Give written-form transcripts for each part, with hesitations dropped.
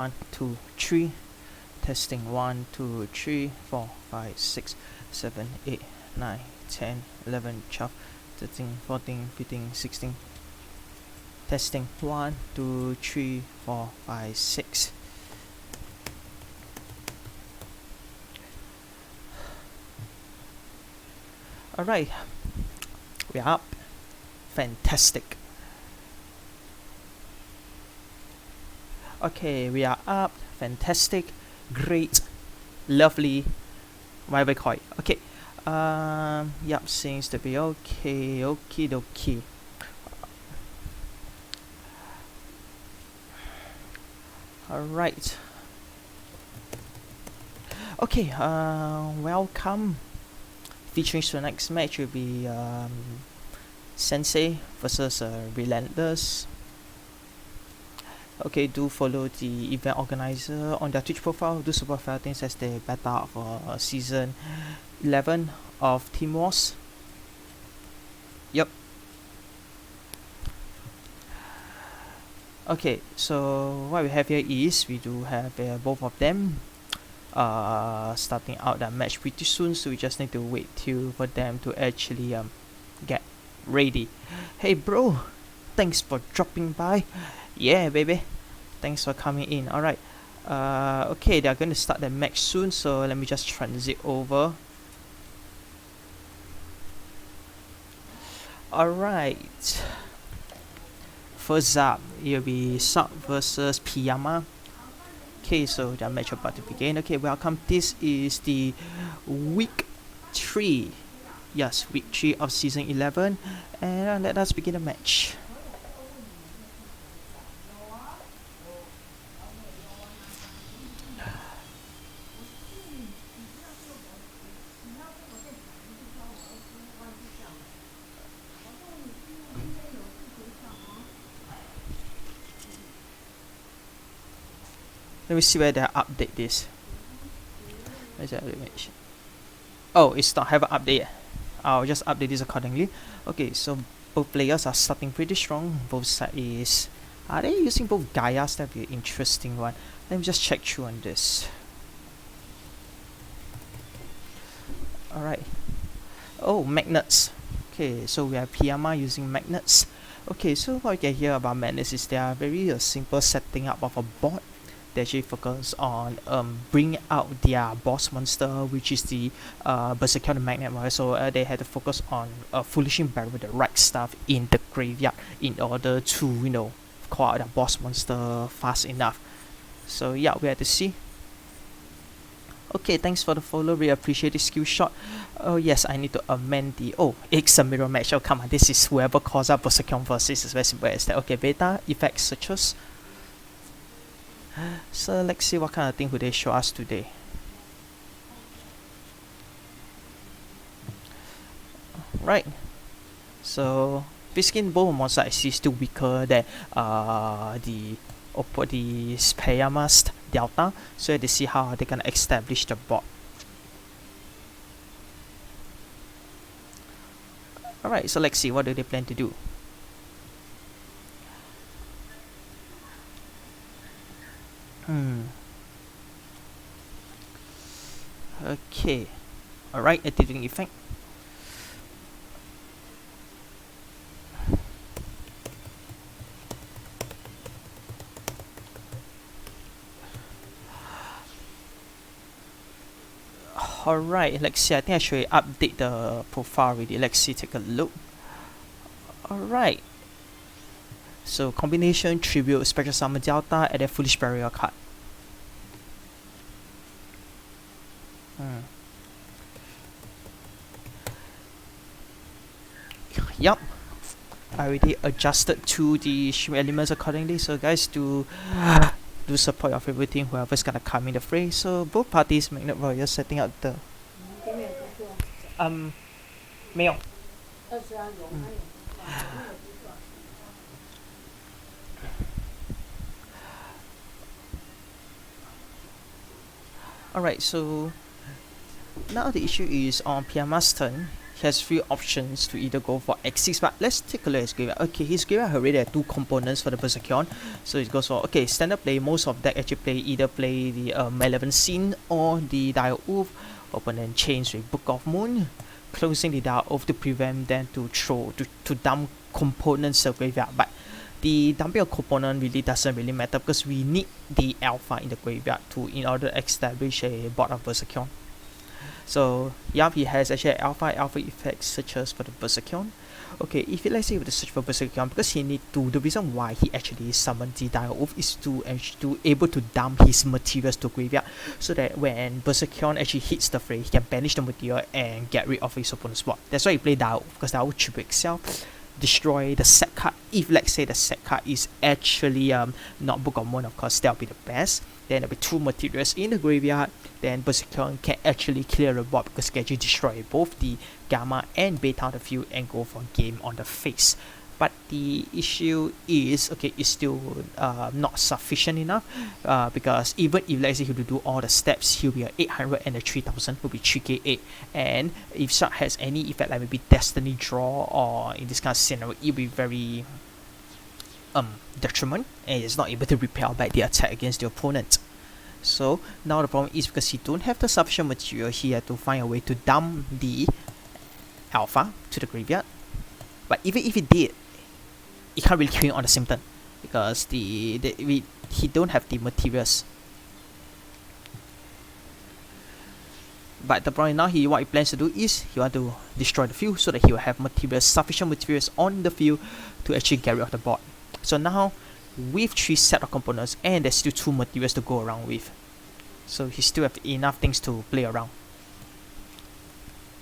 1, 2, 3. Testing 1, 2, 3, 4, 5, 6, 7, 8, 9, 10, 11, 12, 13, 14, 15, 16. Testing 1, 2, 3, 4, 5, 6. Alright, we are up. Fantastic. Okay, we are up. Fantastic. Great. Lovely. Whatever you call it. Okay. Yep, seems to be okay. Okie dokie. Alright. Okay, welcome. Featuring the next match will be Sensei versus Relentless. Okay, do follow the event organizer on their Twitch profile. Do support fair things as the beta of season 11 of Team Wars. Yep. Okay, so what we have here is we do have both of them starting out that match pretty soon, so we just need to wait till for them to actually get ready. Hey bro, thanks for dropping by. Yeah baby, thanks for coming in. Alright, okay, they're going to start the match soon, so let me just transit over. Alright, first up it'll be Sub versus Piyama. Okay, so the match about to begin. Okay, welcome. This is the week 3. Yes, week 3 of season 11, and let us begin the match. Let me see where they update this. Where's that image? Oh, it's not have an update yet. I'll just update this accordingly. Okay, so both players are starting pretty strong. Both sides are they using both Gaias? That'd be an interesting one. Let me just check through on this. Alright. Oh, magnets. Okay, so we have Piyama using magnets. Okay, so what we can hear about magnets is they are very simple setting up of a board. They actually focus on bringing out their boss monster, which is the Berserker Magnet. Right? So they had to focus on foolishing battle with the right stuff in the graveyard in order to, call out the boss monster fast enough. So yeah, we had to see. Okay, thanks for the follow. We appreciate the skill shot. Oh yes, I need to amend the. Oh, it's a mirror match. Oh come on, this is whoever calls out Berserker versus. It's very simple as that. Okay, beta effect searches. So let's see what kind of thing would they show us today. Right. So Biskin both monster I see still weaker than the Piyama's Delta. So they see how they can establish the board. Alright, so let's see what do they plan to do. Okay. Alright, activating effect. Alright, let's see. I think I should update the profile already. Let's see, take a look. Alright. So combination, tribute, special summon Delta, and then foolish barrier card. Yup, I already adjusted to the stream elements accordingly. So guys, do support your favorite team, whoever's gonna come in the fray. So both parties, Magnet Warrior setting out the 没有。Alright, so now the issue is on Piyama's turn. he has few options to either go for X6, but let's take a look at his graveyard. Okay, his graveyard already has 2 components for the Berserkion, so it goes for, okay, standard play. Most of deck actually either play the Malevolent Scene or the Dire Wolf, open and change with Book of Moon, closing the Dire Wolf to prevent them to dump components of graveyard. But the dumping of component really doesn't really matter because we need the alpha in the graveyard in order to establish a board of Berserkion. So yeah, he has actually alpha effects such as for the Berserkion. Okay, if let's say with the search for Berserkion, because he need to, the reason why he actually summoned the Dire Wolf is to able to dump his materials to graveyard, so that when Berserkion actually hits the fray, he can banish the material and get rid of his opponent's board. That's why he play Dire Wolf, because Dire Wolf triple itself, destroy the set card. If let's say the set card is actually not Book of Moon, of course that'll be the best. Then there'll be 2 materials in the graveyard. Then Berserkion can actually clear the board because it can actually destroy both the Gamma and Beta on the field and go for game on the face. But the issue is, okay, it's still not sufficient enough, because even if let's say he will do all the steps, he'll be a 800 and a 3000, will be 3k8. And if Shark has any effect like maybe Destiny Draw or in this kind of scenario, it'll be very detriment, and it's not able to repel back the attack against the opponent. So now the problem is, because he don't have the sufficient material, he had to find a way to dump the alpha to the graveyard. But even if he did, he can't really kill him on the same turn, because he don't have the materials. But the problem now, what he plans to do is he want to destroy the field so that he will have sufficient materials on the field to actually get rid of the board. So now, with 3 set of components, and there's still 2 materials to go around with, so he still have enough things to play around.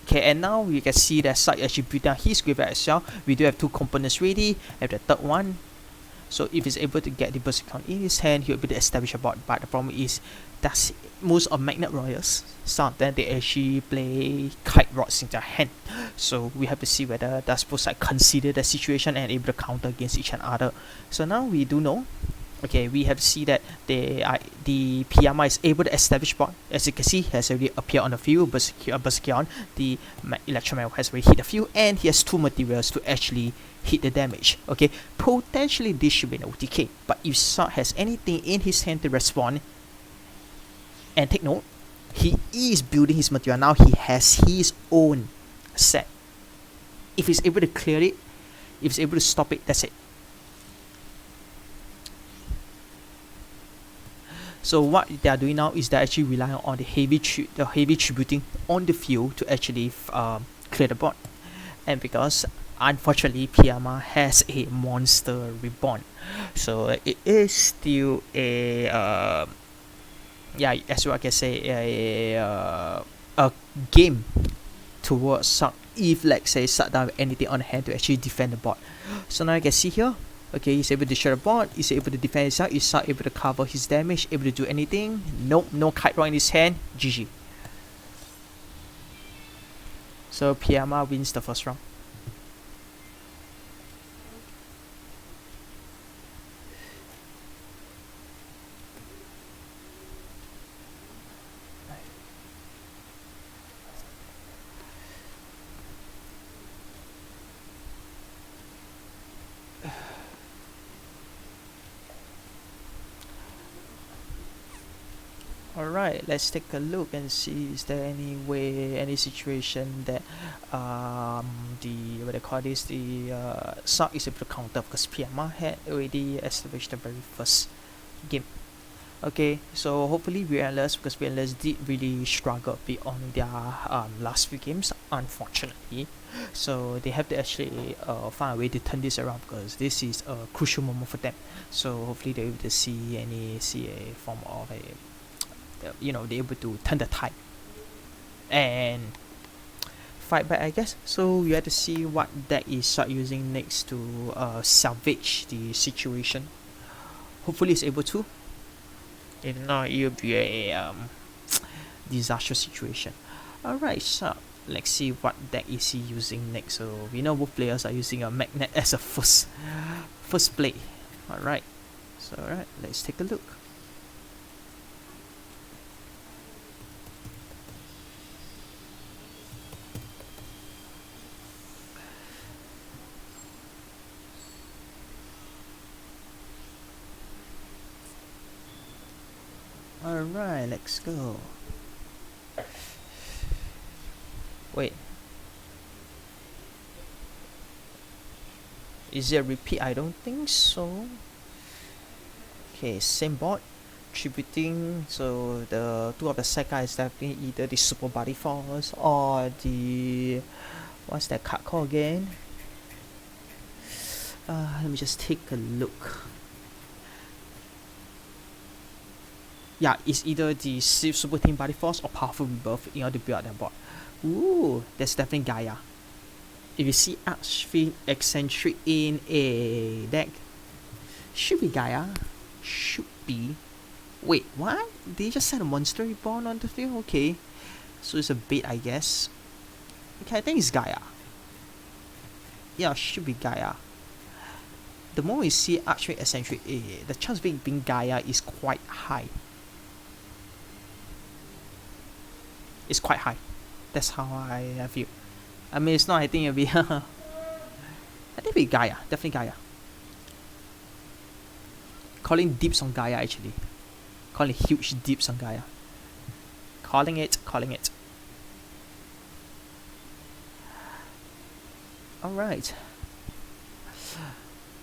Okay, and now you can see that Shark actually built down his graveyard as well. We do have 2 components ready, and the third one. So if he's able to get the Berserkion in his hand, he'll be able to establish a board. But the problem is, that's most of Magnet Royals, some of them they actually play Kite Rods in their hand. So we have to see whether does both sides consider the situation and able to counter against each other. So now we do know. Okay, we have to see that the Piyama is able to establish board. As you can see, he has already appeared on the field. Berserkion, the Electromagnet has already hit the field, and he has 2 materials to actually hit the damage. Okay, potentially this should be an OTK, but if Shark has anything in his hand to respond, and take note, he is building his material now. He has his own set. If he's able to clear it, if he's able to stop it, that's it. So what they are doing now is they're actually relying on the heavy tributing on the field to actually clear the board. And because unfortunately Piyama has a monster reborn, so it is still a yeah, as well I can say a game towards Shark if let's say Shark doesn't have anything on hand to actually defend the board. So now you can see here, okay, he's able to destroy the board, he's able to defend himself, is Shark able to cover his damage, able to do anything? Nope, no Kite Rod in his hand, GG. So Piyama wins the first round. Alright, let's take a look and see is there any way, any situation that the what they call this, the Shark is able to counter, because Piyama had already established the very first game. Okay, so hopefully Relentless, because Relentless did really struggle a bit on their last few games, unfortunately. So they have to actually find a way to turn this around, because this is a crucial moment for them. So hopefully they're able to see a form of a they're able to turn the tide and fight back, I guess. So we have to see what deck is Shark using next to salvage the situation. Hopefully it's able to. If not, it'll be a disastrous situation. Alright, Shark, let's see what deck is he using next. So we know both players are using a Magnet as a first play. Alright, so alright, let's take a look. Alright, let's go. Wait. Is it a repeat? I don't think so. Okay, same board. Tributing, so the two of the set guys is definitely either the Super Body Force or the... what's that card called again? Let me just take a look. Yeah, it's either the Super Team Body Force or Powerful Rebirth in order to build that board. Ooh, that's definitely Gaia. If you see Archfiend Eccentric in a deck, should be Gaia. Should be. Wait, what? They just sent a Monster Reborn on the field? Okay. So it's a bait, I guess. Okay, I think it's Gaia. Yeah, should be Gaia. The moment we see Archfiend Eccentric, the chance of it being Gaia is quite high. It's quite high. That's how I feel. I mean, it's not, I think it'll be... I think it'll be Gaia. Definitely Gaia. Calling dips on Gaia, actually. Calling huge dips on Gaia. Calling it. Alright.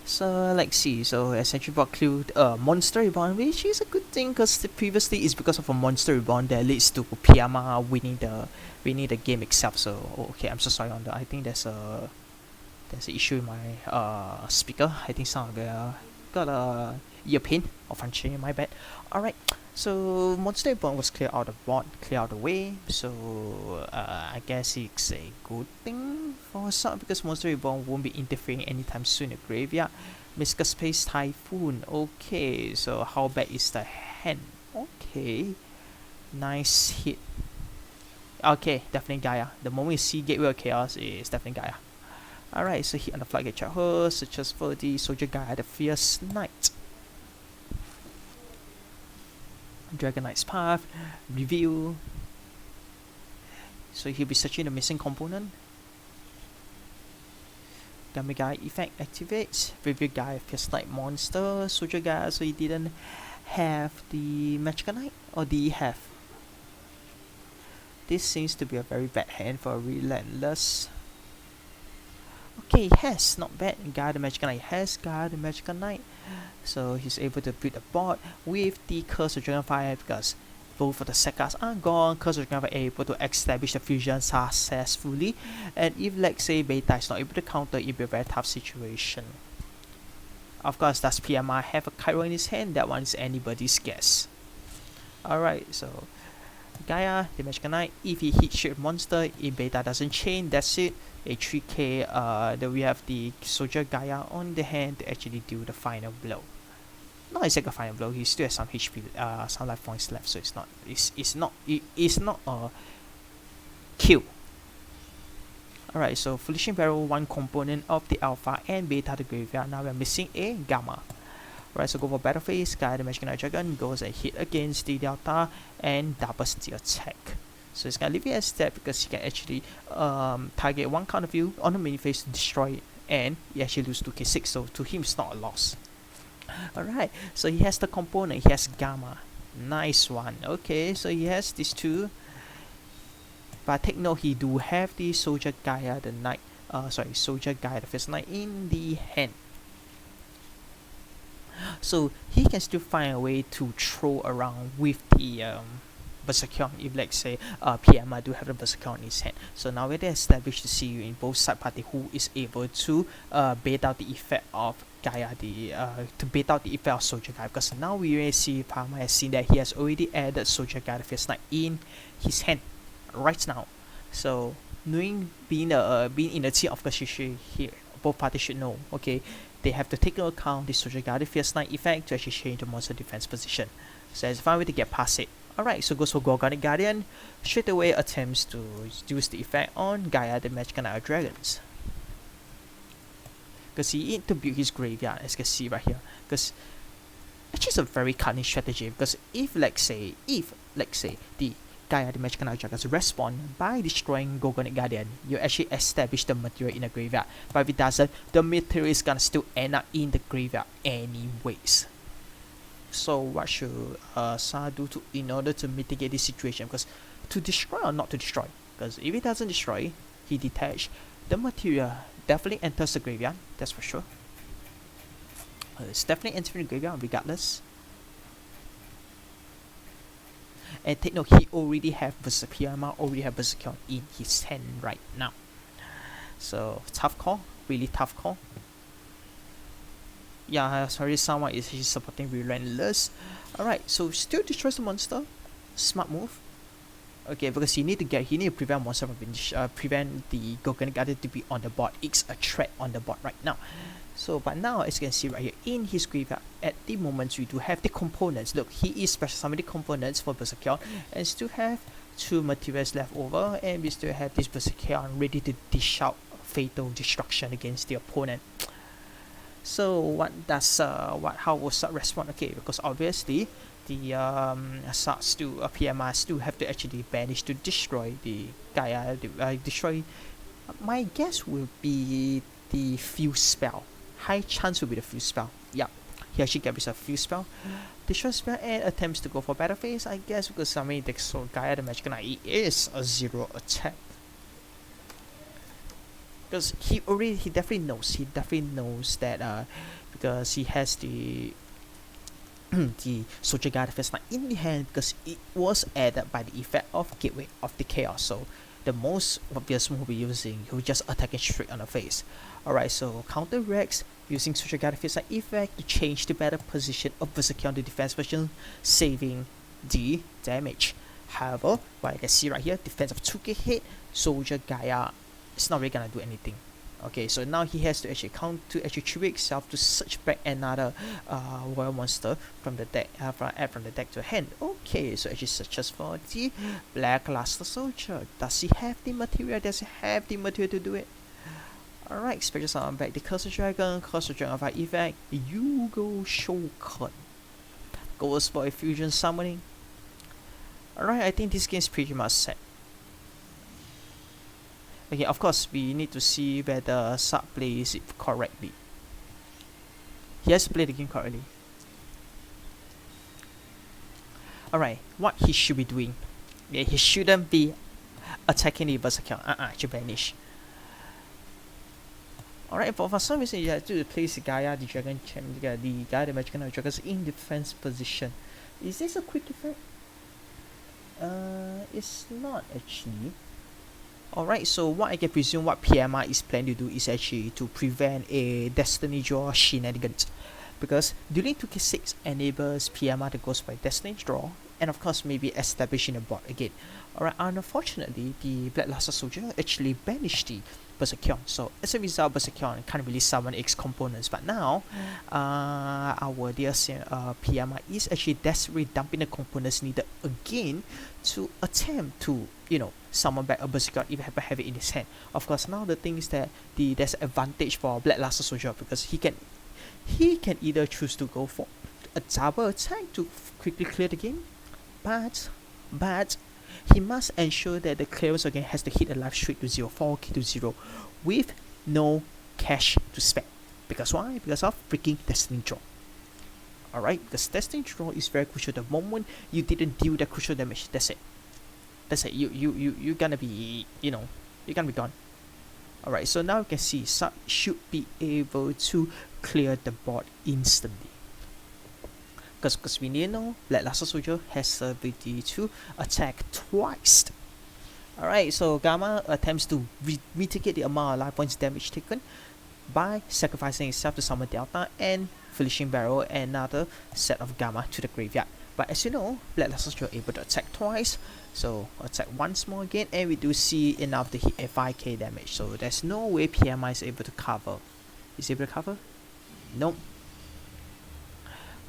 So let's see. So essentially brought clue Monster Reborn, which is a good thing because previously it's because of a Monster Reborn that leads to Piyama winning the game itself. So okay, I'm so sorry on that. I think there's an issue in my speaker. I think some of the got a ear pain or function. My bad. Alright. So Monster Reborn was clear out the board, clear out the way. So I guess it's a good thing for some because Monster Reborn won't be interfering anytime soon in the graveyard. Mystical Space Typhoon. Okay, so how bad is the hand? Okay, nice hit. Okay, definitely Gaia. The moment you see Gateway of Chaos, is definitely Gaia. Alright, so hit on the Floodgate Charger, searches for the Soldier Gaia, the Fierce Knight. Dragon Knight's Path, review. So he'll be searching the missing component. Gamma Gaia effect activates. Review Gaia Fierce Knight monster. Soldier Gaia, so he didn't have the Magical Knight, or did he have? This seems to be a very bad hand for Relentless. Okay, he has, not bad. Gaia the Magical Knight has Gaia the Magical Knight. So he's able to build a board with the Curse of Dragonfire because both of the Sekas are gone. Curse of Dragonfire able to establish the fusion successfully. And if let's say Beta is not able to counter, it'll be a very tough situation. Of course, does PMR have a Cairo in his hand? That one is anybody's guess. Alright, so Gaia, the Magical Knight, if he hits shield monster, if Beta doesn't chain, that's it. A 3k, then we have the Soldier Gaia on the hand to actually do the final blow. Not exactly a final blow, he still has some HP, some life points left, so it's not a kill. Alright, so Flourishing Barrel, one component of the Alpha and Beta the graveyard. Now we're missing a Gamma. Alright, so go for Battle Phase, Gaia the Magical Knight Dragon goes and hit against the Delta and doubles the attack. So it's gonna leave it as that because he can actually target one counter view on the mini phase to destroy it, and he actually loses 2k6, so to him it's not a loss. Alright, so he has the component, he has Gamma. Nice one. Okay, so he has these two. But take note, he do have the Soldier Gaia the Knight, Soldier Gaia the First Knight in the hand. So he can still find a way to throw around with the Berserkion if let's say PMR do have the Berserkion in his hand. So now we're established to see you in both side party who is able to bait out the effect of Gaia, to bait out the effect of Soldier Gaia, because now we already see PMR has seen that he has already added Soldier Gaia the First Knight in his hand right now. So knowing being in the team of Kashishi here, both parties should know, okay, they have to take into account the Soldier Gaia the Fierce Knight effect to actually change the monster defense position. So it's a fine way to get past it. Alright, so goes for Gorgonic Guardian, straight away attempts to use the effect on Gaia the Magical Knight of Dragons. Because he need to build his graveyard, as you can see right here. Because actually it's a very cunning strategy, because if let's say the Gaia the Magical Knight of Dragons respawn by destroying Gorgonic Guardian, you actually establish the material in the graveyard. But if it doesn't, the material is gonna still end up in the graveyard anyways. So what should Sa do in order to mitigate this situation? Because to destroy or not to destroy? Because if he doesn't destroy, he detach, the material definitely enters the graveyard. That's for sure. It's definitely entering the graveyard regardless. And take note, he already have Piyama already have Berserkion in his hand right now. So tough call, really tough call. Yeah, sorry, someone is supporting Relentless. Alright, so still destroys the monster. Smart move. Okay, because he need to prevent monster from being prevent the Gorgon Garden to be on the board. It's a threat on the board right now. So, but now as you can see right here in his graveyard, at the moment we do have the components. Look, he is special summoning components for Berserkion, and still have 2 materials left over, and we still have this Berserkion ready to dish out fatal destruction against the opponent. So what does how will Sat respond? Okay, because obviously the Sat still PMR still have to actually banish to destroy the Gaia. Destroy. My guess will be the fuse spell. High chance will be the fuse spell. Yeah, he actually gets a fuse spell. Destroy spell and attempts to go for battle phase. I guess because I mean the Gaia the Magic Knight is a 0 attack. Because he definitely knows that because he has the the Soldier Guard First Knight in the hand, because it was added by the effect of Gateway of the Chaos. So the most obvious move we'll be using, he'll just attack it straight on the face. Alright, so counter Rex using Soldier Guard First Knight effect to change the battle position of Berserkion to defense version, saving the damage. However, what I can see right here, defense of 2k hit, Soldier Gaia, it's not really gonna do anything. Okay, so now he has to actually trigger itself to search back another royal monster from the deck, from the deck to hand. Okay, so actually searches for the Black Luster Soldier. Does he have the material? Does he have the material to do it? Alright, special summon back the Cursed Dragon, Cursed Dragon by effect, Yugo Shokan. Goes for a fusion summoning. Alright, I think this game is pretty much set. Okay, of course, we need to see whether Sat plays it correctly. He has to play the game correctly. Alright, what he should be doing. Yeah, he shouldn't be attacking the Berserkion. Should banish. Alright, for some reason you have to place the Gaia, the Dragon Champ, the Gaia, the Magic Knight Dragons in defense position. Is this a quick effect? It's not actually. Alright, so what I can presume what PMR is planning to do is actually to prevent a Destiny Draw shenanigans. Because Duel Links 2k6 enables PMR to go by Destiny Draw, and of course maybe establishing a bot again. Alright, unfortunately the Black Luster Soldier actually banished the Berserkion. So as a result, Berserkion can't really summon its components. But now, our dear PMR is actually desperately dumping the components needed again to attempt to, summon back a Berserkion if he have it in his hand. Of course, now the thing is that there's an advantage for Black Luster Soldier, because he can either choose to go for a double attack to quickly clear the game, but he must ensure that the clearance again has to hit a life straight to 0, 4k to 0, with no cash to spend. Because why? Because of freaking Destiny Draw. Alright, because Destiny Draw is very crucial. The moment you didn't deal that crucial damage, that's it. You're gonna be, you're gonna be gone. Alright, so now you can see Sat should be able to clear the board instantly. Because we need to know Black Luster Soldier has the ability to attack twice. Alright, so Gamma attempts to mitigate the amount of life points damage taken by sacrificing itself to summon Delta and Finishing Barrel and another set of Gamma to the graveyard. But as you know, Black Luster Soldier able to attack twice, so attack once more again, and we do see enough to hit a 5k damage. So there's no way PMI is able to cover. Is he able to cover? Nope.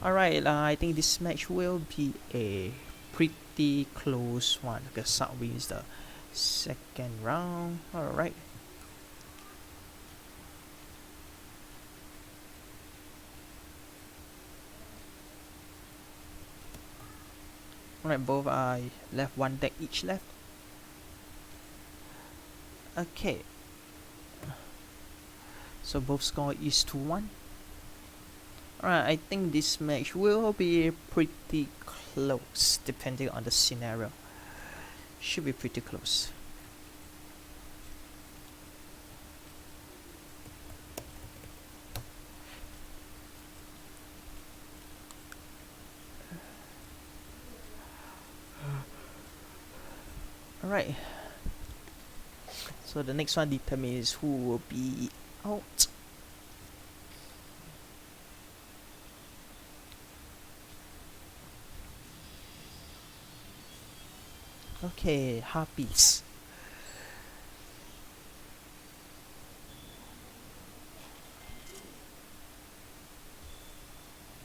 Alright, I think this match will be a pretty close one, because Sat wins the second round. Alright. Alright, both are left, one deck each left. Okay. So both score is 2-1. Alright, I think this match will be pretty close depending on the scenario. Should be pretty close. Alright. So the next one determines who will be out. Okay, Harpies.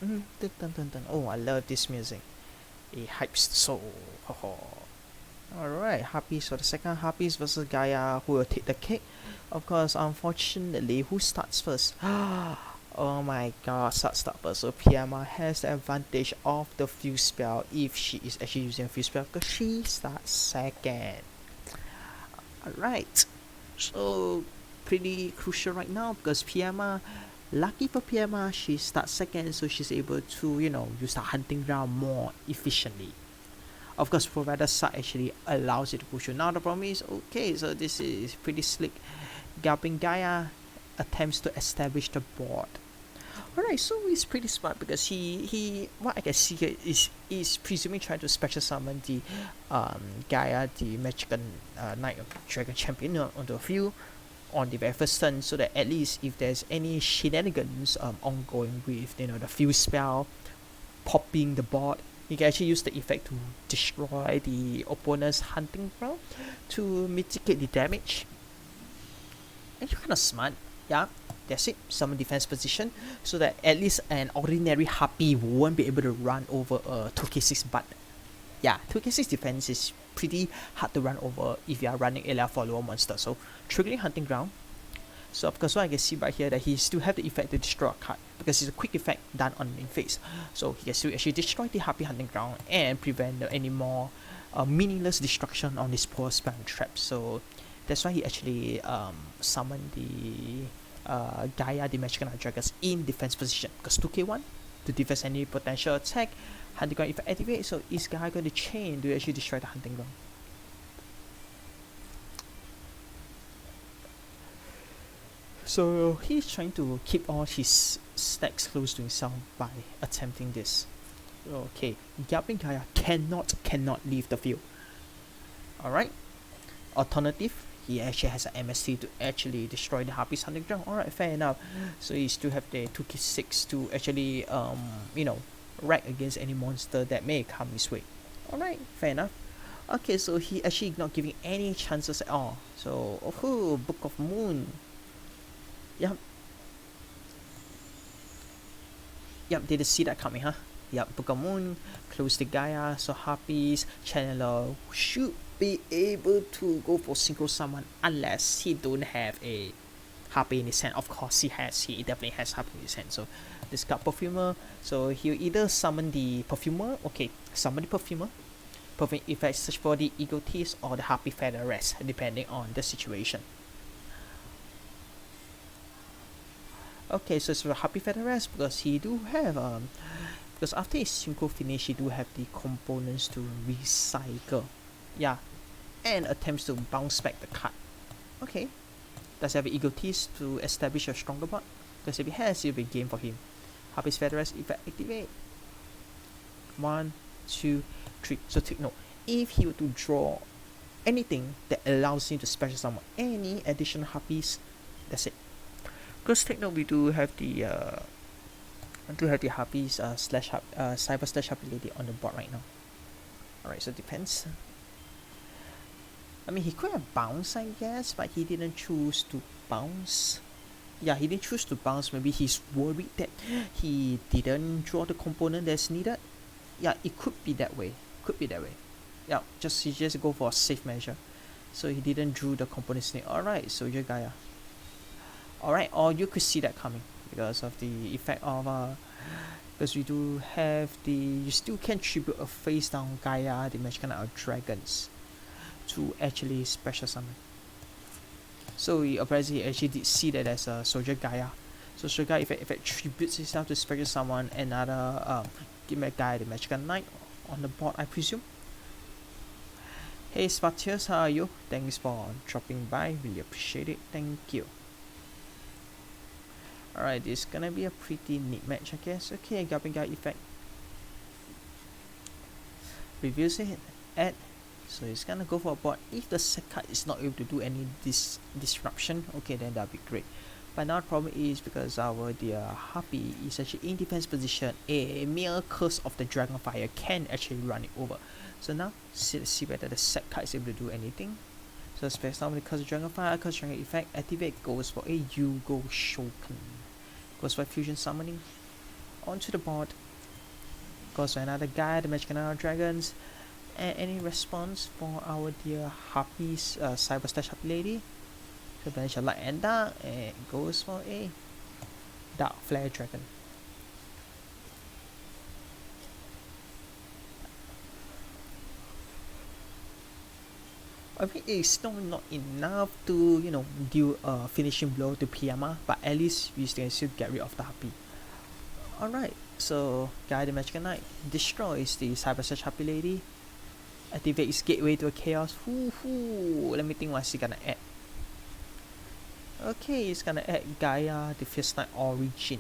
Dun, dun, dun, dun. Oh, I love this music. It hypes the soul. Alright, Harpies for the second. Harpies versus Gaia, who will take the cake. Of course, unfortunately, who starts first? Oh my god, start first. So Piyama has the advantage of the fuse spell if she is actually using a fuse spell because she starts second. Alright, so pretty crucial right now because Piyama, lucky for Piyama, she starts second, so she's able to, use the hunting ground more efficiently. Of course, provider side actually allows it to push you. Now the problem is, okay, so this is pretty slick. Galloping Gaia attempts to establish the board. Alright, so he's pretty smart because he what I can see here is presuming trying to special summon the Gaia, the Mexican Knight of Dragon champion onto a field on the very first turn, so that at least if there's any shenanigans ongoing with the field spell popping the board, you can actually use the effect to destroy the opponent's hunting ground to mitigate the damage. Actually kind of smart, yeah. That's it, summon defense position, so that at least an ordinary Harpy won't be able to run over a 2k6 but yeah, 2k6 defense is pretty hard to run over if you are running a level follower monster. So triggering hunting ground. So of course what I can see right here that he still have the effect to destroy a card because it's a quick effect done on main phase. So he can still actually destroy the Harpy hunting ground and prevent any more meaningless destruction on his poor spam trap. So that's why he actually summoned the Gaia, the Mexican Dragons in defense position because 2k1 to defense any potential attack. Hunting ground if activate, so is Gaia going to chain to actually destroy the hunting ground? So he's trying to keep all his stacks close to himself by attempting this. Okay, Galloping Gaia cannot leave the field. Alright. Alternative, he actually has an MST to actually destroy the Harpy's hunting ground. Alright, fair enough. So he still have the 2k6 to actually rack against any monster that may come his way. Alright, fair enough. Okay, so he actually not giving any chances at all. So, oh, Book of Moon. Yep. Yep, didn't see that coming, huh? Yep, Book of Moon, close the Gaia, so Harpies, Channeler should be able to go for synchro summon unless he don't have a Harpy in his hand. Of course he definitely has Harpy in his hand. So discard Perfumer, so he'll either summon the Perfumer, okay, summon the Perfumer, Perfume effect, search for the Egotist or the Harpy Feather Rest, depending on the situation. Okay, so it's for Harpy Feather Rest because he do have because after his synchro finish he do have the components to recycle. Yeah. And attempts to bounce back the card. Okay. Does he have an Egotist to establish a stronger board? Because if he has, it'll be game for him. Harpy's Feather Rest effect activate. 1, 2, 3. So take note. If he were to draw anything that allows him to special summon any additional Harpies, that's it. Because take note, we do have the Harpies Cyber slash Harpy Lady on the board right now. Alright, so it depends. I mean, he could have bounced, I guess, but he didn't choose to bounce. Yeah, he didn't choose to bounce. Maybe he's worried that he didn't draw the component that's needed. Yeah, it could be that way. Yeah, he just go for a safe measure. So he didn't draw the components needed. Alright, so you're Gaia. Alright, or you could see that coming because of the effect of because we do have you still can tribute a face down Gaia, the Mexican Dragons, to actually special summon. So he apparently actually did see that as a Soldier Gaia. So Sugar if it tributes itself to special summon another give me a guy the magical knight on the board, I presume. Hey Spartius, how are you? Thanks for dropping by, really appreciate it, thank you. Alright, this is gonna be a pretty neat match, I guess. Okay, Goblin Guy effect. Reviews it, add. So it's gonna go for a board. If the set card is not able to do any disruption, okay, then that'll be great. But now the problem is because our dear Harpy is actually in defense position, a mere curse of the Dragonfire can actually run it over. So now, let's see whether the set card is able to do anything. So Space Storm with the Curse of Dragonfire, Curse Dragon effect, activate, goes for a Yugo Shoken. Goes for Fusion Summoning. Onto the board. Goes for another guy, the Magic Canal Dragons. And any response for our dear Harpy's Cyber Stash Harpy Lady? So banish a light and dark, and goes for a Dark Flare Dragon. I mean, it's still not enough to, you know, deal a finishing blow to Piyama, but at least we can still get rid of the Harpy. Alright, so Guy the Magical Knight destroys the Cyber Search Harpy Lady, activates Gateway to a Chaos. Let me think what's he gonna add. Okay, he's gonna add Gaia the Fierce Knight Origin.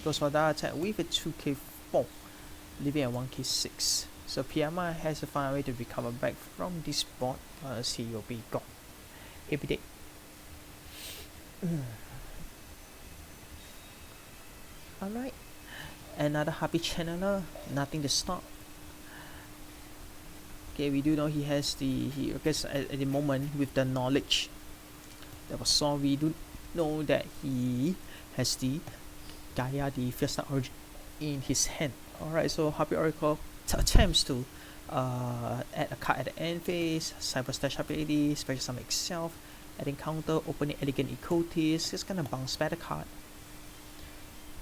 Goes for that attack with a 2k4, leaving at 1k6. So Piyama has to find a way to recover back from this board, else he will be gone. He'll be dead. Alright, another Harpy Channeler, nothing to stop. Okay, we do know he has the, I guess at the moment with the knowledge that was saw, we do know that he has the Gaia, the Fierce Knight Origin in his hand. Alright, so Harpy Oracle attempts to add a card at the end phase, Cyber Stash Harpy Lady, Special Summon itself, adding counter, opening Elegant Ecotis, it's gonna bounce back the card.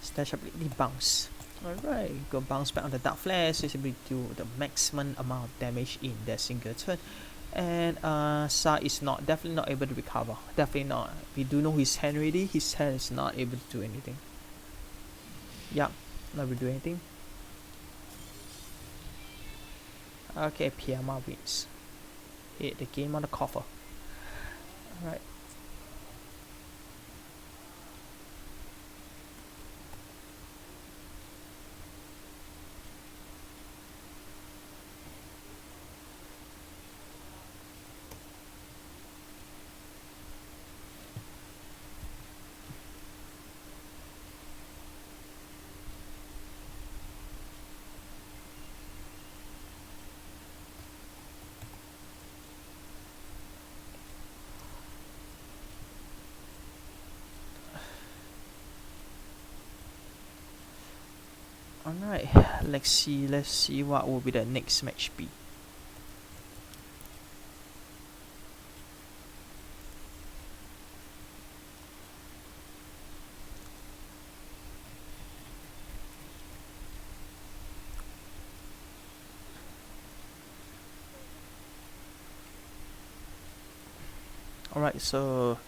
Stash Harpy Lady bounce. Alright, go bounce back on the Dark Flare, so it's able to do the maximum amount of damage in that single turn. And Sa is definitely not able to recover. Definitely not. We do know his hand already, his hand is not able to do anything. Yup, not able to do anything. Okay, Piyama wins. Hit the game on the coffer. Alright. Alright, let's see what will be the next match be. Alright, so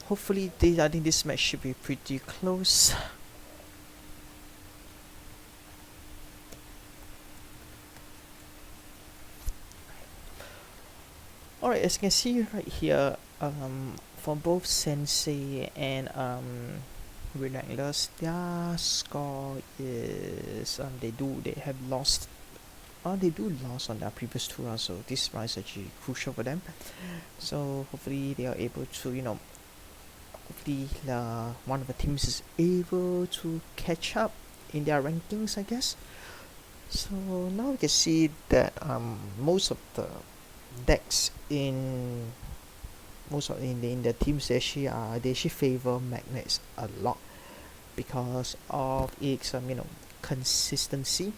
hopefully I think this match should be pretty close. Alright, as you can see right here, for both Sensei and Relentless, their score is they have lost. They do lost on their previous two rounds, so this round is actually crucial for them. So hopefully they are able to, you know, hopefully one of the teams is able to catch up in their rankings, I guess. So now we can see that most of the decks in the teams they actually favor magnets a lot because of its you know, consistency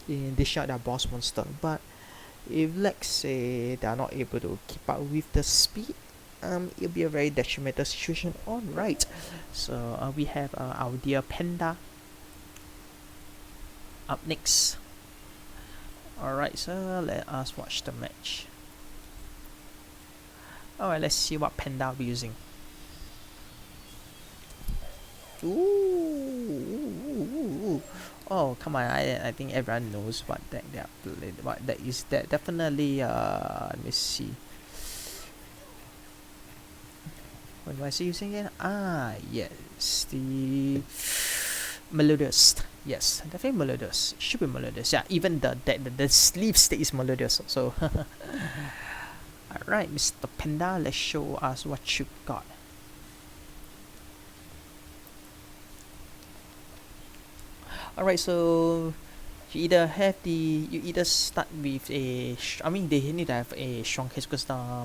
in dishing out their boss monster. But if let's say they are not able to keep up with the speed, it'll be a very detrimental situation. Alright, so we have our dear Panda up next. Alright, so let us watch the match. Alright, let's see what Panda will be using. Ooh. Oh, come on! I think everyone knows what deck they are playing. What deck is that? Definitely. Let me see. What do I see using it? Ah, yes, the Melodious. Yes, definitely Melodious. Should be Melodious. Yeah, even the sleeve state is Melodious. So, all right, Mr. Panda, let's show us what you got. Alright, so you either start with I mean they need to have a strong case because I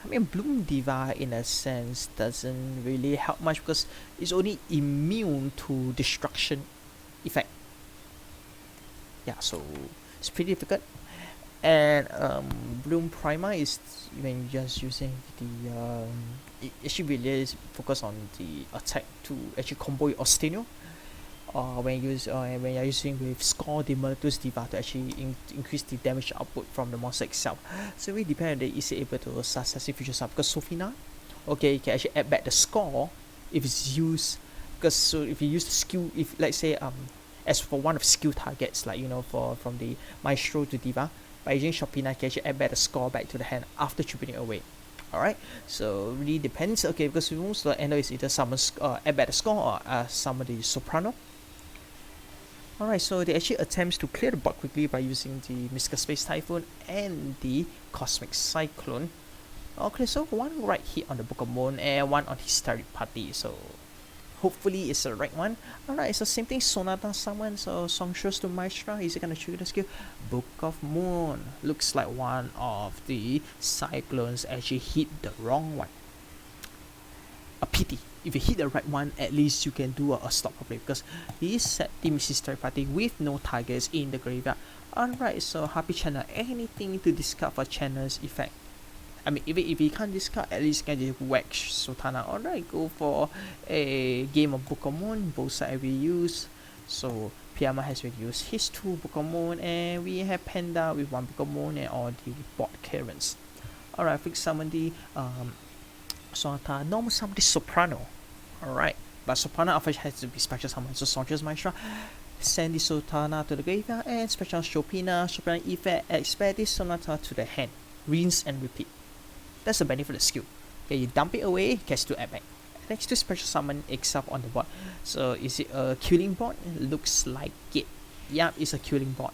mean Bloom Diva in a sense doesn't really help much because it's only immune to destruction effect. Yeah, so it's pretty difficult. And Bloom Prima is when you're just using the it actually really is focus on the attack to actually combo your Osteno when you're using with Score the Maletus Diva to actually increase the damage output from the monster itself. So it really depends on the is it able to successfully feature up because Sofina, okay, you can actually add back the score if it's used because so if you use the skill if let's say as for one of skill targets like for from the Maestro to Diva by using Shopina you can actually add back the score back to the hand after tripping it away. Alright, so really depends. Okay, because most of the endo is either summon add back the score or summon the Soprano. Alright, so they actually attempts to clear the board quickly by using the Mystical Space Typhoon and the Cosmic Cyclone. Okay, so one right hit on the Book of Moon and one on Hysteric Party, so hopefully it's the right one. Alright, so same thing, Sonata Summon, so Songstress to Maestra, is it gonna trigger the skill? Book of Moon, looks like one of the Cyclones actually hit the wrong one. A pity. If you hit the right one, at least you can do a stop properly because he set Team Sister Party with no targets in the graveyard. Alright, so happy channel. Anything to discard for channel's effect? I mean, even if you can't discard, at least you can just whack Sultana. Alright, go for a game of Pokemon. Both sides we use. So Piyama has reduced his 2 Pokemon, and we have Panda with 1 Pokemon and all the bot clearance. Alright, fix summon the Sonata, normal summon the Soprano. Alright, but Soprano of course has to be special summon. So Songstress Maestra, send the Sultana to the graveyard and special Shopina, Soprano effect, expect this Sonata to the hand. Rinse and repeat. That's the benefit of the skill. Okay, you dump it away, you can still add back. Next to special summon itself on the board. So is it a killing board? It looks like it. Yup, it's a killing board.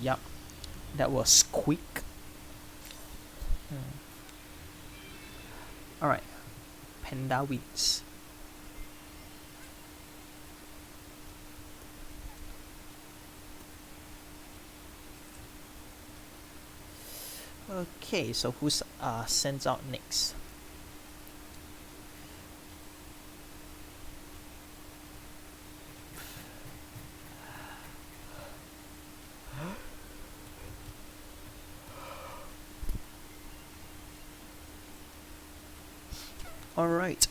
Yup. That was quick. Alright. Panda wins. Okay, so who's sends out next? Alright.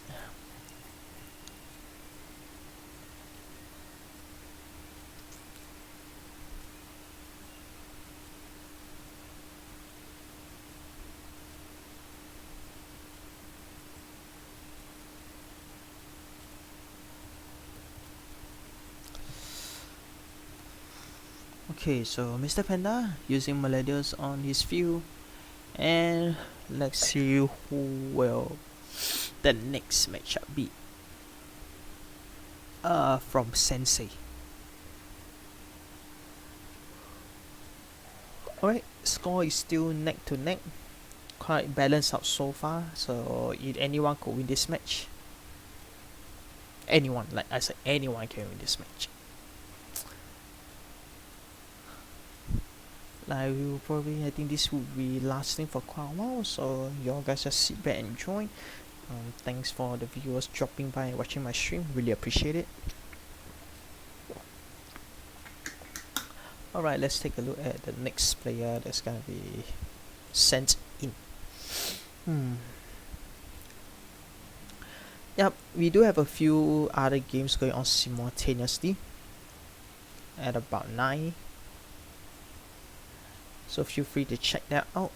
Okay, so Mr. Panda using Melodious on his field, and let's see who will the next matchup be. From Sensei. Alright, score is still neck to neck. Quite balanced out so far, so anyone could win this match. Anyone, like I said, anyone can win this match. Like we will probably, I think this will be lasting for quite a while, so y'all guys just sit back and enjoy. Thanks for the viewers dropping by and watching my stream, really appreciate it. Alright, let's take a look at the next player that's gonna be sent in. Yep, we do have a few other games going on simultaneously at about 9. So feel free to check that out.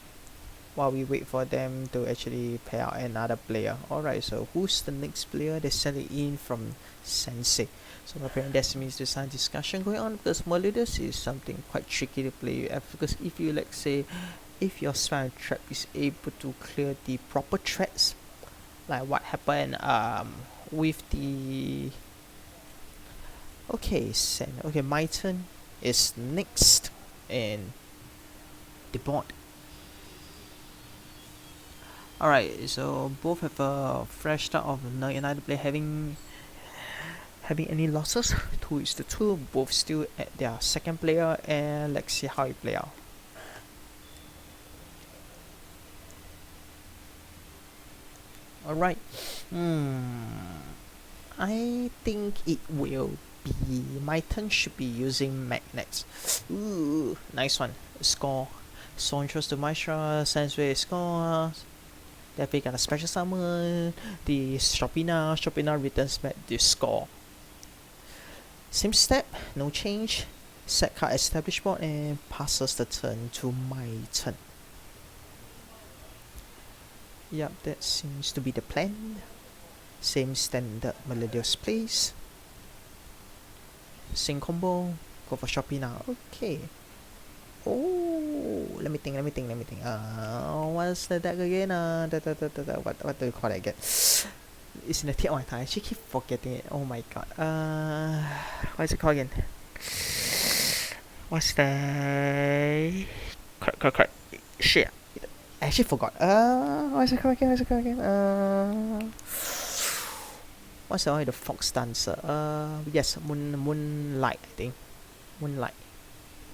while we wait for them to actually pay out another player. Alright, so who's the next player? They send it in from Sensei. So apparently that means there's some discussion going on, because Melodious is something quite tricky to play, because if you, like, say, if your spam trap is able to clear the proper threats, like what happened with the okay, my turn is next in the board. Alright, so both have a fresh start of neither player having any losses. 2-2, both still at their second player, and let's see how it play out. Alright, I think it will be my turn. Should be using magnets. Ooh, nice one. Score. So interest to Maestro, Sensei scores. Definitely got a special summon. The Shopina returns back the score. Same step, no change. Set card establish board and passes the turn to my turn. Yep, that seems to be the plan. Same standard Melodious plays. Same combo. Go for Shopina. Okay. Oh, let me think. What's the deck again? What do you call that again? It's in the tip of my tongue. I actually keep forgetting it. Oh my god. What is it called again? What's the correct? Shit. I actually forgot. What's it called again? What's the one with the fox dancer? Yes, Moonlight, I think. Moonlight.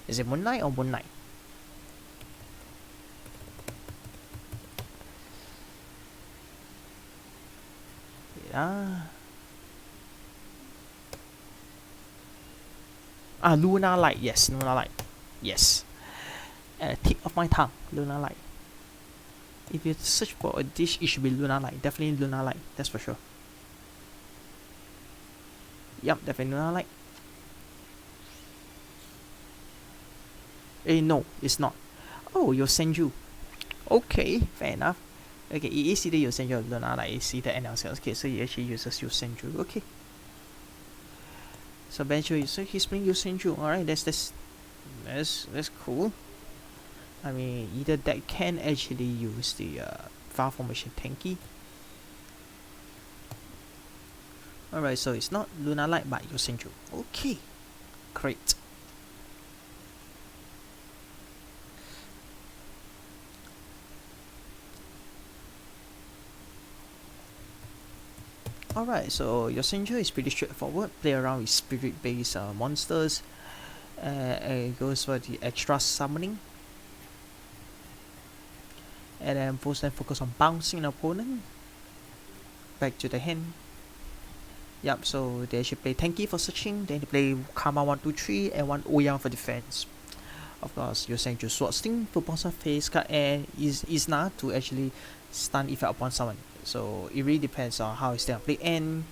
Is it Moonlight or Moonlight? Yeah. Luna Light. Yes, Luna Light. Yes. At the tip of my tongue, Luna Light. If you search for a dish, it should be Luna Light. Definitely Luna Light. That's for sure. Yup, definitely Luna Light. No, it's not. Oh, Yosenju. Okay, fair enough. Okay, it is either Yosenju or Luna Light. It's either NLC. Okay, so he actually uses Yosenju. Okay. So eventually, so he's playing Yosenju. Alright, that's cool. I mean, either that can actually use the Fire Formation Tanky. Alright, so it's not Luna Light but Yosenju. Okay, great. Alright, so Yosenju is pretty straightforward. Play around with spirit based monsters. It goes for the extra summoning. And then both then focus on bouncing an opponent. Back to the hand. Yep, so they should play Tanky for searching, then they play Karma 1, 2, 3, and 1 Ouyang for defense. Of course, you're saying to Sword Sting to bounce a face card, and Isna to actually stun effect upon someone. So it really depends on how it's played. And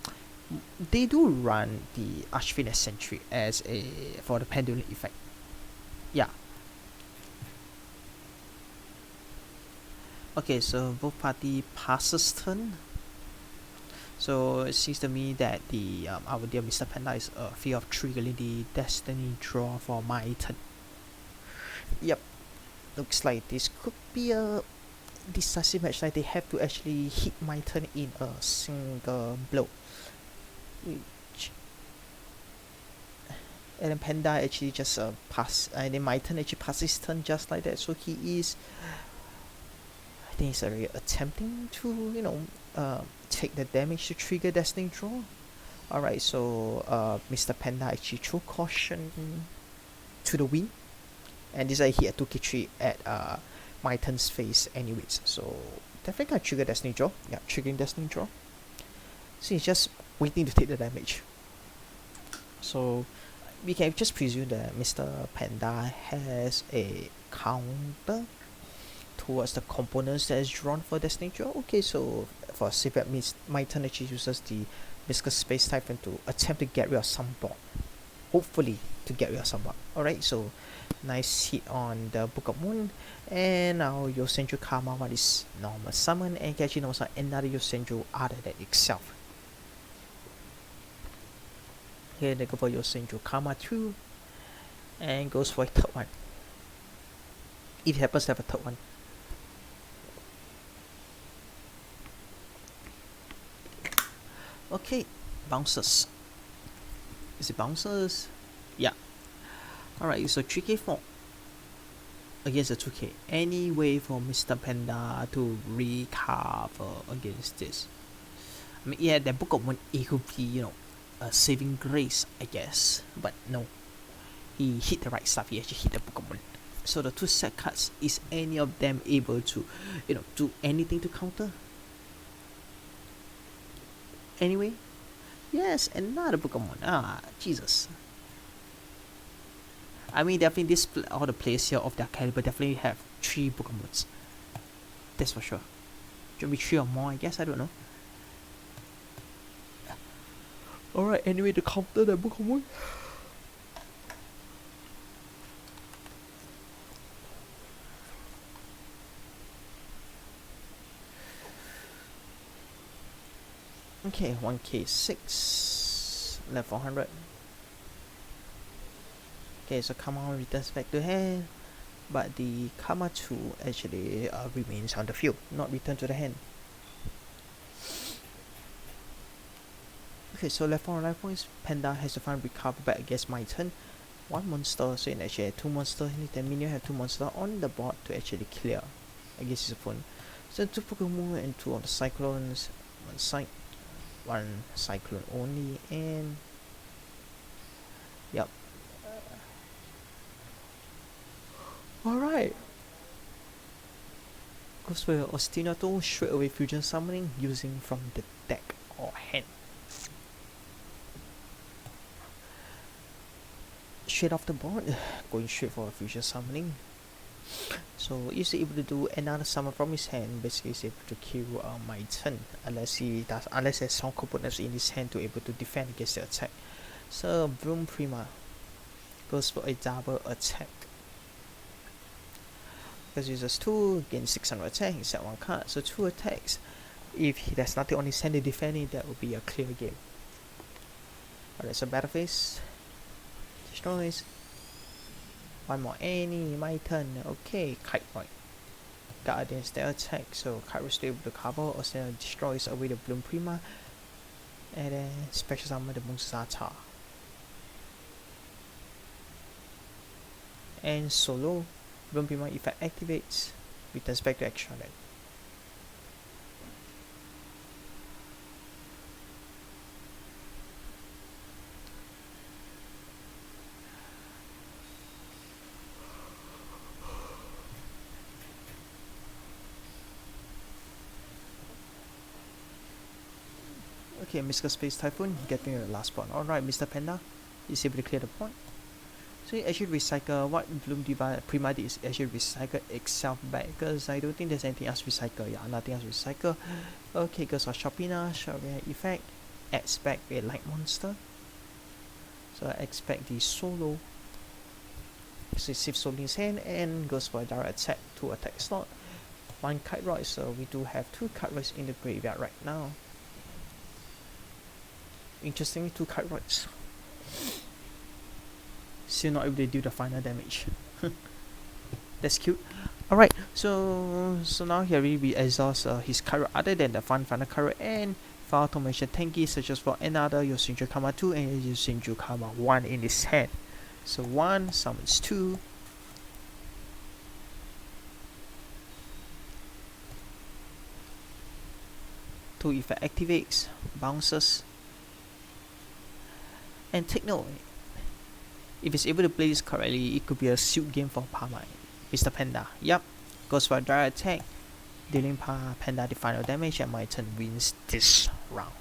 they do run the Archfiend Eccentric as a for the pendulum effect. Yeah. Okay, so both party passes turn. So it seems to me that the our dear Mr. Panda is fear of triggering the destiny draw for my turn. Yep, looks like this could be a decisive match. Like they have to actually hit my turn in a single blow. Which and then Panda actually just pass, and then my turn actually passes his turn just like that. So he is, I think he's already attempting to take the damage to trigger Destiny Draw. Alright, so Mr. Panda actually threw caution to the wind, and this I hit a 2k3 at my turn's face anyways, so definitely gonna trigger Destiny Draw. Yeah, triggering Destiny Draw. So he's just waiting to take the damage. So we can just presume that Mr. Panda has a counter towards the components that is drawn for Destiny Draw. Okay, so for save that means my turn actually uses the Viscous Space Typhon to attempt to get rid of some board. Hopefully to get rid of someone. Alright, so nice hit on the Book of Moon. And now Yosenju Karma, what is normal summon, and catching also another Yosenju other than itself. Here they go for Yosenju Karma 2 and goes for a third one. If it happens to have a third one. Okay, bounces. Is it bounces? Yeah. Alright, so 3k4 against the 2k. Any way for Mr. Panda to recover against this? I mean, yeah, the Book of Moon, it could be, you know, a saving grace, I guess. But no. He hit the right stuff. He actually hit the Book of Moon. So the two set cards, is any of them able to, you know, do anything to counter? Anyway, yes, another Book of Moon. Ah, Jesus. I mean, definitely this all the players here of their caliber definitely have 3 Book of Moons. That's for sure. Should be 3 or more, I guess. I don't know. Alright, anyway, to counter the Book of Moon. Okay, 1k6, left 400. Okay, so Karma returns back to hand, but the Karma 2 actually remains on the field, not returned to the hand. Okay, so left 4 life points, Panda has to find recover back against my turn. 1 monster, so in actually 2 monsters, then minion have 2 monsters on the board to actually clear against his opponent. So 2 Pokemon and 2 of the Cyclones, 1 side. 1 Cyclone only, and yep. Alright. Goes for Ostinato, straight away fusion summoning using from the deck or hand. Straight off the board, going straight for a fusion summoning. So he's able to do another summon from his hand. Basically, he's able to kill my turn unless there's some components in his hand to able to defend against the attack. So Bloom Prima goes for a double attack. Because he uses 2, gains 600 attack, he set 1 card, so 2 attacks. If there's nothing on his hand to defend it, that would be a clear game. Alright, so Battle Phase destroys. 1 more any, my turn. Okay, Kite Roy. Guard against their attack, so Kite Roy still able to cover, or destroys away the Bloom Prima. And then special summon the Musata. And solo, Bloom Prima effect activates, returns back to extra deck. Okay, Mr. Space Typhoon getting the last point. Alright, Mr. Panda is able to clear the point. So he actually recycle what Bloom Prima did is actually recycle itself back, because I don't think there's anything else recycle. Yeah, nothing else recycle. Okay, goes for Shopina, Shopina effect, expect a light monster. So I expect the solo. So he saves solo in his hand and goes for a direct attack, 2 attack slot. 1 Kite Roy, so we do have 2 Kite Roys in the graveyard right now. Interestingly, 2 Kite Roys. Still not able to do the final damage. That's cute. Alright, so now here we exhaust his Kite Roy other than the final Kite Roy, and for automation Tenki searches for another Yosenju Karma 2 and Yosenju Karma 1 in his hand. So 1 summons 2. Two effect activates, bounces. And take note, if it's able to play this correctly, it could be a suit game for Parma. Mr. Panda, yep, goes for a direct attack, dealing Panda the final damage, and my turn wins this round.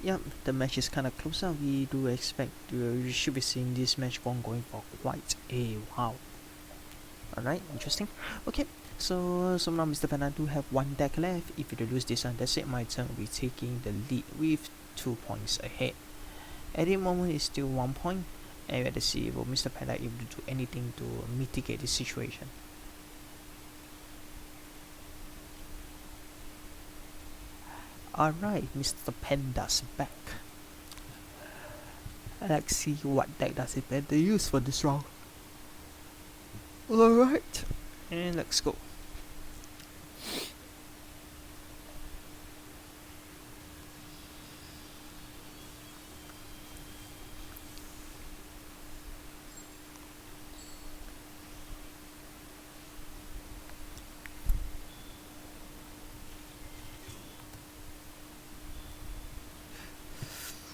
Yep, the match is kind of close out. We do expect we should be seeing this match going for quite a while. Alright, interesting. Okay, so now Mr. Panda do have one deck left. If you lose this one, that's it. My turn will be taking the lead with 2 points ahead. At the moment, it's still 1 point, and we have to see will Mr. Panda able to do anything to mitigate the situation. Alright, Mr. Panda's back. Let's see what deck does it Panda use for this round. Alright, and let's go.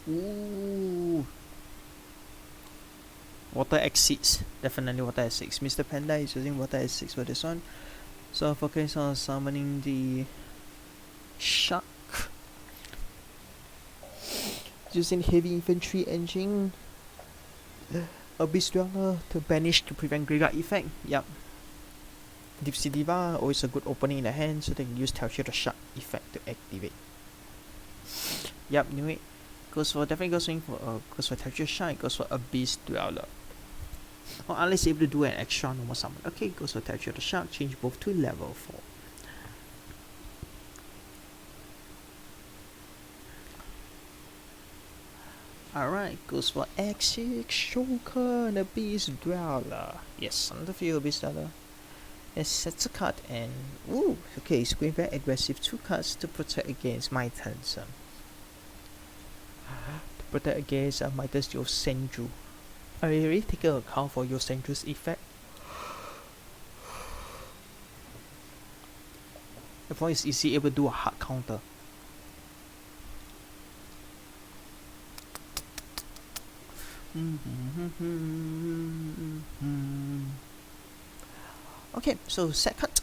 Ooh. Water X6, definitely Water S6. Mr. Panda is using Water S6 for this one. So focus on summoning the shark. Using heavy infantry engine. Abyss Dweller to banish to prevent graveyard effect. Yep. Deep Sea Diva, always a good opening in the hand, so they can use Tell the Shark effect to activate. Yep, knew it. Definitely goes for Tell Shark, goes for Abyss Dweller. Or unless able to do an extra normal summon. Okay, goes for Tell the Shark, change both to level 4. Alright, goes for X6, Shoker, and Abyss Dweller. Yes, on the field, Abyss Dweller. It sets a card and ooh, okay, it's going very aggressive. 2 cards to protect against my turn. To protect against my turn Senju. I already taken account for your Senju's effect. The point is he able to do a hard counter? Okay, so set cut.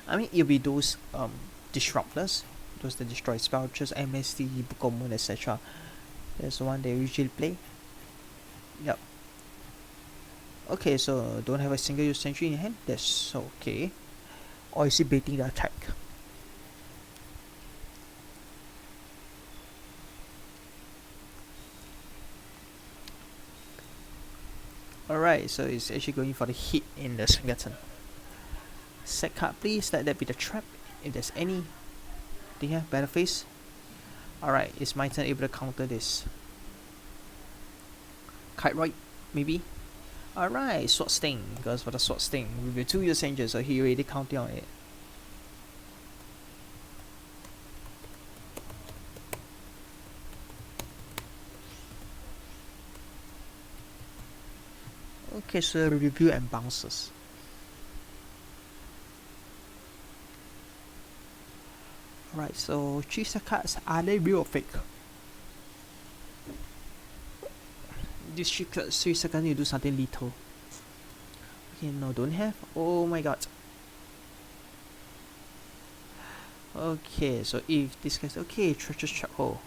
I mean, it'll be those disruptors, those that destroy spell, just MST, Bukomon, etc. There's one they usually play. Yep. Okay, so don't have a single use Sentry in hand. That's okay. Or is he baiting the attack? Alright, so it's actually going for the hit in the second turn. Set card, please. Let that be the trap. If there's any, do you have better face? Alright, is my turn able to counter this? Kite right, maybe. Alright, Sword Sting goes for the Sword Sting with your 2 use engine, so he already counted on it. Okay, so review and bounces. Alright, so choose the cards. Are they real or fake? This 3 seconds you do something lethal. Okay, no, don't have. Oh my god. Okay, so if this guy's okay, treasure trap hole.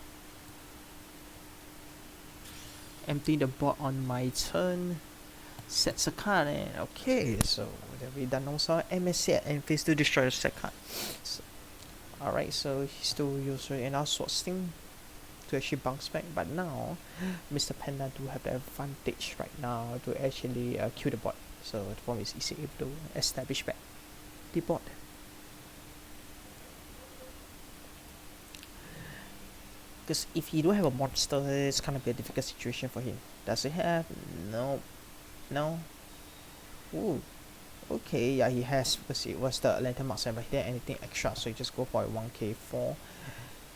Empty the board on my turn. Sets a card and okay, so that we done also MSC and phase to destroy the set card. So, alright, so he still uses another Sword Sting to actually bounce back, but now Mr. Panda do have the advantage right now to actually kill the bot. So the problem is easy able to establish back the bot. Because if he don't have a monster, it's kind of be a difficult situation for him. Does he have? No. No. Ooh. Okay, yeah, he has, because it was the Lantern Marksman, but he didn't anything extra, so you just go for a 1k for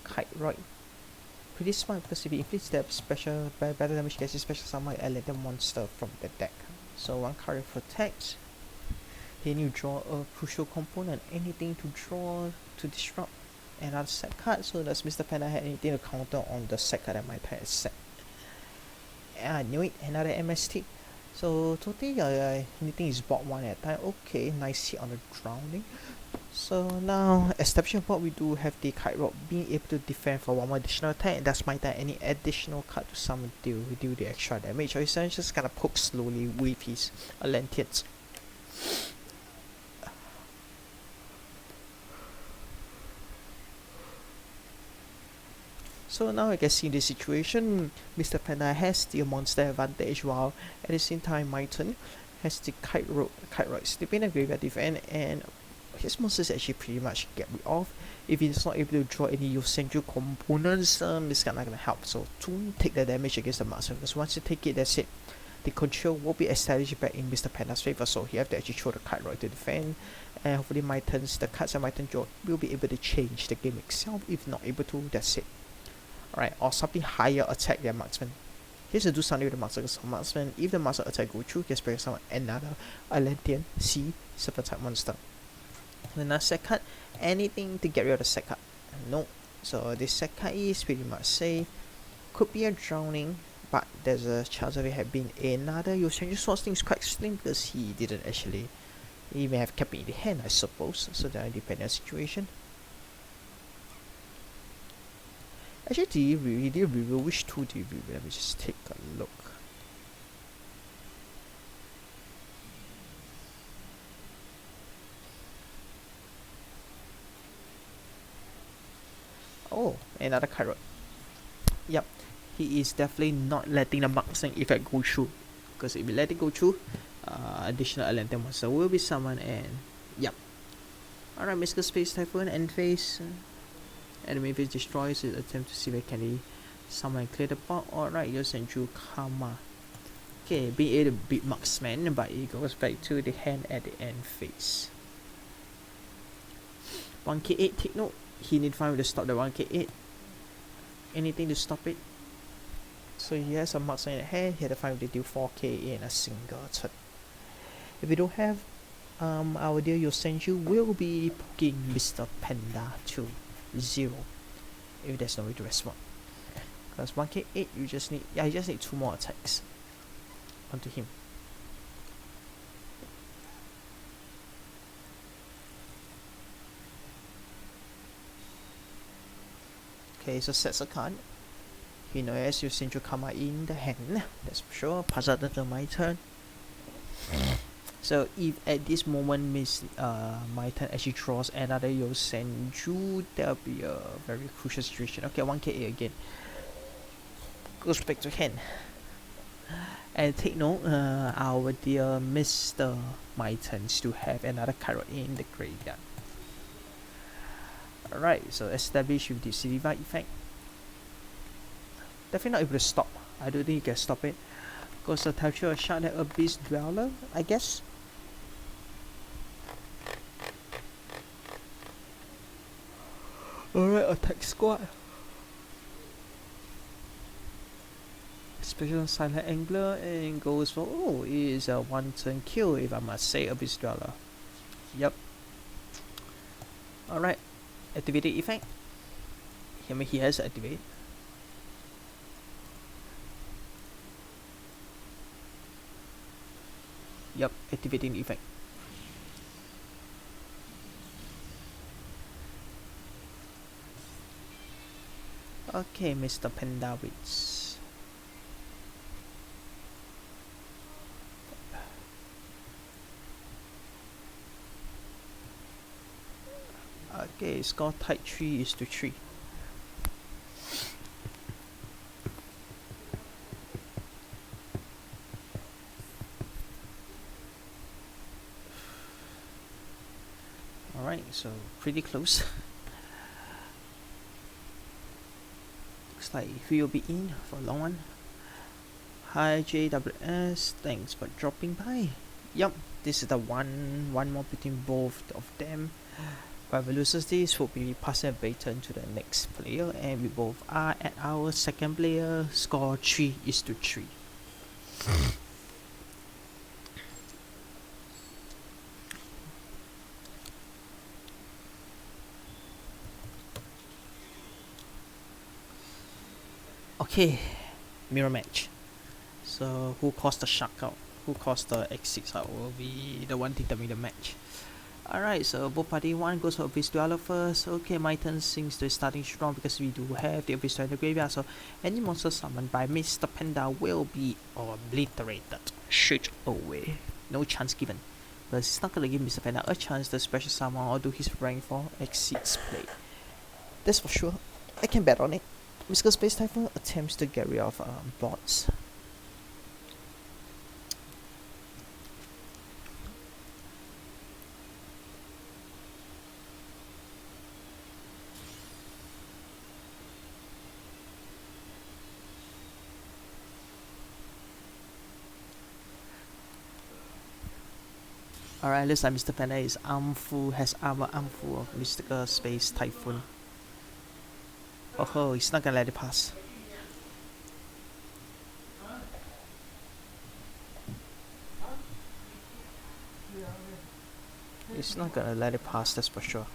Kite Right. Pretty smart, because if he inflicts that special, better damage, he gets his special summon a Lantern monster from the deck. So 1 card protects. Then you draw a crucial component, anything to draw to disrupt another set card. So does Mr. Panda have anything to counter on the set card that my pair is set? I knew it, another MST. So totally anything is bought 1 at a time. Okay, nice hit on the drowning. So now, establishing board, we do have the kite rock being able to defend for one more additional attack. That's my turn. Any additional card to summon deal the extra damage. Or essentially just kind of poke slowly with his lanterns. So now I can see the situation. Mr. Panda has the monster advantage, while at the same time my turn has the kite rock sleeping in the graveyard defend, and his monsters actually pretty much get rid of. If he's not able to draw any Yosenju components, it's not gonna help. So to take the damage against the marksman, because once you take it, that's it. The control will be established back in Mr. Panda's favor, so he have to actually throw the card right to defend. And hopefully my turns, the cards on my turn draw will be able to change the game itself. If not able to, that's it. Alright, or something higher attack than marksman. Here's to do something with the marksman, because marksman, if the marksman attack go through, he can spare summon another Atlantean C super type monster. The next set card, anything to get rid of the set card. No. So this set card is pretty much safe. Could be a drowning, but there's a chance of it have been another Yosenju Sword thing is quite slim because he didn't actually. He may have kept it in the hand, I suppose. So that depends on the situation. Actually, did he reveal which two did he reveal? Let me just take a look. Oh, another card. Yep, he is definitely not letting the marksman effect go through. Because if we let it go through, additional Atlantean monster will be summoned, and yep. Alright, Mystical Space Typhoon end phase. Enemy phase destroys it, attempt to see where can he summon and clear the board. Alright, Yosenju Karma. Okay, being able to beat marksman, but it goes back to the hand at the end phase. 1k8, take note. He need 5 to stop the 1k8. Anything to stop it. So he has a marksman in the hand, he had to 5 to deal 4k in a single turn. If we don't have our dear Yosenju will be poking Mr. Panda to 0 if there's no way to respond. Because 1k8 you just need you just need 2 more attacks onto him. Okay, so sets a card. He knows Yosenju Karma in the hand, that's for sure. Pass out to my turn. So if at this moment my turn actually draws another Yosenju, that'll be a very crucial situation. Okay, 1k8 again. Goes back to hand. And take note, our dear Mr. My turn still have another card in the graveyard. Alright, so establish with the Silva effect. Definitely not able to stop. I don't think you can stop it. Because the temperature of shot that Abyss Dweller, I guess. Alright, attack squad. Special Silent Angler and goes for, oh, it is a 1 turn kill if I must say, Abyss Dweller. Yep. Alright, activate the effect. He has activate. Yep, activating the effect. Okay, Mr. Pendawitz. Okay, score type 3 is to 3. Alright, so pretty close. Looks like he will be in for a long one. Hi JWS, thanks for dropping by. Yup, this is the one more between both of them. Whoever loses this will be passing a baton to the next player, and we both are at our second player. Score 3 is to 3. Okay, mirror match. So who calls the shark out? Who calls the X6 out will be the one determining the match. Alright, so both party 1 goes for Abyss Dweller first. Okay, my turn seems to be starting strong because we do have the Abyss Dweller in the graveyard. So any monster summoned by Mr. Panda will be obliterated. Straight away. No chance given. But it's not gonna give Mr. Panda a chance to special summon or do his rank 4 exceeds play. That's for sure. I can bet on it. Mystical Space Typhoon attempts to get rid of bots. Alright, looks like Mr. Panda is has armful of Mystical Space Typhoon. Oh, he's not gonna let it pass. He's not gonna let it pass, that's for sure.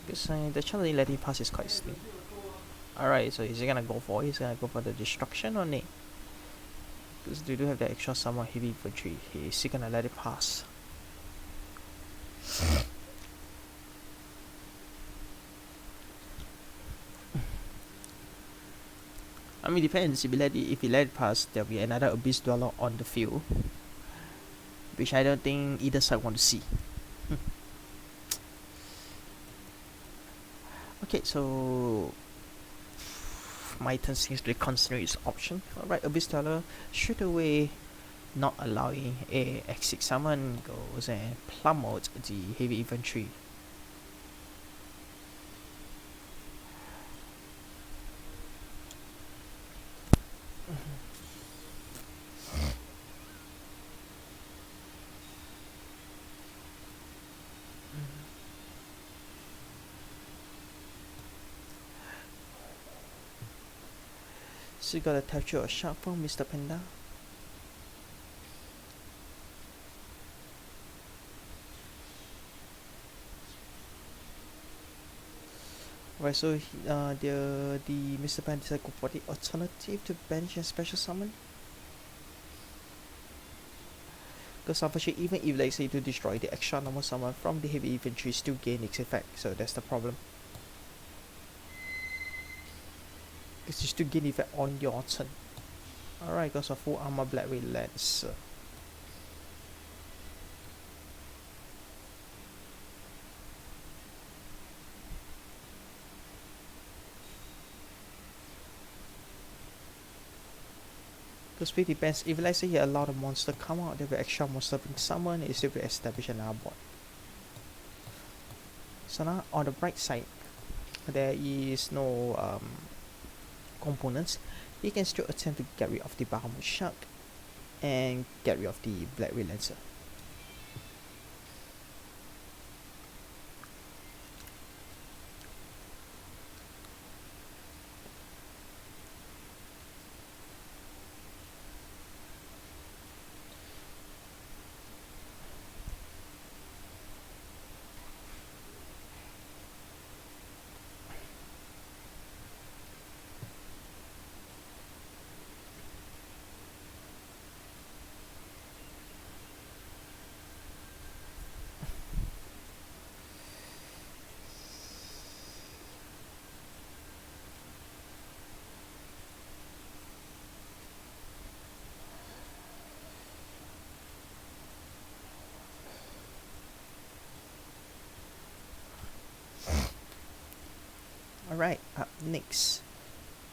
Because the chance of letting it pass is quite slim. Alright, so is he gonna go for it? He's gonna go for the destruction or nay? Because they do have the extra summon heavy infantry. Is he gonna let it pass? I mean, depends. If he let it pass, there'll be another Abyss Dweller on the field, which I don't think either side want to see. Okay, so my turn seems to be considering its option. Alright, Abyss Dweller straight away, not allowing a X6 summon, goes and plummels the heavy infantry. So you gotta capture a shot from Mr. Panda. Right, so the Mr. Panda decided to go for the alternative to banish and special summon. Because unfortunately, even if let's say to destroy the extra normal summon from the heavy infantry, still gain its effect. So that's the problem. Because you still gain effect on your turn. Alright, goes for full armor black Relentless. Because it depends. If let's say you allow the monster come out, there will be extra monster being summoned, it still will establish another board. So now on the bright side, there is no components. You can still attempt to get rid of the Bahamut Shark and get rid of the Black Relentless. Alright, up next.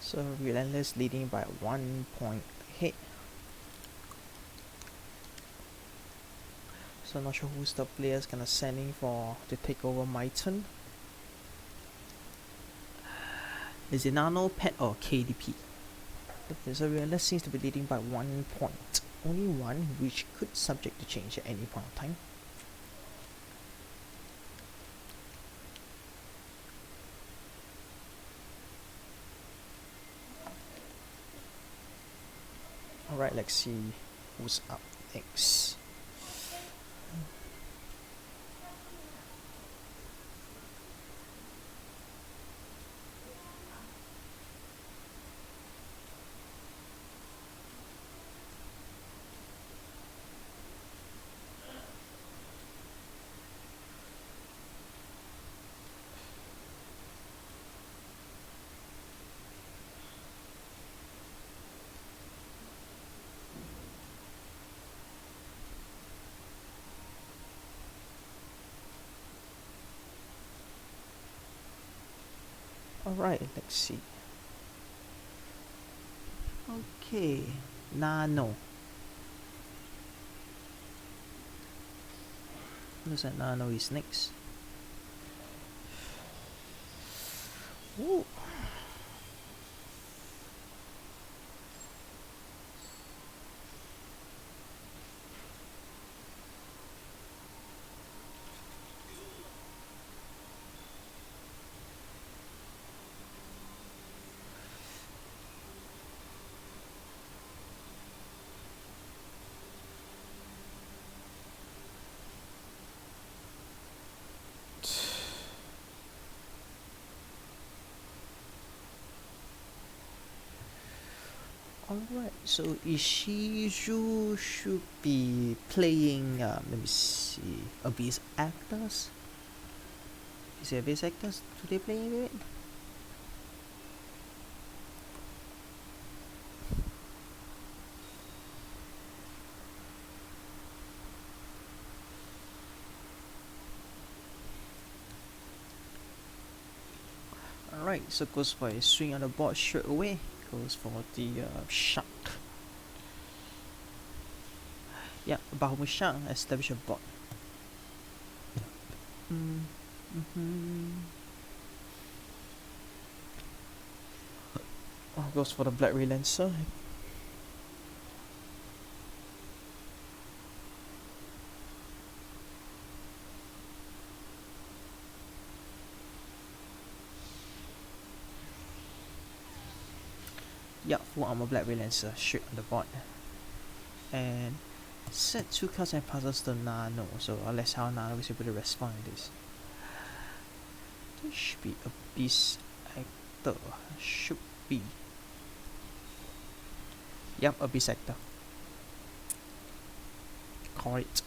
So Relentless leading by 1 point ahead. So not sure who's the players gonna send in for to take over my turn. Is it Nano, Pet or KDP? Okay, so Relentless seems to be leading by 1 point. Only one, which could subject to change at any point of time. Alright, let's see who's up next. Alright, let's see. Okay, Nano. Looks like Nano is next. Ooh. Alright, so Ishizu should be playing, let me see, Abyss Actors? Is it Abyss Actors? Do they play it? Alright, so goes for a swing on the board straight away. Goes for the shark. Yeah, Bahamut Shark, establish a board. Goes for the Black Relentless. Yeah, full armor Black Relentless straight on the board. And set 2 cards and passes to Nano, so let's how Nano is able to respond to this. This should be Abyss Actor. Should be. Yep, Abyss Actor. Correct.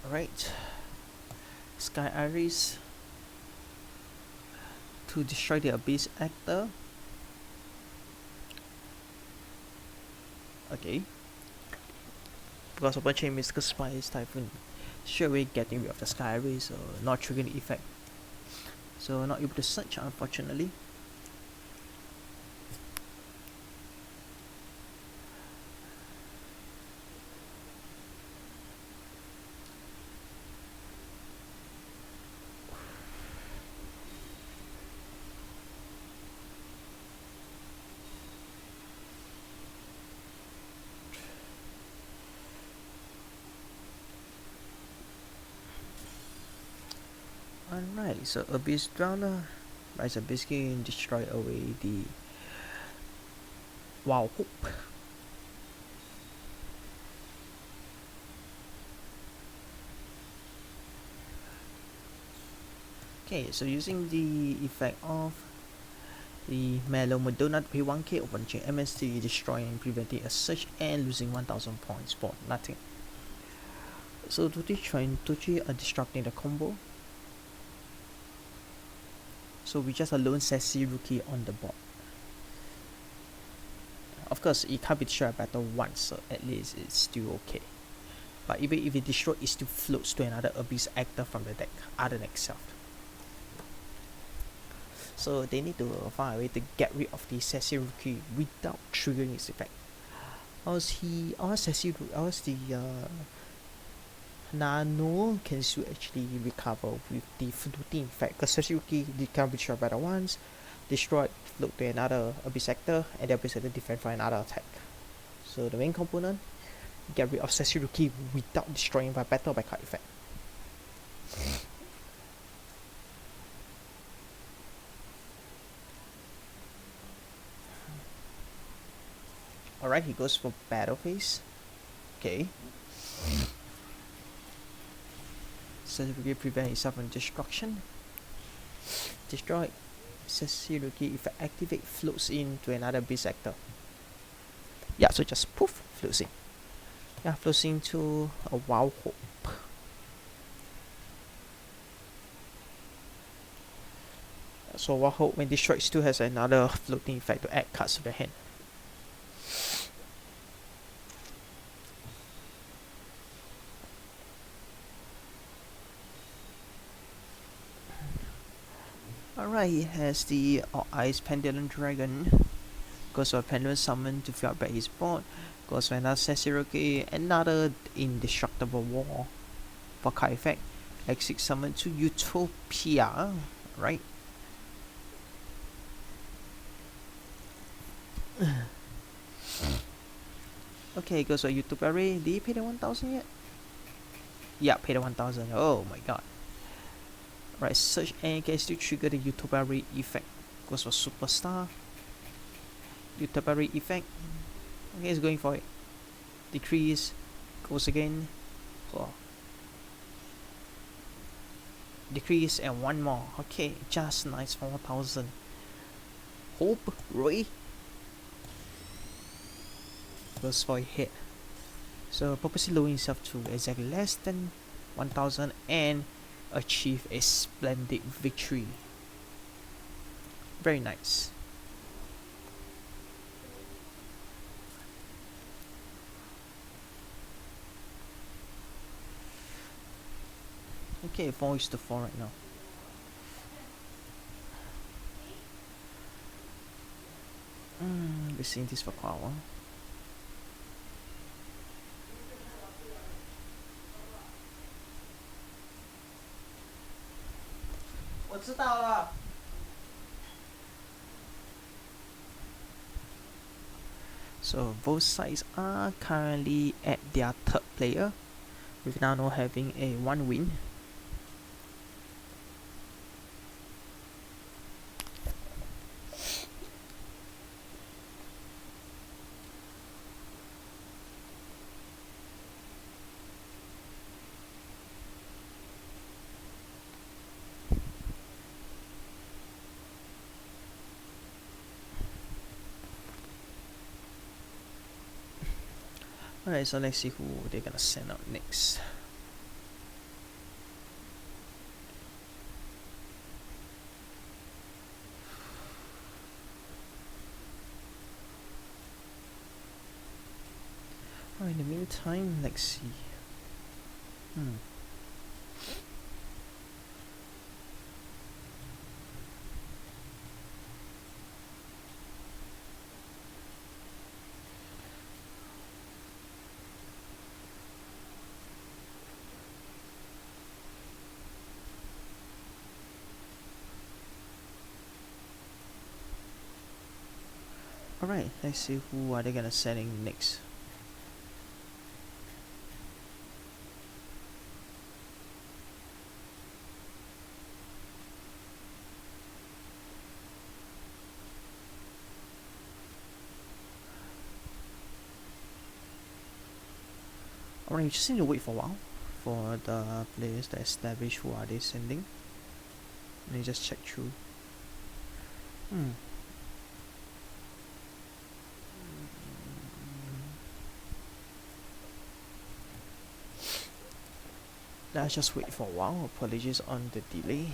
Alright. Sky Iris to destroy the Abyss Actor. Okay. Because of chain Mystical Spice Typhoon, straight away getting rid of the Sky Iris, so not triggering the effect. So not able to search, unfortunately. Alright, so Abyss Drowner, Rise of Biscuit, destroy away the Wow Hope. Okay, so using the effect of the Mellow Madonna to pay 1k, open chain MST, destroying, preventing a search, and losing 1000 points for nothing. So Tochi and Tochi are disrupting the combo. So we just alone Sensei Rookie on the board. Of course, it can't be destroyed by battle once, so at least it's still okay. But even if it destroys, it still floats to another Abyss Actor from the deck, other than itself. So they need to find a way to get rid of the Sensei Rookie without triggering its effect. The Nano can still actually recover with the floating effect, because Sensei Rookie can't be destroyed by the once, destroyed, float to another Abyss Actor, and the Abyss Actor defend for another attack. So the main component, get rid of Sensei Rookie without destroying by battle or by card effect. Alright, he goes for battle phase. Okay. Sensei Rookie prevent itself from destruction. Destroy. Sensei Rookie, if it activate, floats into another Abyss Actor. Yeah, so just poof, floats in. Yeah, floats into a Wow Hope. So Wow Hope, when destroyed, still has another floating effect to add cards to the hand. Alright, he has the Ice Pendulum Dragon. Goes for Pendulum Summon to fill out back his board. Goes for another Sesiroke, another Indestructible Wall. For card effect, Exit Summon to Utopia. Right. Okay, goes for Utopia Ray. Did he pay the 1000 yet? Yeah, pay the 1000. Oh my god. Right, search and can still trigger the Utopia Ray effect. Goes for Superstar. Utopia Ray effect. Okay, he's going for it. Decrease. Goes again. Oh. Decrease and one more. Okay, just nice for 1000. Hope Roy goes for a hit. So purposely lowering himself to exactly less than 1000 and achieve a splendid victory. Very nice. Okay, 4:4 right now. Been seeing this for quite a while. So both sides are currently at their third player, with Nano having a 1 win. Alright, so let's see who they're gonna send out next. Alright, in the meantime, let's see. Alright, let's see who are they gonna send in next. Alright, you just need to wait for a while for the players to establish who are they sending. Let me just check through. Let's just wait for a while. Apologies on the delay.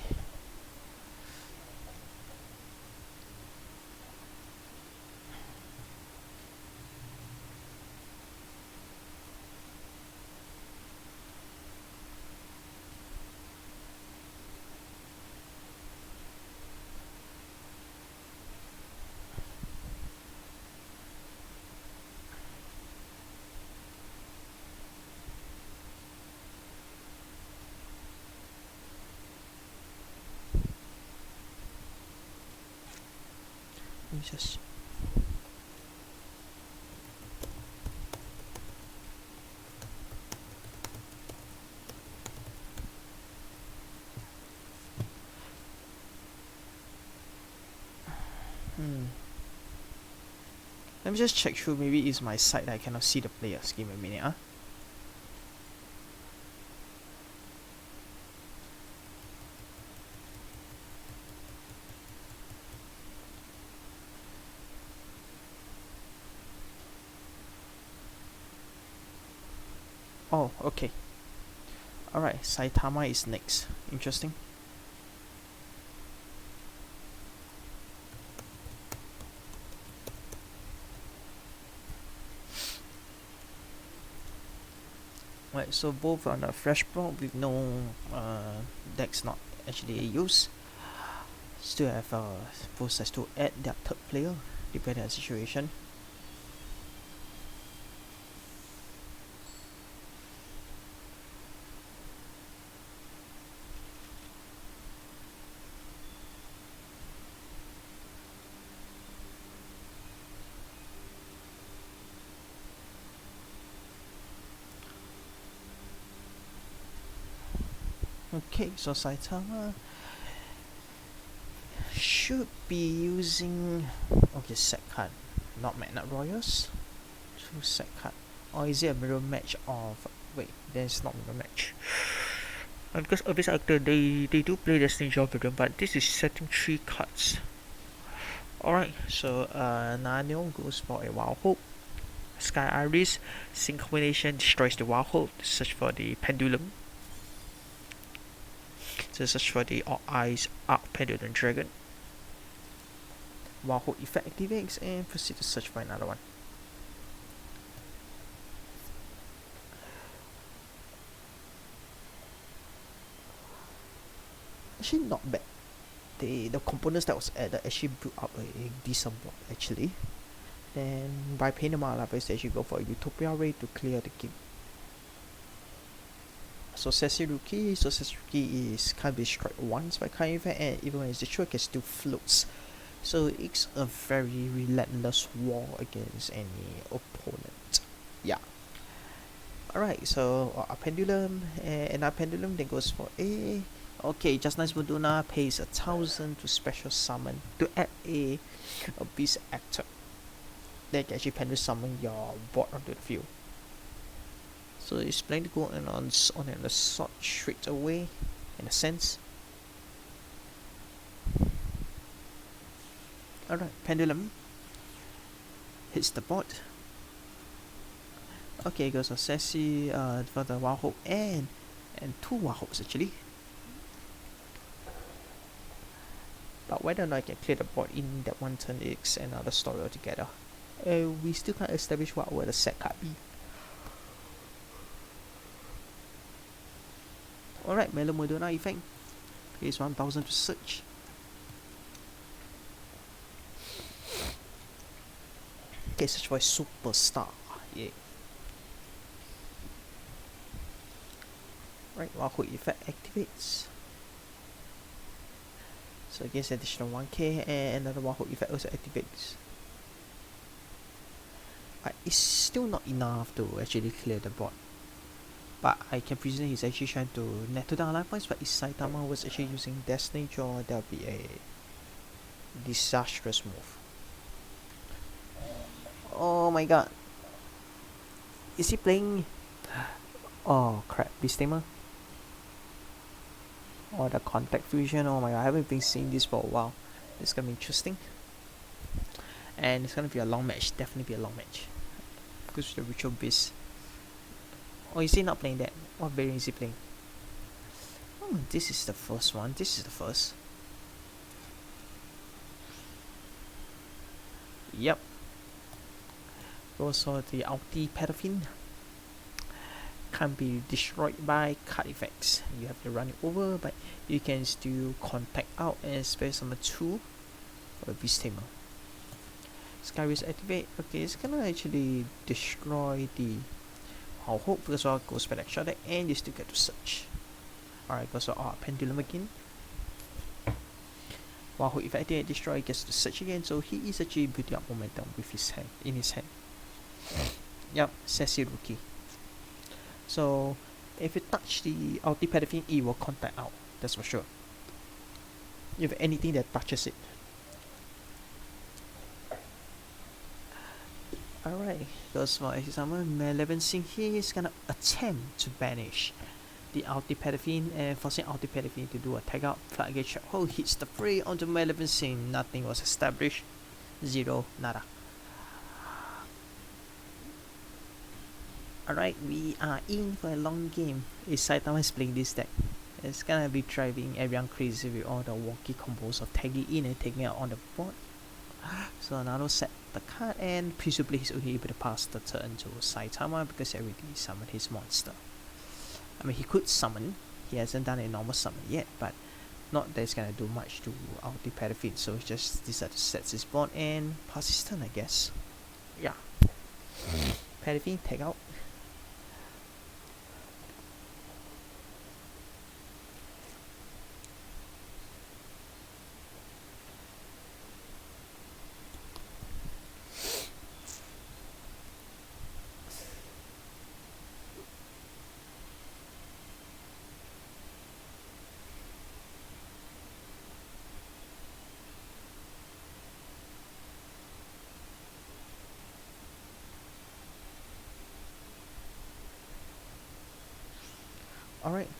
Let me just let me just check through. Maybe it's my side that I cannot see the players. Give me a minute, Oh, okay. Alright, Saitama is next. Interesting. Right, so both on a fresh block with no decks not actually used. Still have process to add that third player, depending on the situation. Okay, so Saitama should be using set card, not Magnet Royals. Two set card. Or is it a mirror match of wait, there's not mirror match. Because Abyss Actor they do play Destiny Elvirgelion, but this is setting 3 cards. Alright, so Nanyo goes for a Wild Hope. Sky Iris, Sync combination destroys the Wild Hope, search for the Pendulum. So search for the All Eyes Arc Pendulum Dragon. Wild Hope effect activates and proceed to search for another one. Actually not bad. The components that was added actually built up a decent board actually. Then by paying the mana levels, they actually go for a Utopia Ray to clear the game. So Sensei is can't be destroyed once by kind effect, and even when it's destroyed, it still floats. So it's a very relentless war against any opponent. Yeah. Alright, so a pendulum and a pendulum then goes for a okay, just nice Muduna pays 1,000 to special summon to add a Beast Actor. Then you can actually pendulum summon your board onto the field. So it's planning to go on an assault straight away, in a sense. Alright, pendulum hits the board. Okay, goes for Sensei for the Wild Hope and 2 Wild Hopes actually. But whether or not I can clear the board in that one turn is another story altogether. We still can't establish what will the set card be. Alright, Melo Modona effect. Pays 1,000 to search. Okay, search for a superstar. Yeah. Right, Wahoo effect activates. So against additional 1k and another Wahoo effect also activates. But it's still not enough to actually clear the board. But I can presume he's actually trying to netto down life points, but if Saitama was actually using Destiny Jaw, that would be a disastrous move. Oh my god. Is he playing... Oh crap, Beast Tamer? Or the Contact Fusion, oh my god, I haven't been seeing this for a while. It's gonna be interesting. And it's gonna be a long match, definitely be a long match. Because the Ritual Beast. Or is he not playing that? What variant is he playing? Oh, this is the first one. This is the first. Yep. Also, the Ulti Pedophine can't be destroyed by card effects. You have to run it over, but you can still contact out and space number 2 for the Beast Tamer. Skyris activate. Okay, it's gonna actually destroy the I'll hope because I'll go spell extra deck and you still get to search. Alright, goes for Pendulum again. While if I didn't destroy, he gets to search again, so he is actually building up momentum with his hand in his hand. Yep, Sensei Rookie. So if you touch the Ulti Pedophine, it will contact out, that's for sure. You have anything that touches it. Alright, goes for example, Malevolence. He is gonna attempt to banish the Ulti Pedophine and forcing Ulti Pedophine to do a tag out. Floodgate Trap Hole hits the prey onto Malevolence. Nothing was established. 0, nada. Alright, we are in for a long game. If Saitama is playing this deck, it's gonna be driving everyone crazy with all the wonky combos of tagging in and taking out on the board. So Nano set the card and presumably he's only able to pass the turn to Saitama because he already summoned his monster. I mean, he could summon, he hasn't done a normal summon yet, but not that it's gonna do much to ulti Pedifin, so it's just decide to set his board and pass his turn, I guess. Yeah. Pedifin, take out. Alright,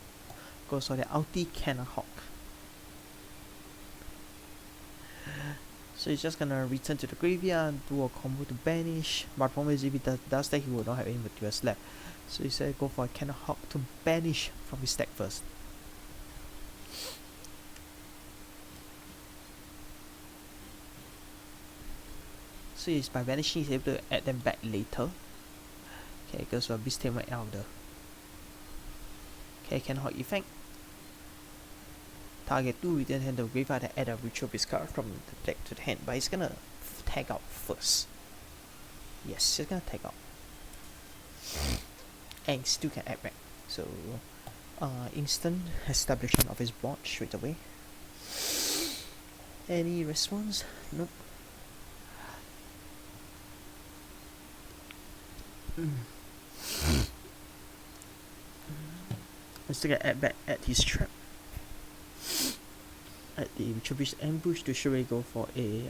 goes for the ulti Cannon Hawk. So he's just gonna return to the graveyard, do a combo to banish. But the problem is if he does that, he will not have any materials left. So he said go for a Cannon Hawk to banish from his deck first. So he's, by banishing, he's able to add them back later. Okay, goes for Beast Tamer Elder. Okay, Cannon Hawk effect. Target 2 return hand to the graveyard and add a ritual beast card from the deck to the hand, but he's gonna tag out first. Yes, he's gonna tag out. And still can add back. So, instant establishment of his board straight away. Any response? Nope. I'm still gonna add back at his trap. At the ritual beast ambush to surely go for a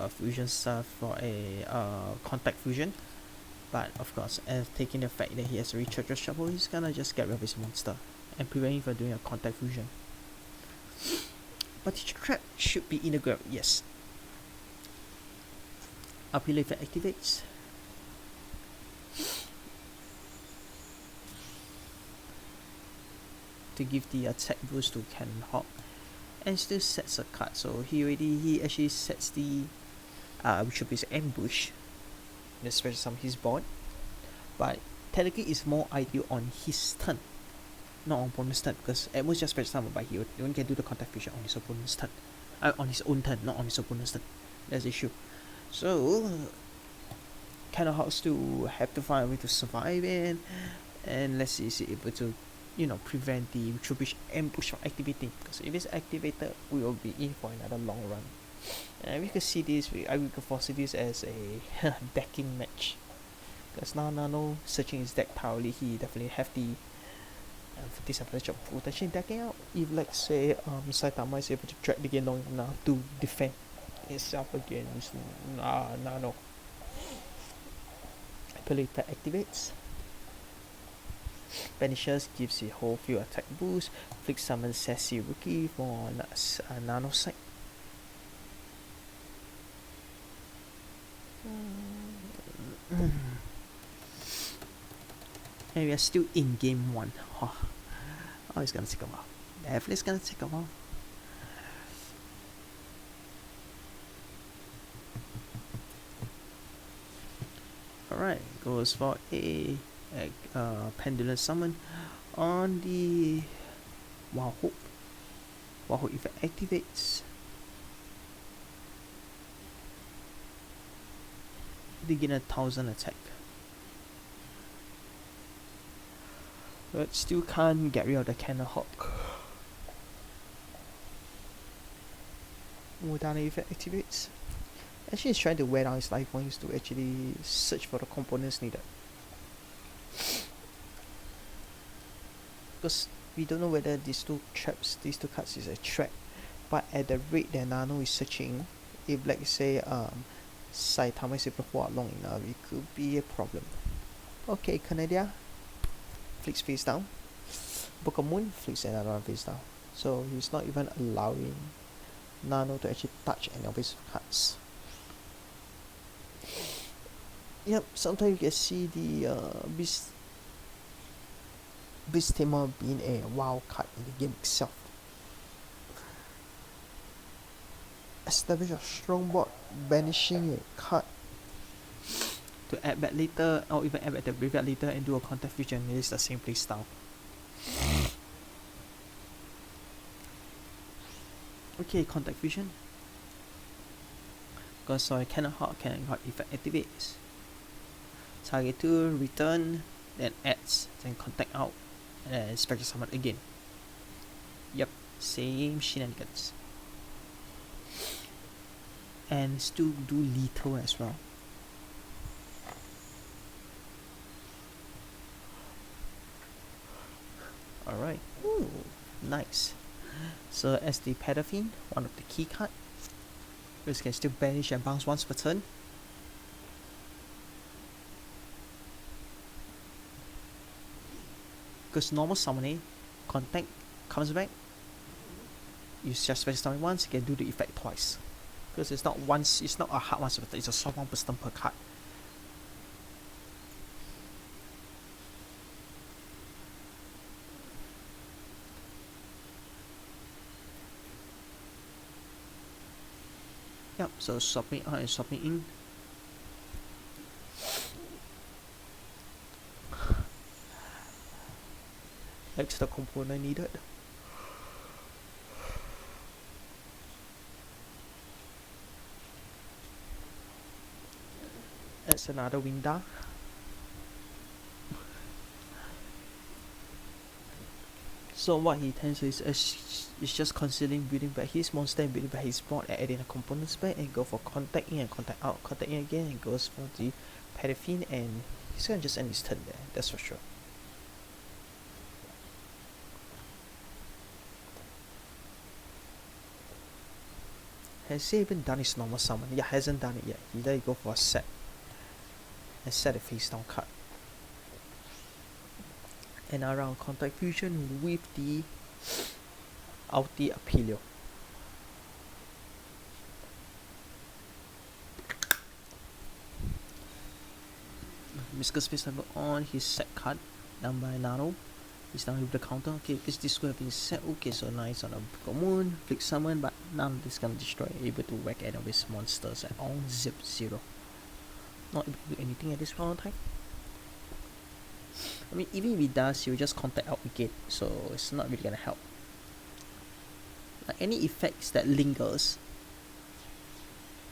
fusion stuff for a contact fusion. But of course, as taking the fact that he has a recharge shuffle, he's gonna just get rid of his monster and prevent him from doing a contact fusion. But the trap should be in the ground, yes. Appeal effect activates. To give the attack boost to Cannon Hawk, and still sets a card. So he actually sets the which will be his ambush. The special summon his board, but technically it's more ideal on his turn, not on opponent's turn, because at most just special summon, but he only can do the contact fusion on his opponent's turn, on his own turn, not on his opponent's turn. That's the issue. So Cannon Hawk still have to find a way to survive it, and let's see is he able to, you know, prevent the Trubbish ambush from activating, because if it's activated we will be in for another long run. And we could see this, I could foresee this as a decking match, because now Nano searching his deck thoroughly, he definitely have the disadvantage of potentially decking out if, like say, Saitama is able to drag the game long enough to defend itself against Nano. Ability that activates. Banishes gives a whole field attack boost. Flick summon Sassy Rookie for Nano side. And we are still in game 1. Oh, it's gonna take a while. Definitely it's gonna take a while. Alright, goes for a pendulum summon on the Wild Hope. Wild Hope effect activates. They gain 1000 attack. But still can't get rid of the Cannon Hawk. Mudana effect activates. Actually, he's trying to wear down his life points to actually search for the components needed. Because we don't know whether these two cards is a trap, but at the rate that Nano is searching, if let's say Saitama is able to hold out long enough, it could be a problem. Okay, Canadia flicks face down. Book of Moon flicks another one face down. So he's not even allowing Nano to actually touch any of his cards. Yep, sometimes you can see the Beast Tamer being a wild card in the game itself. Establish a strong board, banishing a card to add back later, or even add back the graveyard later and do a contact fusion. It is the same play style. Okay, contact fusion. Because so I cannot effect activates. Target 2, return, then adds, then contact out, and special summon again. Yep, same shenanigans. And still do lethal as well. Alright, ooh, nice. So as the Pedophine, one of the key card, this can still banish and bounce once per turn. Because normal summoning, contact comes back, you just special summon once, you can do the effect twice. Because it's not once, it's not a hard once per turn, it's a soft one per turn per card. Yep, so swapping out and swapping in. Extra component needed. That's another window. So what he tends to is just considering building back his monster and building back his board and adding a component spec and go for contact in and contact out, contact in again and goes for the Pedophine, and he's gonna just end his turn there, that's for sure. Has he even done his normal summon? Yeah, hasn't done it yet. He let it go for a set. And set a face down card. And around contact fusion with the Ulti Apelio. Miska space number on his set card down by Nano. He's down with the counter. Okay, because this could have been set. Okay, so nice on a moon, flick summon, but none of this can destroy. Able to whack any of his monsters at all. Zip 0. Not able to do anything at this point in time. I mean, even if he does, he will just contact out again, so it's not really gonna help. Like any effects that lingers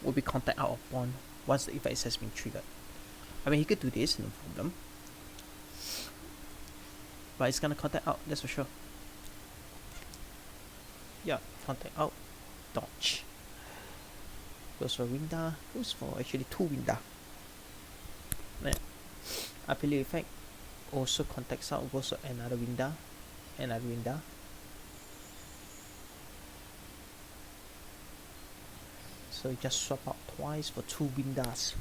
will be contact out upon once the effect has been triggered. I mean, he could do this, no problem. But it's gonna contact out, that's for sure. Yeah, contact out, dodge. Goes for Winda, goes for actually 2 Winda. Yeah. Appeal effect also contacts out, goes for another Winda, another Winda. So you just swap out twice for 2 Windas.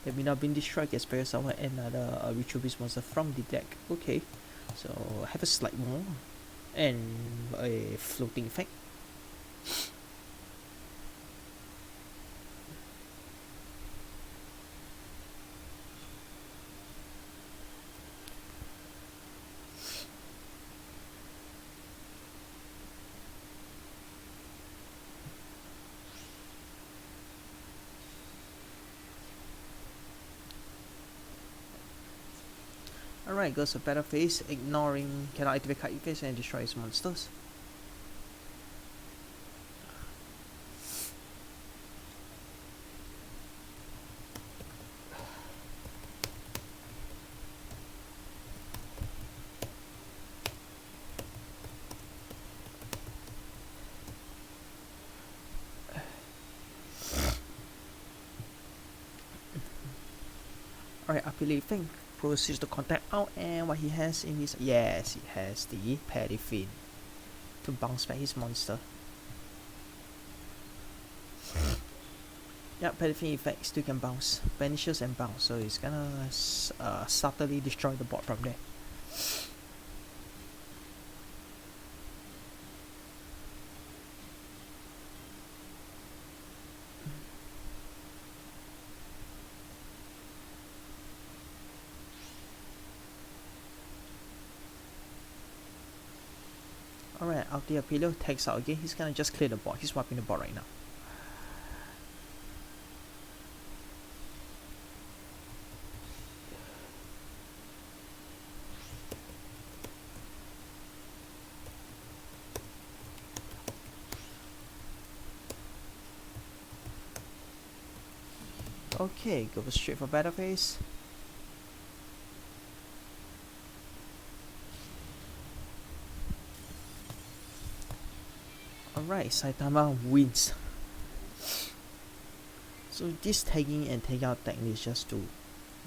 The Winda being destroyed gets buried somewhere, another Ritual Beast monster from the deck. Okay, so have a slight more and a floating effect. Alright, goes to better phase, ignoring cannot activate card effects and destroys monsters. Alright, appeal effect proceeds to contact out, and what he has in his, yes, he has the Pedophine to bounce back his monster. Yeah, Pedophine effect still can bounce, vanishes and bounce, so it's gonna subtly destroy the board from there. Alright, out the Apelio takes out again. He's gonna just clear the board. He's wiping the board right now. Okay, go straight for battle phase. Alright, Saitama wins. So this tagging and take out technique is just to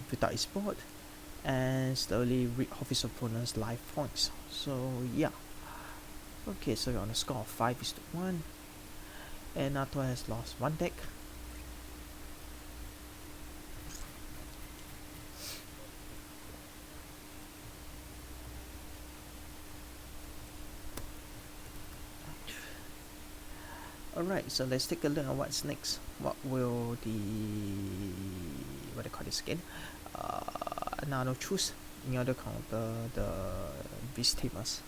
build out his board and slowly rid off his opponent's life points. So yeah. Okay, so we're on a score of 5-1. And Nato has lost one deck. Alright, so let's take a look at what's next. What will the what do you call this again? Nano choose in order to counter the beast tamers.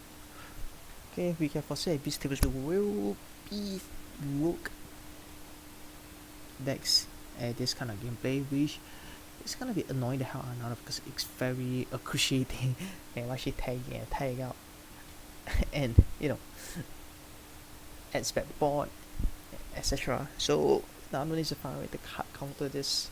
Okay, we can foresee beast tamers will be rogue decks at this kind of gameplay, which is gonna be annoying the hell out of Nano because it's very excruciating and actually tag out and adds back board, etc. So Nano needs to find a way to counter this.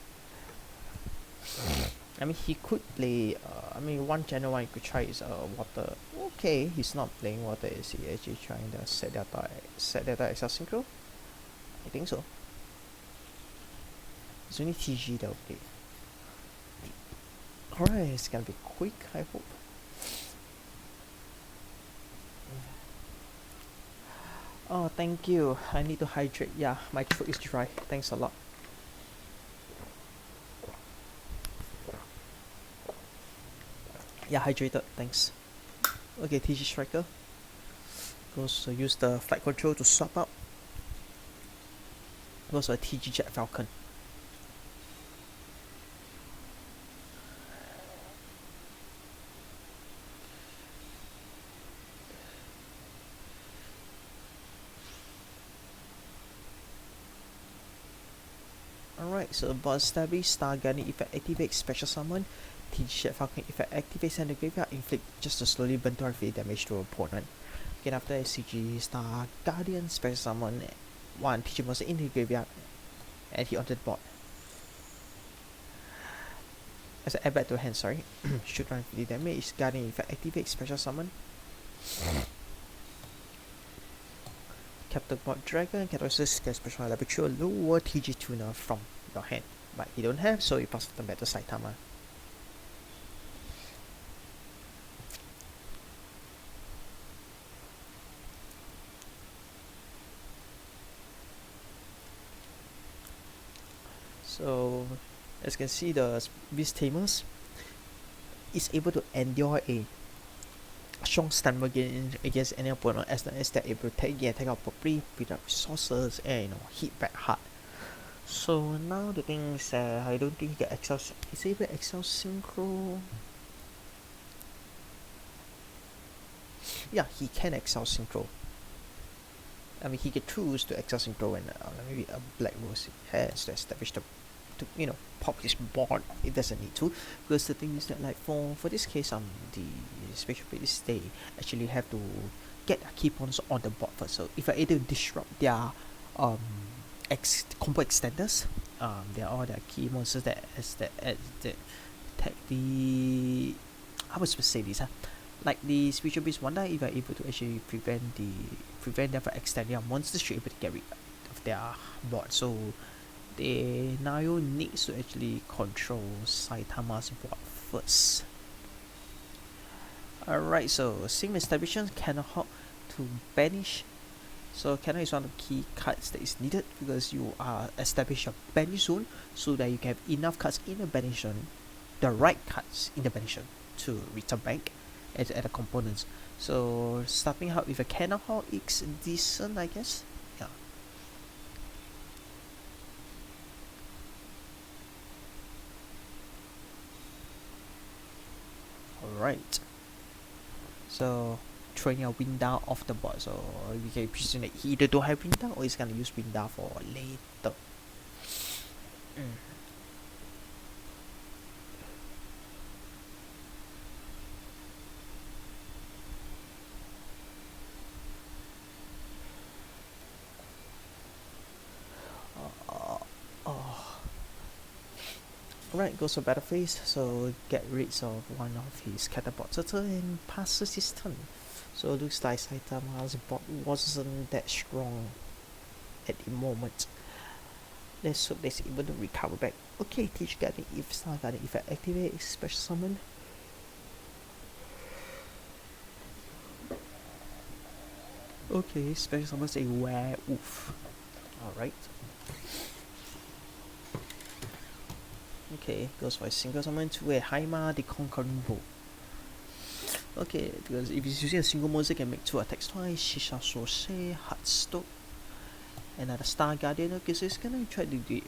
I mean, he could play. One general one you could try is water. Okay, he's not playing water. Is he actually trying to set that Excel synchro? I think so. It's only TG that will play. Alright, it's gonna be quick. I hope. Oh, thank you. I need to hydrate. Yeah, my throat is dry. Thanks a lot. Yeah, hydrated. Thanks. Okay, TG Striker. Goes to use the flight control to swap out. Goes to a TG Jet Falcon. Alright, so boss establish, Star Gunning effect activates, special summon, TG Jet Falcon effect activates and the graveyard inflict just to slowly burn to RV damage to opponent. Again after SCG Star Guardian special summon one TG monster in the graveyard and he onto the board. As I add back to hand, sorry. Shoot run 50 damage, Guardian effect activates, special summon. Captain Board Dragon can also get special level 2 lower TG tuner from your hand. But you don't have, so you pass them back to Saitama. So as you can see, the Beast Tamers is able to endure a strong stun against any opponent as long as they're able to take out properly, build up resources, and hit back hard. So now the thing is I don't think he can Excel. Is he able to Excel Synchro? Yeah, he can Excel Synchro. I mean, he can choose to Excel Synchro and maybe a Black Rose has to establish to pop his board. It doesn't need to, because the thing is that like for this case the special players, they actually have to get their key points on the board first. So if I able to disrupt their combo extenders, they are all their key monsters that attack the, how was I supposed to say this like the spiritual beast wonder. If you are able to actually prevent them from extending their monsters, you're able to get rid of their board. So the Nayo needs to actually control Saitama's board first. Alright, so same establishment, Cannon Hawk to banish. So Cannon is one of the key cards that is needed because you are establish a banish zone so that you can have enough cards in the banish zone, the right cards in the banish zone to return back at the components. So starting out with a Cannon Hawk is decent, I guess. Yeah. Alright. So throwing a wind down off the board, so we can presume that he either don't have wind down or he's gonna use wind down for later. Alright, goes for battle phase, so get rid of one of his catapult turtle and passes his turn. So it looks like Saitama's bot wasn't that strong at the moment. Let's hope they're able to recover back. Okay, Teach Guardian, if Star Guardian effect activate, special summon. Okay, special summons a werewolf. Alright. Okay, goes for a single summon to a Haima the Conquering Bow. Okay, because if he's using a single move, he can make 2 attacks twice. Shisha Sosei, Heartstone, another Star Guardian. Okay, so he's gonna try to do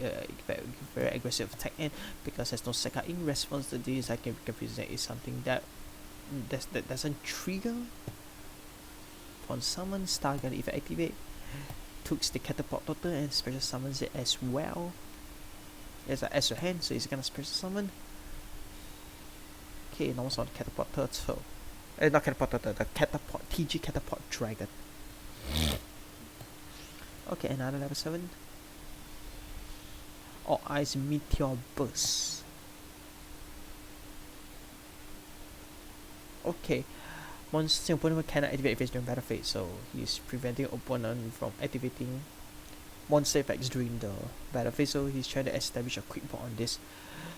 very aggressive attack, and because there's no Seka in response to this, I can represent is something that doesn't trigger. Upon summon, Star Guardian if activate, takes the catapult total and special summons it as well. There's an extra hand, so he's gonna special summon. Okay, normal summon catapult turtle. Not catapult turtle, the catapult TG catapult dragon. Okay, another level 7. All eyes meteor burst. Okay. Monster opponent cannot activate if it's during battle phase, so he's preventing opponent from activating monster effects during the battle phase, so he's trying to establish a quick block on this.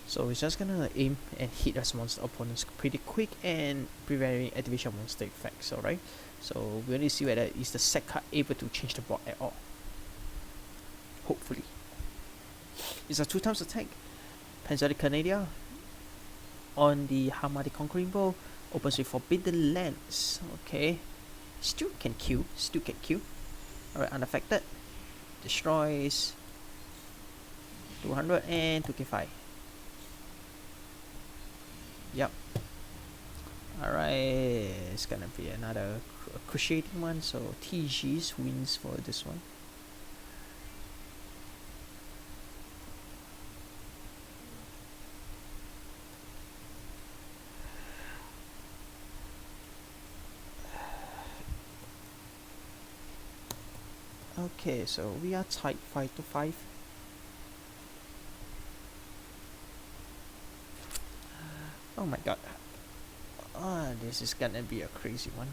So he's just gonna aim and hit his monster opponents pretty quick and preventing activation of monster effects, alright? So we only see whether is the set card able to change the block at all. Hopefully. It's a 2 times attack. Panzer Canadia on the Hama the Conquering Bow. Opens with Forbidden Lens. Okay. Still can kill. Alright, unaffected. Destroys 200 and 2k5. Yep. Alright. It's gonna be another cruciating one. So TG's wins for this one. Okay, so we are tied 5-5. Oh my god. This is gonna be a crazy one.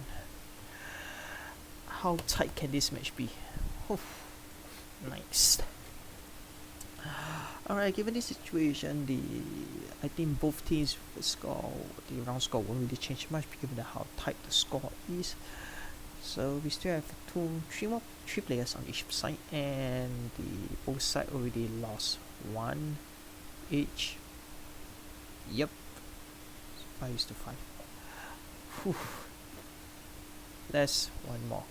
How tight can this match be? Oof. Nice. Alright, given this situation, I think both teams score, the round score won't really change much given how tight the score is. So we still have 3 players on each side, and both sides already lost 1 each. Yep, 5-5. Whew. Let's one more.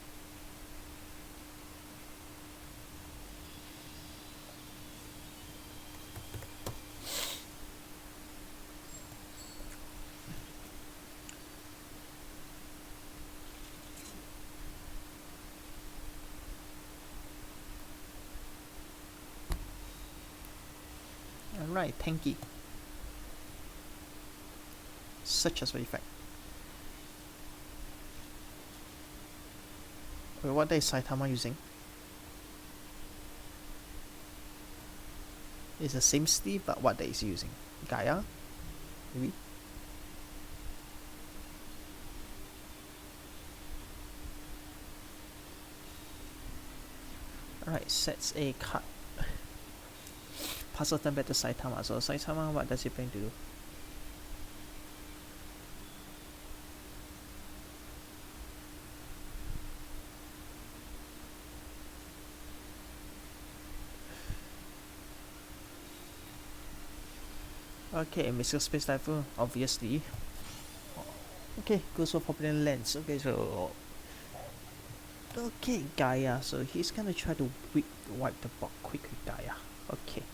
Alright, tanky. Such as effect. Wait, what is Saitama using? It's the same sleeve, but what is he using? Gaia? Maybe? Alright, sets a card. Puzzle turn back to Saitama. So Saitama, what does he plan to do? Okay, missile space rifle, obviously. Okay, goes for Forbidden Lens. Okay, so okay, Gaia. So he's gonna try to wipe the box quick with Gaia. Okay.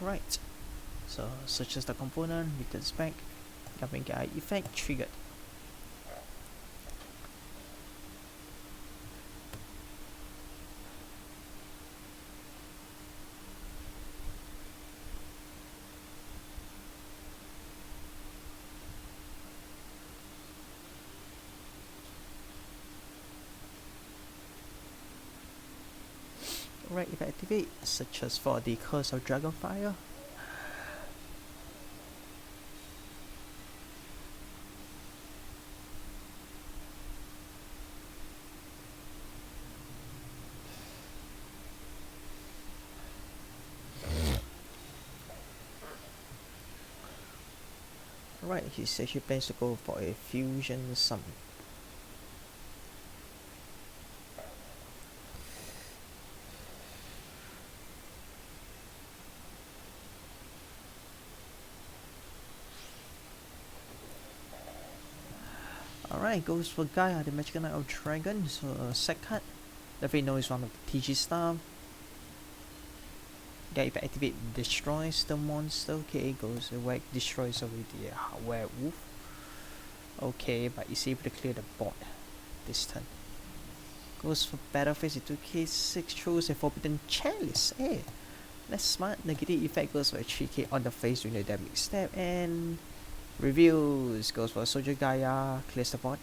Right, so searches the component, returns back, jumping guy effect triggered. Right, if I activate, searches for the curse of Dragonfire. Right, he says she plans to go for a fusion summon. Alright, goes for Gaia, the Magical Knight of Dragon, so set card. Definitely know it's one of the TG stuff. Yeah, if I activate, destroys the monster. Okay, goes away, destroys already the werewolf. Okay, but it's able to clear the board this turn. Goes for Battle Phase 2k, 6 throws a Forbidden Chalice. Hey, that's smart. Negative effect goes for a 3k on the face during the damage step, and reviews goes for Soldier Gaia, clears the board.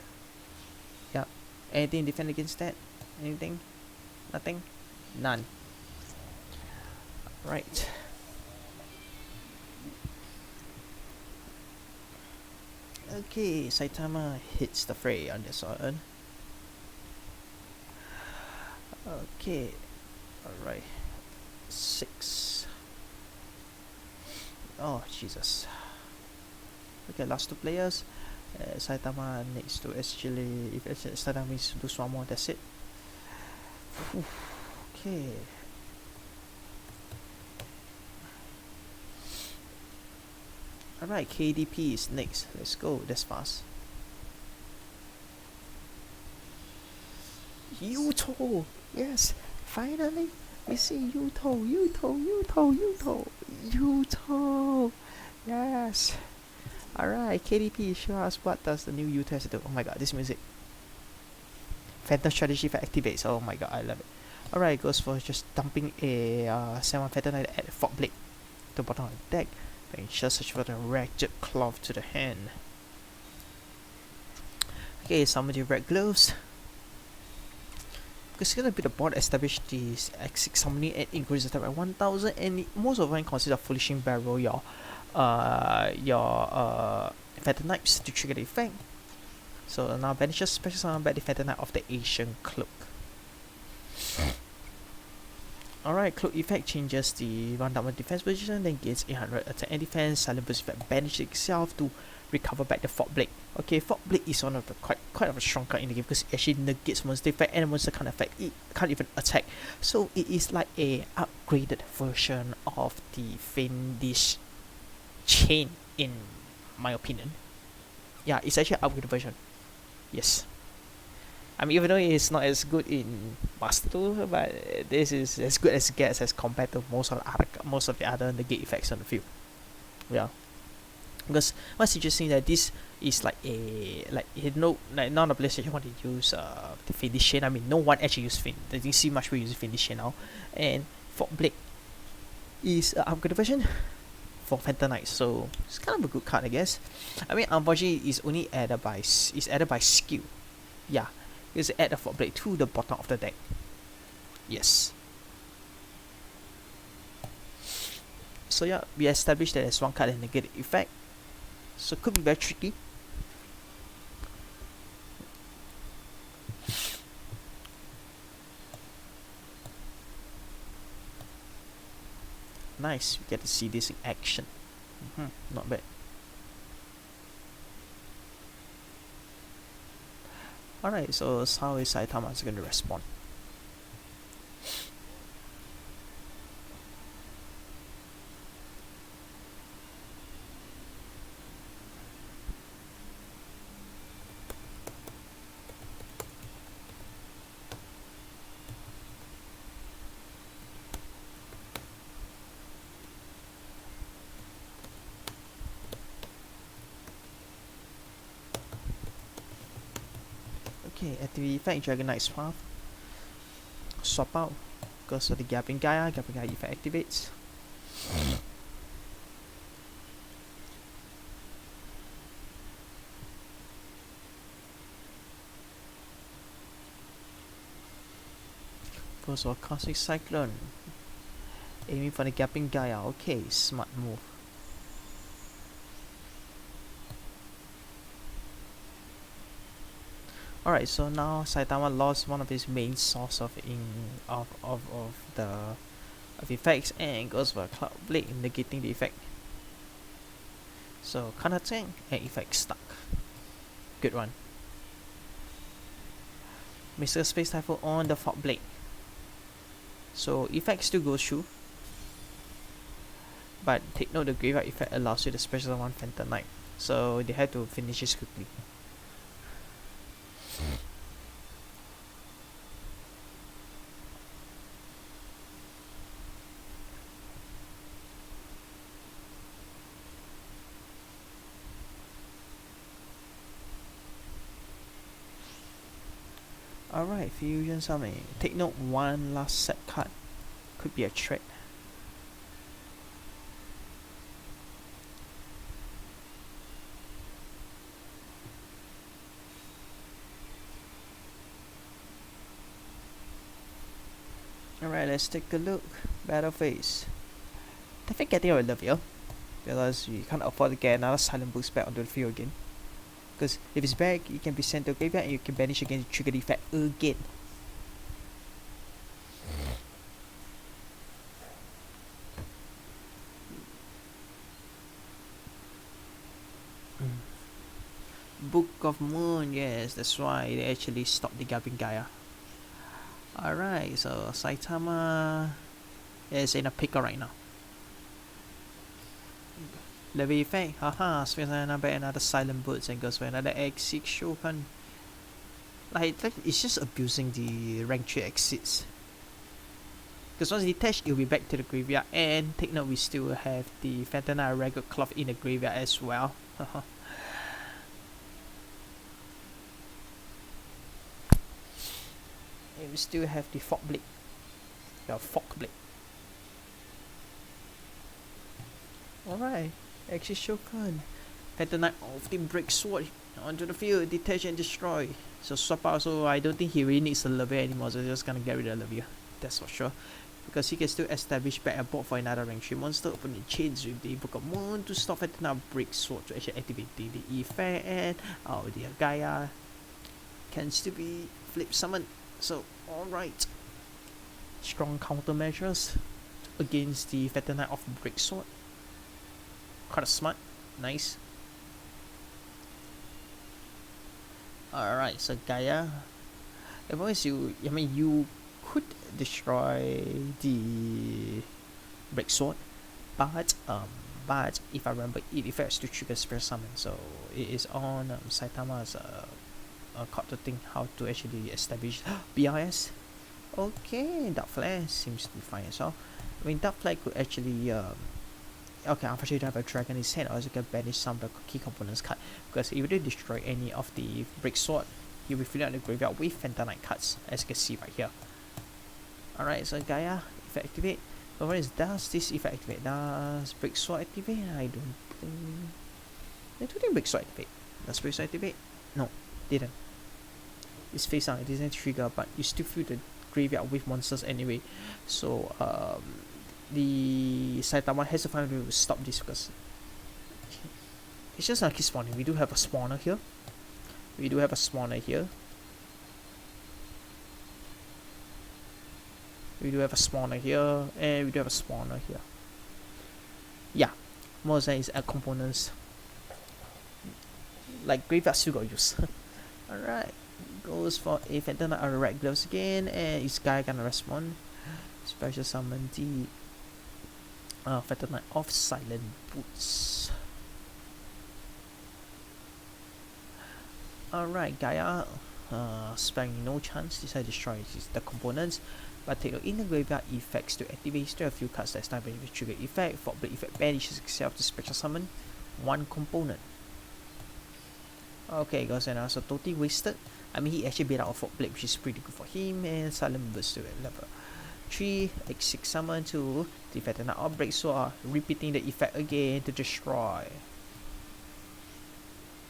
Yep. Anything defend against that? Anything? Nothing? None. Right. Okay, Saitama hits the fray on this one. Okay. Alright. 6. Oh, Jesus. Okay, last 2 players. Saitama needs to actually, if Saitama needs to do one more, that's it. Okay. Alright, KDP is next. Let's go, that's fast. Yuto! Yes! Finally! We see Yuto! Yuto! Yes! Alright, KDP, show us what does the new Yuto has to do. Oh my god, this music. Phantom strategy if it activates. Oh my god, I love it. Alright, goes for just dumping a 7 Phantom Knight at Fog Blade to the bottom of the deck. Just search for the Ragged Cloth to the hand. Okay, summon the red gloves. Because it's gonna be the board established this X6 summoning and increases attack by 1000, and most of them consider Foolishing Barrel your Phantom Knights to trigger the effect. So now banishes special summon back the Phantom Knight of the Asian Cloak. Alright, Cloak effect changes the run-down defense position, then gains 800 attack and defense. Silent Burst effect banishes itself to recover back the Fog Blade. Okay, Fog Blade is one of the quite of a strong card in the game because it actually negates monster effect and monster can't affect it, can't even attack. So it is like a upgraded version of the Fiendish Chain, in my opinion. Yeah, it's actually an upgraded version. Yes. I mean, even though it's not as good in Master 2, but this is as good as it gets as compared to most of the other negate effects on the field. Yeah. Because what's interesting that this is like none of the players actually want to use the Fiendish Chain. I mean, no one actually use Fiend. I didn't see much people use Fiendish Chain now. And Fog Blade is an upgraded version for Phantom Knight, so it's kind of a good card, I guess. I mean, unfortunately, it's only added by skill. Yeah, it's add the Fog Blade to the bottom of the deck. Yes. So yeah, we established that there's one card that negative effect, so it could be very tricky. Nice, we get to see this in action. Not bad. Alright, so how is Saitama going to respond? Okay, activate effect, Dragon Knight's Path. Swap out. Goes to the Gapping Gaia effect activates. Goes for Cosmic Cyclone. Aiming for the Gapping Gaia. Okay, smart move. Alright, so now Saitama lost one of his main source of effects and goes for a Cloud Blade, negating the effect. So counter tank and effect stuck. Good one. Mr. Space Typhoon on the Fog Blade. So effect still goes through. But take note, the graveyard effect allows you to special one Phantom Knight. So they had to finish this quickly. Alright, Fusion Summon. Take note, one last set card could be a threat. Alright, let's take a look. Battle phase. Definitely getting a Olivia, because you can't afford to get another Silent Boost back onto the field again. Because if it's back, it can be sent to a graveyard and you can banish again to trigger the effect again. Book of Moon, yes, that's why they actually stopped the Gapping Gaia. Alright, so Saitama is in a pickle right now. Levy effect, haha, spends another Silent Boots and goes for another X6 Shokan. Like it's just abusing the rank 3 exits. Because once detached, it'll be back to the graveyard. And take note, we still have the Phantom Knight Ragged Cloth in the graveyard as well. And we still have the Fog Blade. The Fog Blade. Alright. Axis Shokan. Phantom Knight of the Break Sword onto the field, detach and destroy. So swap out, so I don't think he really needs the Levia anymore, so just gonna get rid of Levia. That's for sure. Because he can still establish back a board for another rank 3 monster, open the chains with the Book of Moon to stop Phantom Knight Break Sword to actually activate the effect, and the Gaia can still be flip summoned. So alright. Strong countermeasures against the Phantom Knight of Break Sword. Quite smart, nice. Alright, so Gaia, as long as you could destroy the Break Sword, but if I remember, it affects to trigger Spirit Summon, so it is on Saitama's card to think how to actually establish BRS. Okay, Dark Flare seems to be fine as well. I mean, Dark Flare could actually okay, unfortunately you don't have a dragon in his hand, or else you can banish some of the key components card, because if you don't destroy any of the Break Sword, you'll be filling out the graveyard with Phantom Knight cards, as you can see right here. Alright, so Gaia, effect activate. So what is, does this effect activate? Does Break Sword activate? I don't think Break Sword activate. Does Break Sword activate? No, didn't. It's face down, it doesn't trigger, but you still fill the graveyard with monsters anyway. So the Saitama has to find a way to stop this, because it's just gonna keep spawning. We do have a spawner here. And we do have a spawner here. Yeah, more than is components. Like graveyard still got use. Alright, goes for a Phantom Knight Red Gloves again, and this guy gonna respond. Special summon the Phantom Knight of Silent Boots. Alright, Gaia, sparing no chance, decide to destroy the components, but take in the graveyard effects to activate. Still a few cards that start with trigger effect. Fog Blade effect banishes itself to special summon one component. Okay, guys, and also totally wasted. I mean, he actually beat out a 4 blade, which is pretty good for him, and silent burst to level 3, X6 summon to defect an outbreak sword, repeating the effect again to destroy.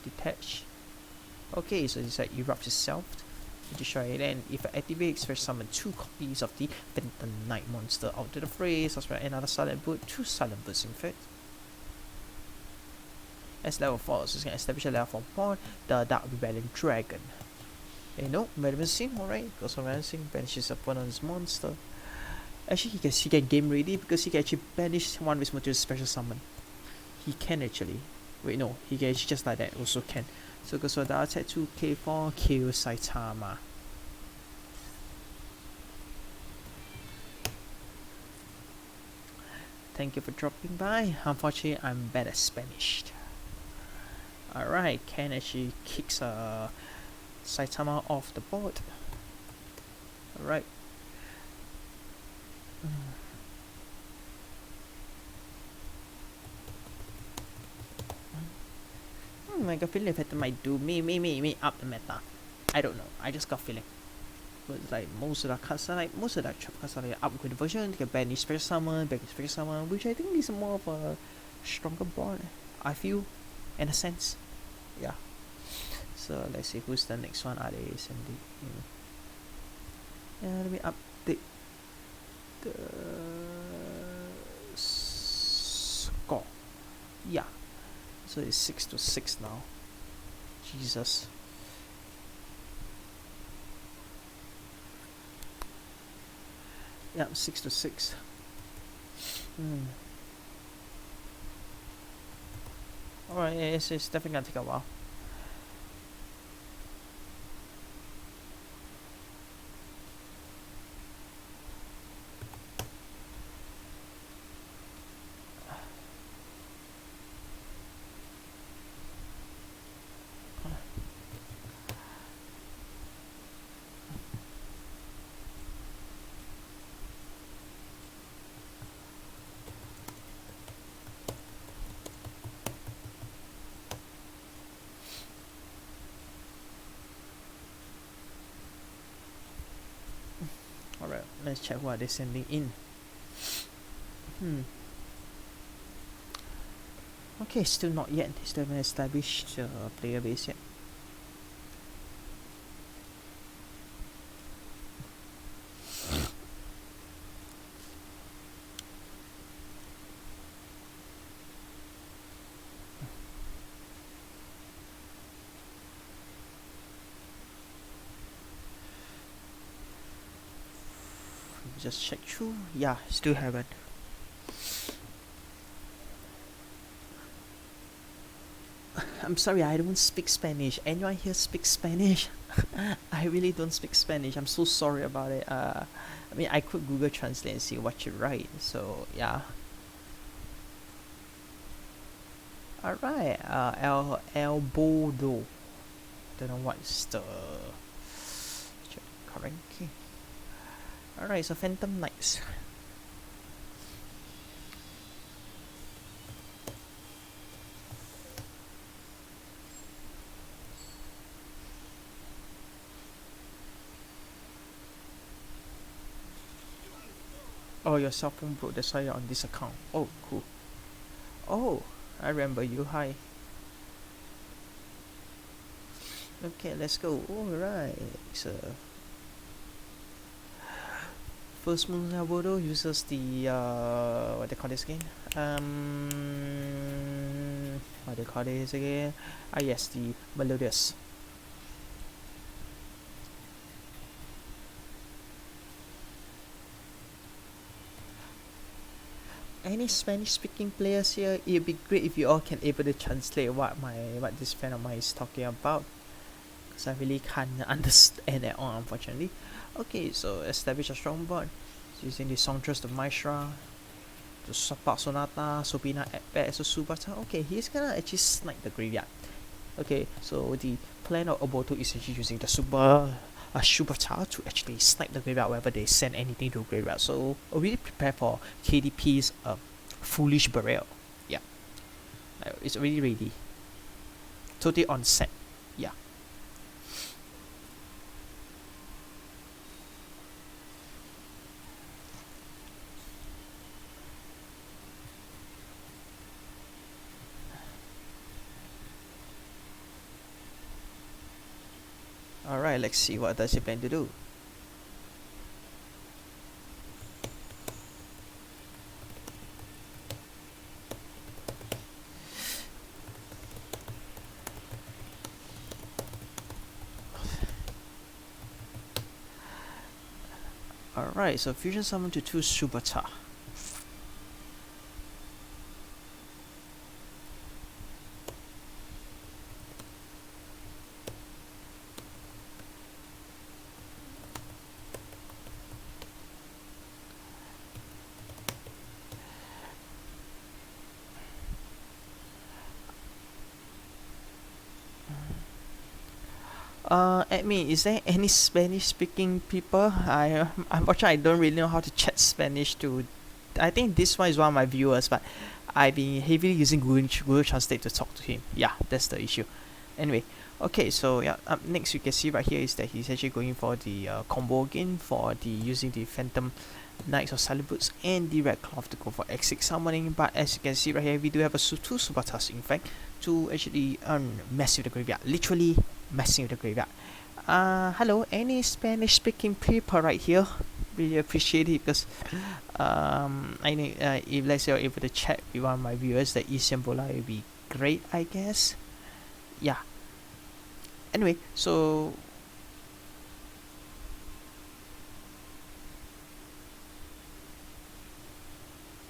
Detach. Okay, so it's like erupts itself to destroy it, and if it activates, first summon 2 copies of the Phantom Knight monster out to the fray, subscribe another silent boot, 2 silent boots in fact. As level 4, so it's going to establish a level 4 pawn, the Dark Rebellion Dragon. And no, Medicine, alright, goes on Medicine, banishes opponent's monster. Actually, he can game ready because he can actually banish one of his materials special summon. He can actually. Wait, no, he can actually just like that also can. So goes for the attack 2k4, kill Saitama. Thank you for dropping by. Unfortunately, I'm bad at Spanish. Alright, Ken actually kicks Saitama off the board. Alright. I got feeling if it might do me up the meta. I don't know. I just got feeling. But like most of the cards are like most of the trap cards are like upgrade version. You can banish special summon, banish special summon, which I think is more of a stronger board. I feel, in a sense, yeah. So let's see who's the next one. Are they sending? Yeah, let me update the score. Yeah. So it's 6-6 now. Jesus. Yeah, 6-6. Alright, it's definitely gonna take a while. Alright, let's check what they're sending in. Okay, still not yet. Still haven't established player base yet. Just check through. Yeah, still haven't. I'm sorry, I don't speak Spanish. Anyone here speaks Spanish? I really don't speak Spanish. I'm so sorry about it. I mean, I could Google Translate and see what you write. So yeah. Alright. El Bodo. Don't know what's the current key. Alright, so Phantom Knights. Oh, your cell phone broke, that's why you're on this account. Oh, cool. Oh, I remember you. Hi. Okay, let's go. Alright, so First Moon Albodo uses the what they call this again? What they call this again? Ah yes, the Melodious. Any Spanish speaking players here? It'd be great if you all can able to translate what this friend of mine is talking about, because I really can't understand at all, unfortunately. Okay, so establish a strong board using the Songstress of Maestra to support Sonata, Sobina, Ekpe, so Subata. Okay, he's gonna actually snipe the graveyard. Okay, so the plan of Oboto is actually using the Subata to actually snipe the graveyard whenever they send anything to graveyard. So really prepare for KDP's Foolish Burial. Yeah, it's already ready. Totally on set. Yeah. Alright, let's see what does he plan to do. Alright, so fusion summon to 2 Subata. Admin, is there any Spanish speaking people? Unfortunately I don't really know how to chat Spanish to. I think this one is one of my viewers, but I've been heavily using Google Translate to talk to him. Yeah, that's the issue. Anyway, okay, so yeah, up next you can see right here is that he's actually going for the combo again for the using the Phantom Knights of Silent Boots and the Red Cloth to go for X6 summoning. But as you can see right here, we do have a 2 Subatas in fact to actually mess with the graveyard, literally messing with the graveyard. Hello, any Spanish speaking people right here? Really appreciate it because I know if let's say you're able to chat with one of my viewers, the Isambola would be great, I guess. Yeah. Anyway, so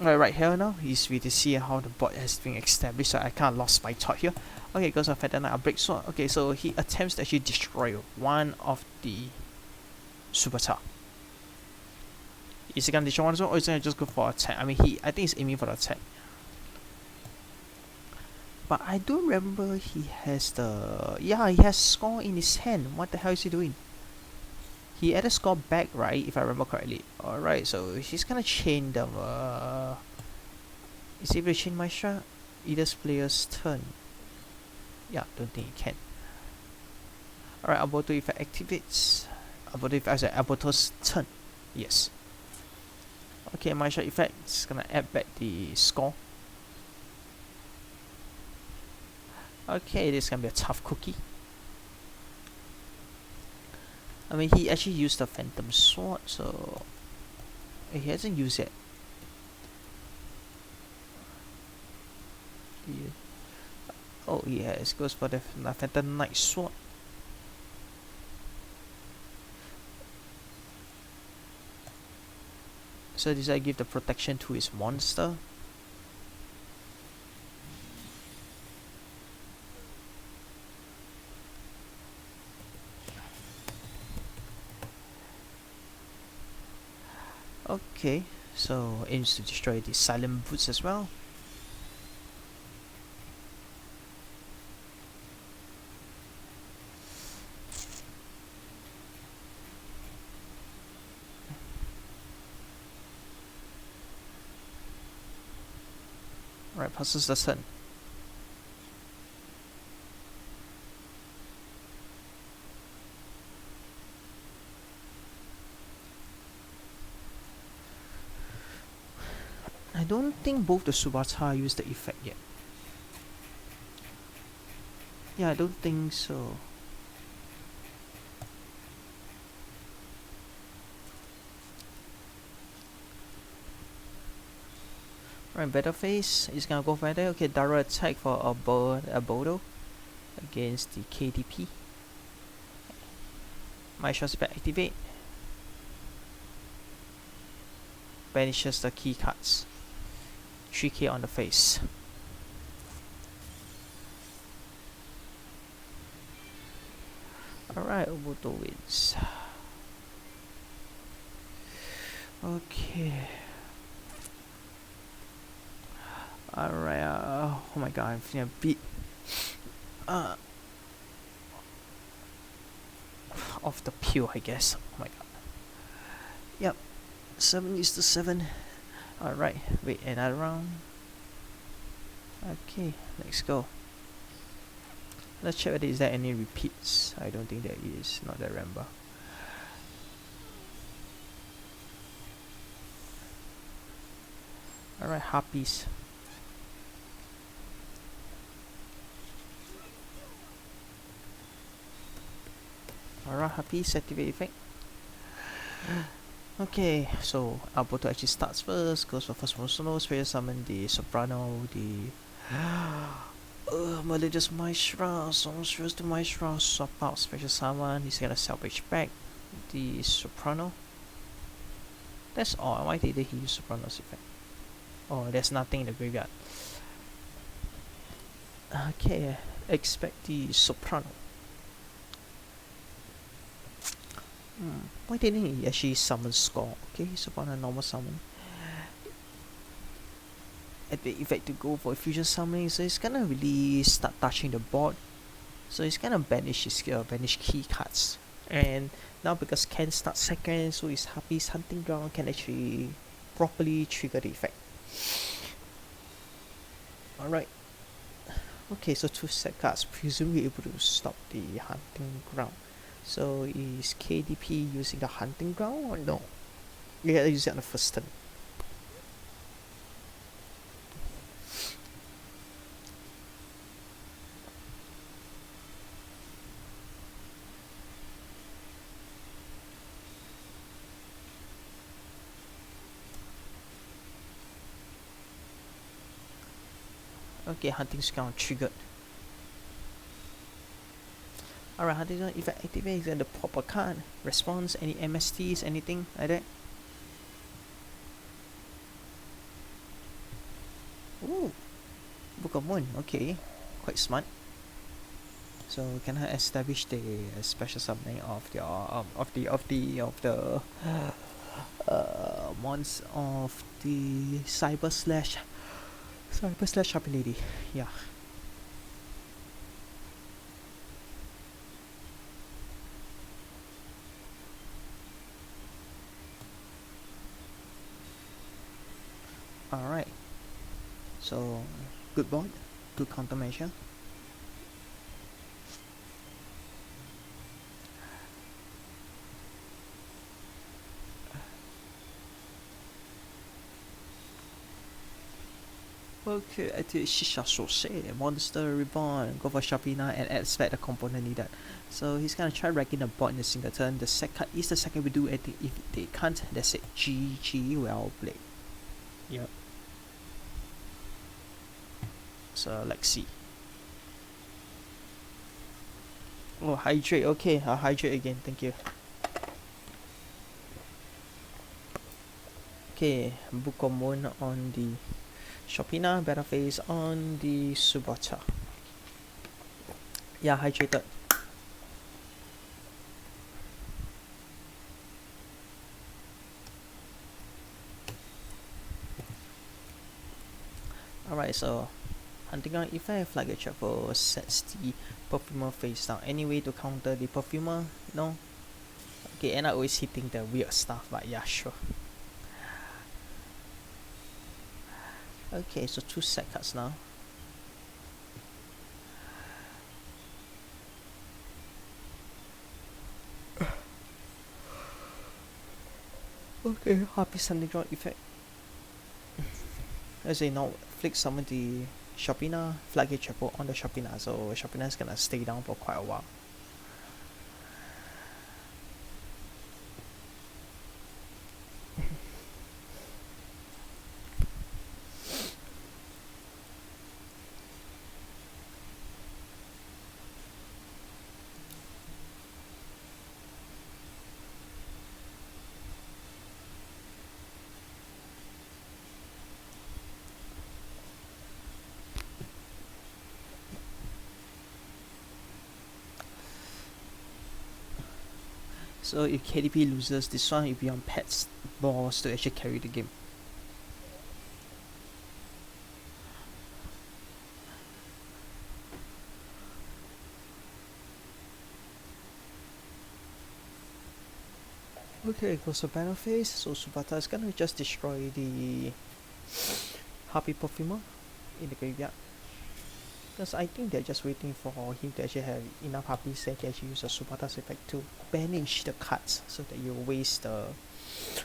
right here now is we to see how the board has been established. So I kind of lost my thought here. Okay, goes on Feather Knight, break sword. Okay, so he attempts to actually destroy one of the Subata. Is he gonna destroy one as well, or is he gonna just go for attack? I mean, I think he's aiming for the attack. But I do remember he has he has score in his hand. What the hell is he doing? He added score back, right? If I remember correctly. Alright, so he's gonna chain them. Is he able to chain my shot? Either player's turn. Yeah, don't think he can. Alright, Aboto effect activates. Aboto effect as Aboto's turn. Yes. Okay, my shot effect is gonna add back the score. Okay, this is gonna be a tough cookie. I mean, he actually used the Phantom Sword, so he hasn't used it. Oh yes, goes for the Phantom Knight Sword. So does that give the protection to his monster? Okay, so aims to destroy the Silent Boots as well. Right, passes the turn. I don't think both the Subata use the effect yet. Yeah, I don't think so. Right, better face. He's gonna go for that. Okay, direct attack for a Bodo against the KDP. My shot spell activate. Banishes the key cards. 3k on the face. Alright, Oboto wins. Okay. Alright, oh my god, I'm feeling a bit off the peel, I guess. Oh my god. Yep. 7-7. Alright, wait, another round. Okay, let's go. Let's check whether is there any repeats. I don't think there is, not that I remember. Alright, Harpies. Alright, happy activate effect. Okay, so Alberto actually starts first, goes for first one solo, special summon the soprano, the Melodious Maestro, Songstress to Maestro, swap out special summon, he's gonna salvage back the soprano. That's all. Why did he use soprano's effect? Oh, there's nothing in the graveyard. Okay, expect the soprano. Why didn't he actually summon score? Okay, soprano normal summon. At the effect to go for fusion summoning, so he's gonna really start touching the board. So he's gonna banish his banish key cards. And now because Ken starts second, so his Happy's hunting ground can actually properly trigger the effect. Alright. Okay, so 2 set cards, presumably able to stop the hunting ground. So is KDP using the hunting ground or no? You gotta use it on the first turn. Okay, hunting ground triggered. Alright, hunting ground effect activates and the pop a card. Response, any MSTs, anything like that? Ooh, Book of Moon, okay, quite smart. So can I establish the special summoning of the mons of the cyber slash Happy Lady? Yeah. Alright. So good board, good countermeasure. Okay, I think Shisha Sosei, Monster Reborn, go for Sharpina and add spec the component needed. So he's gonna try wrecking the board in a single turn. The second is the second we do anything. If they can't, that's it. GG, well played. Yep. So let's see. Oh, hydrate, okay, I'll hydrate again, thank you. Okay, Book of Moon on the Shopina, Battle Phase on the Subata. Yeah, hydrated. Alright, so hunting ground effect, flag a travel sets the perfumer face down. Any way to counter the perfumer? No? Okay, and I always hitting the weird stuff, but yeah, sure. Okay, so 2 set cards now. Okay, happy hunting ground effect. As a now, flick summon the Shopina, flag a triple on the Shopina, so Shopina is gonna stay down for quite a while. So if KDP loses this one, you'll be on Pet's balls to actually carry the game. Okay, goes to battle phase. So Subata is gonna just destroy the Happy Perfumer in the graveyard. Because I think they're just waiting for him to actually have enough Happies that he can actually use a Subata's effect to banish the cards so that you waste the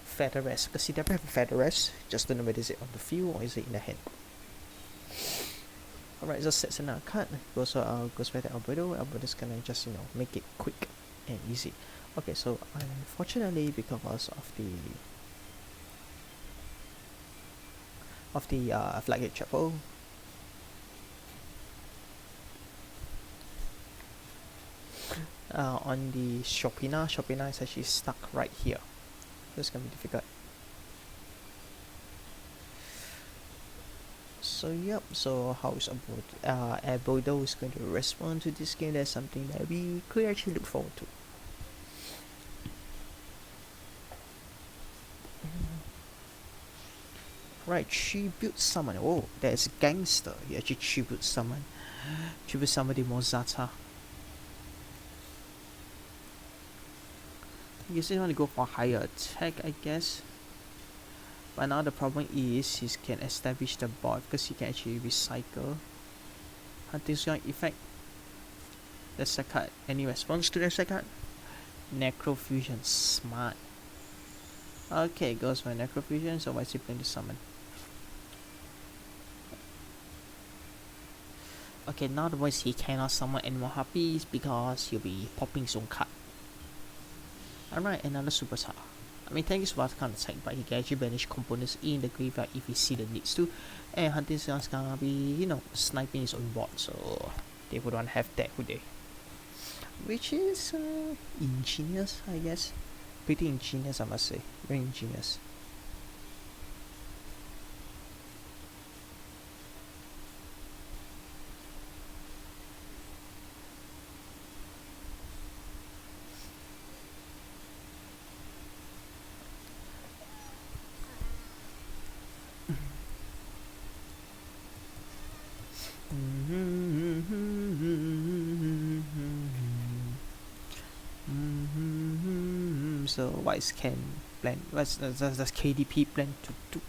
Feather Rest. Because he never have a Feather Rest, just don't know whether is it on the field or is it in the hand. Alright, so sets another card. Goes back to Alberto. Alberto's gonna just, make it quick. and easy. Okay, so unfortunately, because of the flaggate chapel, on the Shopina is actually stuck right here. So it's gonna be difficult. So yep, so how is Abodo is going to respond to this game? That's something that we could actually look forward to. Right, tribute summon. Oh, there's a gangster. He actually tribute summon. Tribute summon the Mozata. You still want to go for higher attack, I guess. But now the problem is he can establish the board because he can actually recycle. Hunting Strike effect. That's a card. Any response to that card? Necrofusion. Smart. Okay, goes for Necrofusion. So why is he playing the summon? Okay, now the voice he cannot summon any more harpies because he'll be popping his own card. Alright, another superstar. I mean, thank you for that kind of attack, but he can actually banish components in the graveyard if he see the needs to. And Hunting Song's gonna be, you know, sniping his own board, so they wouldn't have that, would they? Which is ingenious, I guess. Pretty ingenious, I must say. Very ingenious. So what is can plan? What does KDP plan to do?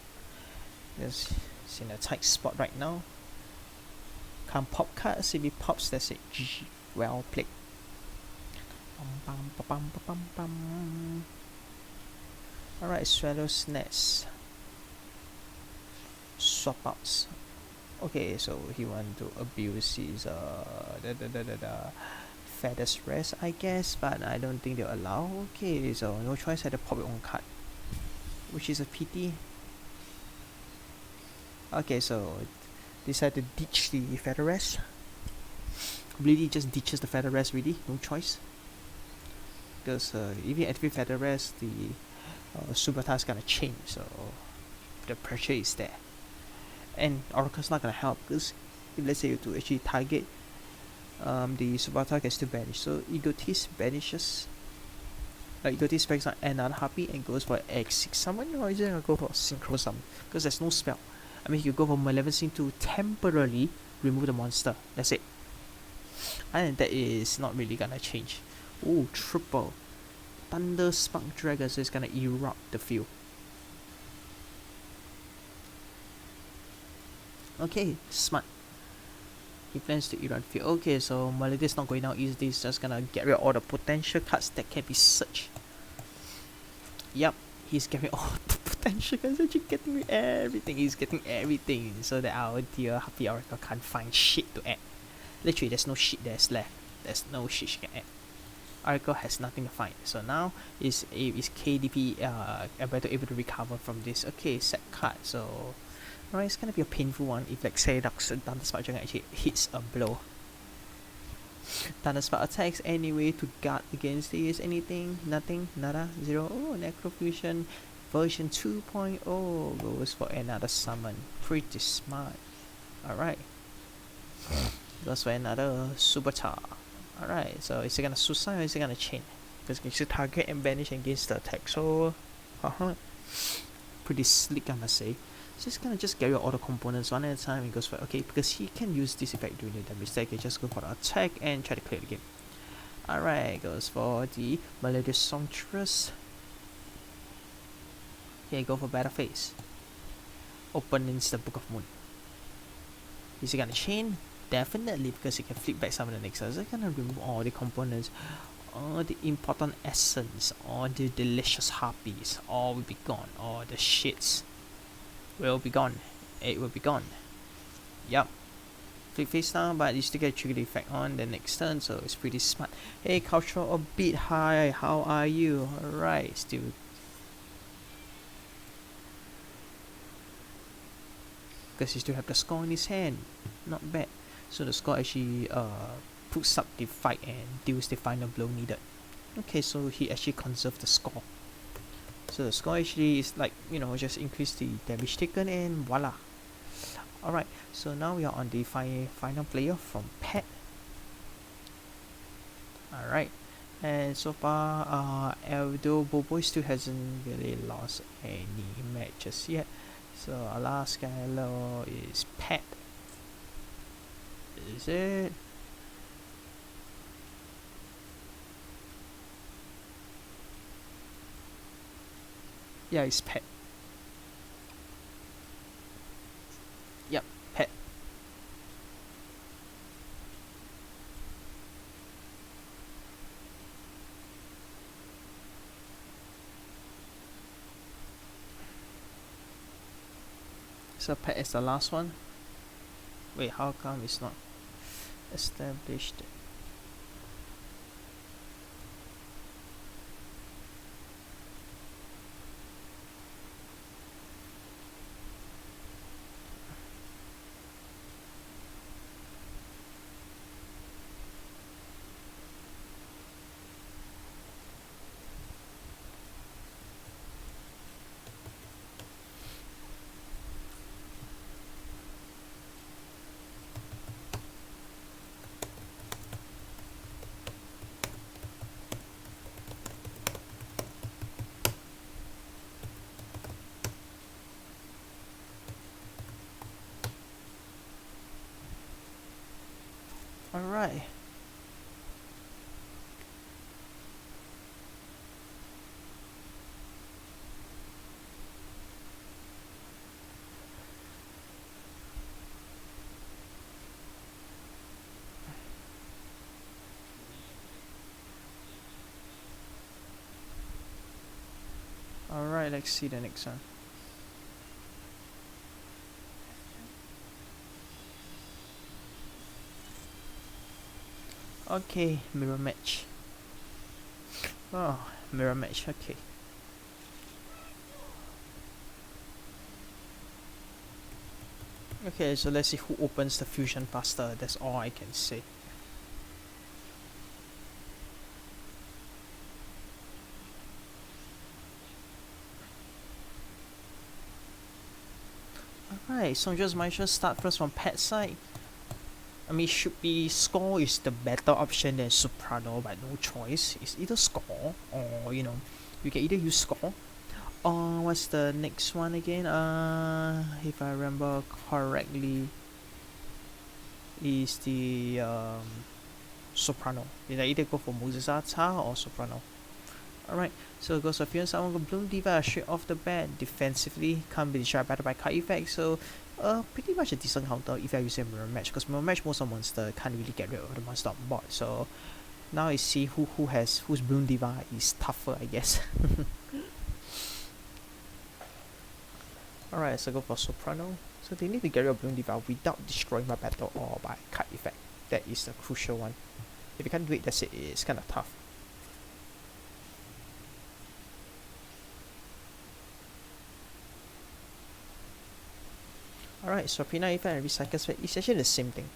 It's in a tight spot right now. Can't pop cards. If he pops, that's it. GG. Well played. Alright, Swallow's Nest. Swap outs. Okay, so he want to abuse his Feather's Rest, I guess, but I don't think they'll allow. Okay, so no choice, had to pop your own card, which is a pity. Okay, so decide to ditch the Feather Rest. Really just ditches the Feather Rest, really, no choice. Because if you activate Feather Rest, the Subata is gonna change, so the pressure is there. And Oracle's not gonna help, because if let's say you to actually target the Subata can still banish. So Egotist banishes. Egotist brings on another Harpy and goes for X6 summon, or is it gonna go for Synchro summon? Because there's no spell. I mean, you go for Maleficent to temporarily remove the monster. That's it. And that is not really gonna change. Oh, triple Thunder Spark Dragon, so it's gonna erupt the field. Okay, smart. He plans to erupt the field. Okay, so Malady is not going down easily. He's just gonna get rid of all the potential cards that can be searched. Yup, he's getting all the potential cards. Actually getting everything. He's getting everything, so that our dear Happy Oracle can't find shit to add. Literally, there's no shit that's left. There's no shit she can add. Oracle has nothing to find. So now is KDP able to recover from this. Okay, set card. So alright, it's gonna be a painful one if like say Thunder Spark Dragon actually hits a blow. Thunder Spark attacks anyway to guard against this. Anything? Nothing? Nada? Zero? Oh, Necrofusion version 2.0 goes for another summon. Pretty smart. Alright. Goes for another Superstar. Alright, so is it gonna suicide or is it gonna chain? Because you can target and banish against the attack. So, pretty slick, I must say. Just gonna just get rid of all the components one at a time. He goes for okay, because he can use this effect during the damage stack. He just go for the attack and try to clear the game. Alright, goes for the Melodious Songstress. Okay, go for Battle Phase. Opens the Book of Moon. Is he gonna chain? Definitely, because he can flip back some of the next. So he's gonna remove all the components, all the important essence, all the delicious harpies. All will be gone. All the shits will be gone. It will be gone. Yup. flip face down, but you still get trigger effect on the next turn, so it's pretty smart. Hey, cultural a bit high, how are you? Alright, still. Because he still have the score in his hand, not bad. So the score actually puts up the fight and deals the final blow needed. Okay, so he actually conserved the score. So the score actually is like, you know, just increase the damage taken and voila. Alright, so now we are on the final player from Pet. Alright, and so far, although Bobo still hasn't really lost any matches yet. So our last guy is Pet. Is it? Yeah, it's Pet. Yep, Pet. So Pet is the last one. Wait, how come it's not established? Alright. Alright, let's see the next one. Okay, mirror match. Oh, mirror match, okay. Okay, so let's see who opens the fusion faster, that's all I can say. Alright, so just might just start first from Pet side. I mean, should be score is the better option than soprano, but no choice. It's either score or, you know, you can either use score. What's the next one again? If I remember correctly, is the soprano. You can either go for Muzazata or soprano. Alright, so it goes for Fusion Summon Bloom Diva straight off the bat. Defensively, can't be destroyed by card effect, so pretty much a decent counter if you're using Mirror Match, because Mirror Match most of monster can't really get rid of the monster on board. So now I see whose Bloom Diva is tougher, I guess. Alright, so go for Soprano. So they need to get rid of Bloom Diva without destroying my battle or by card effect. That is the crucial one. If you can't do it, that's it. It's kind of tough. Alright, so Pina effect and recycle spec is actually the same thing.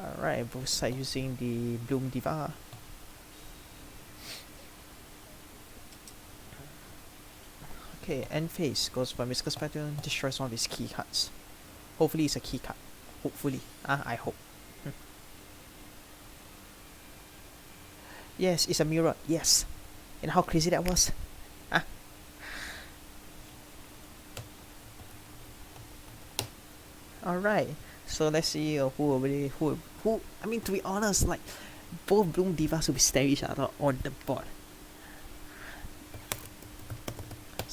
Alright, both sides using the Bloom Diva. Okay, end phase goes for Miscus Pattern, destroys one of his key cards. Hopefully it's a key card. Hopefully. I hope. Yes, it's a mirror. Yes. And how crazy that was. Alright. So let's see who I mean, to be honest, like both Bloom Divas will be staring each other on the board.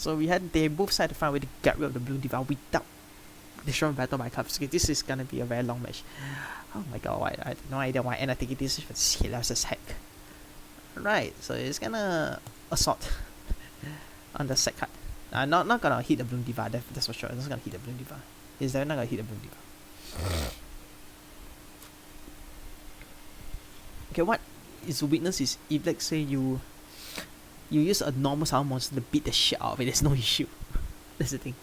So they both had to find a way to get rid of the Bloom Diva without destroying battle by cards. Okay, this is gonna be a very long match. Oh my god, I have no idea why, and I think this is hideous as heck. Right, so it's gonna assault on the set card. Not gonna hit the Bloom Diva, that's for sure. It's not gonna hit the Bloom Diva. Is that not gonna hit the Bloom Diva? Okay, what is the weakness is if let's say you use a normal summon monster to beat the shit out of it, there's no issue. That's the thing.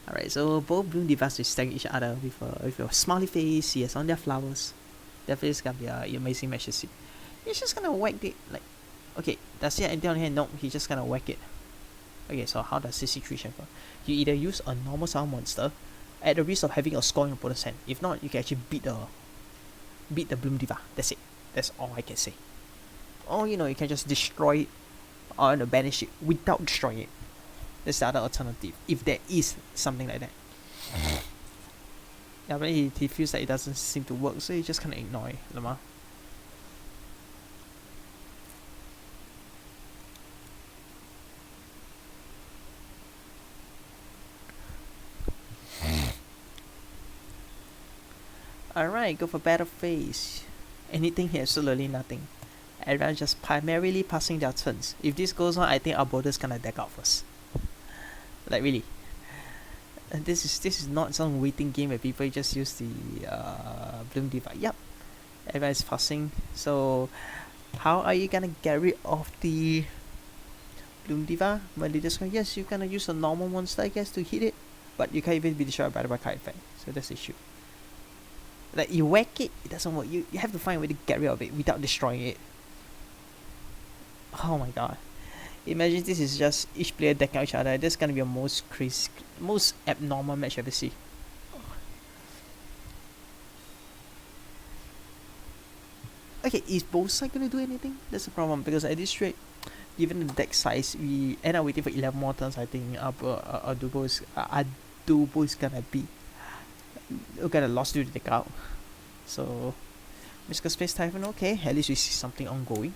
Alright, so both Bloom Divas will stack each other with a smiley face, yes, on their flowers. Definitely it's gonna be an amazing match to see. He's just gonna whack it, like, okay, does he have anything on hand? No, he's just gonna whack it. Okay, so how does this situation go? You either use a normal summon monster at the risk of having a score in your opponent's hand. If not, you can actually beat the Bloom Diva. That's it. That's all I can say. Or you can just destroy it or banish it without destroying it. That's the other alternative, if there is something like that. Yeah, but he feels that it doesn't seem to work, so he just kinda ignore it, Lama. Alright, go for battle phase. Anything here, absolutely nothing. Everyone just primarily passing their turns. If this goes on, I think our border's gonna deck out first. Like really. And this is not some waiting game where people just use the Bloom Diva. Yep. Everyone is passing. So how are you gonna get rid of the Bloom Diva? Well, they just go, yes, you're gonna use a normal monster, I guess, to hit it. But you can't even be destroyed by the card effect. So that's the issue. Like you whack it, it doesn't work. You have to find a way to get rid of it without destroying it. Oh my god. Imagine this is just each player decking out each other. This is gonna be a most crazy, most abnormal match I've ever seen. Okay, is both sides gonna do anything? That's the problem, because at this rate, given the deck size, we end up waiting for 11 more turns. I think Adubo is gonna be lost to the deck out. So Mystical Space Typhon, okay, at least we see something ongoing.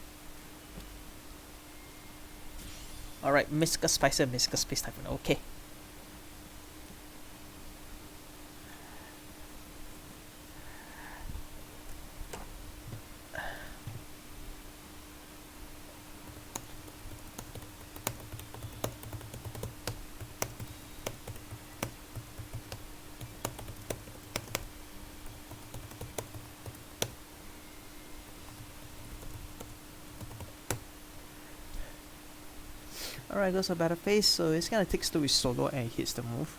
Alright, Mystical Spicer, Mystical Space Typhon, okay. Alright, goes a battle phase, so it's gonna take to his solo and hits the move.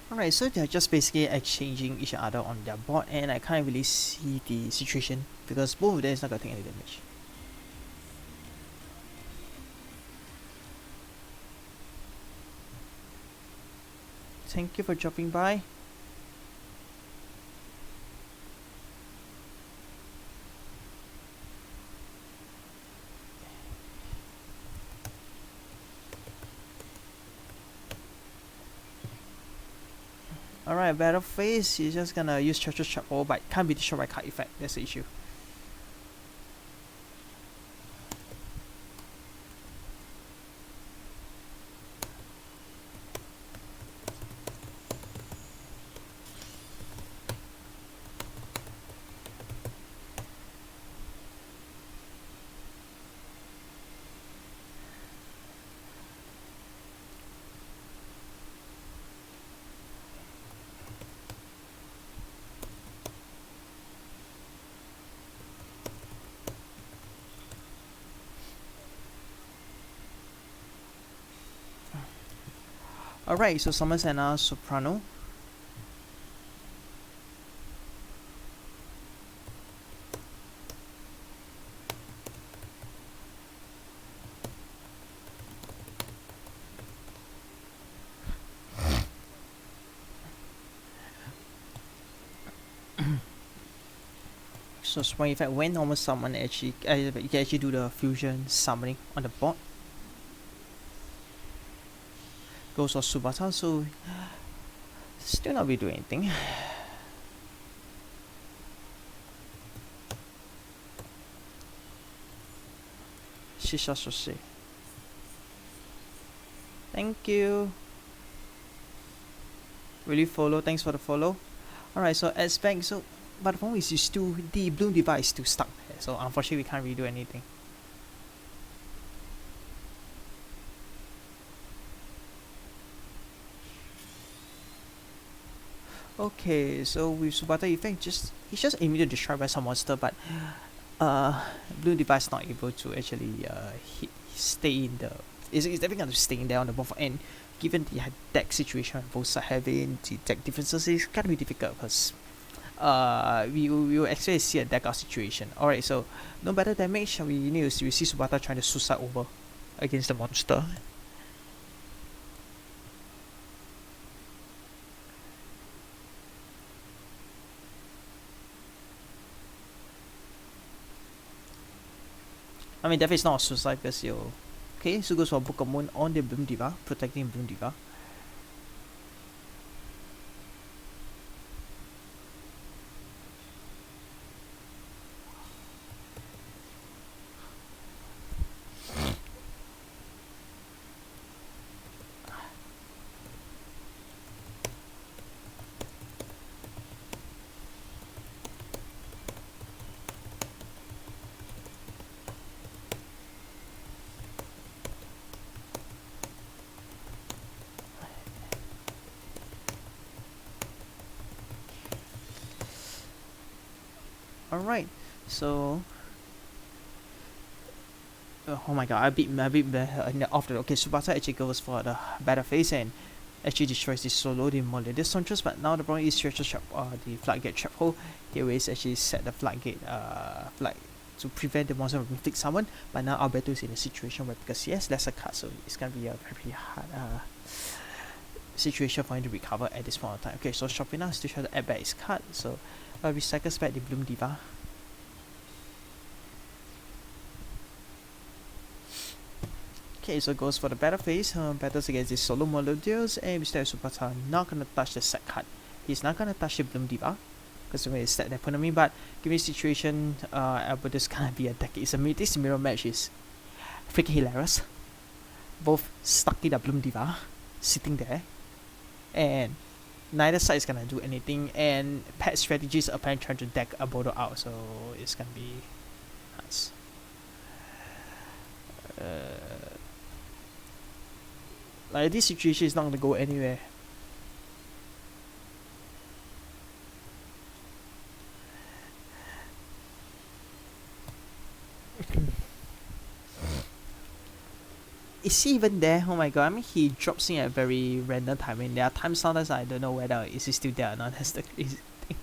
Alright, so they're just basically exchanging each other on their board, and I can't really see the situation because both of them is not gonna take any damage. Thank you for dropping by. Alright, battle phase, he's just gonna use Treacherous Trap Hole, but can't be destroyed by card effect, that's the issue. Alright, so summons another Soprano. So strong effect when normal summon actually you can actually do the fusion summoning on the board. Goes for Subata, so still not be doing anything. Shisha. Thank you. Really follow, thanks for the follow. Alright, so aspect, so but the problem is you still the bloom device is still stuck there, so unfortunately we can't really do anything. Okay, so with Subata effect he's just immediately destroyed by some monster, but blue device not able to actually stay in the is definitely going to stay in there on the board, and given the deck situation both sides having the deck differences, it's gonna be difficult because we will actually see a deck out situation. Alright, so no better damage, we need to see Subata trying to suicide over against the monster. I mean, definitely it's not a suicide because you. Okay, so goes for Book of Moon on the Bloom Diva, protecting Bloom Diva. Alright, so oh my god, I beat off the okay. Subasa actually goes for the battle phase and actually destroys the solo demolition Sontress, but now the problem is stretches trap the floodgate trap hole. Here is actually set the floodgate flag to prevent the monster from inflict summon, but now Alberto is in a situation where because he has lesser cards, so it's gonna be a very hard situation for him to recover at this point of time. Okay, so Shopina still trying to add back his card, so recycles back the Bloom Diva. Okay, so goes for the battle phase, battles against the solo Melodios, and Mr. Supata not gonna touch the set card. He's not gonna touch the Bloom Diva, because when he set that opponent, but given the situation, Alberto's gonna be a deck. This mirror match is freaking hilarious. Both stuck in the Bloom Diva, sitting there, and neither side is gonna do anything, and pet strategies apparently trying to deck Alberto out, so it's gonna be nuts. Like this situation is not gonna go anywhere. Is he even there? Oh my god, I mean he drops in at very random timing. There are times sometimes I don't know whether is he still there or not. That's the crazy thing.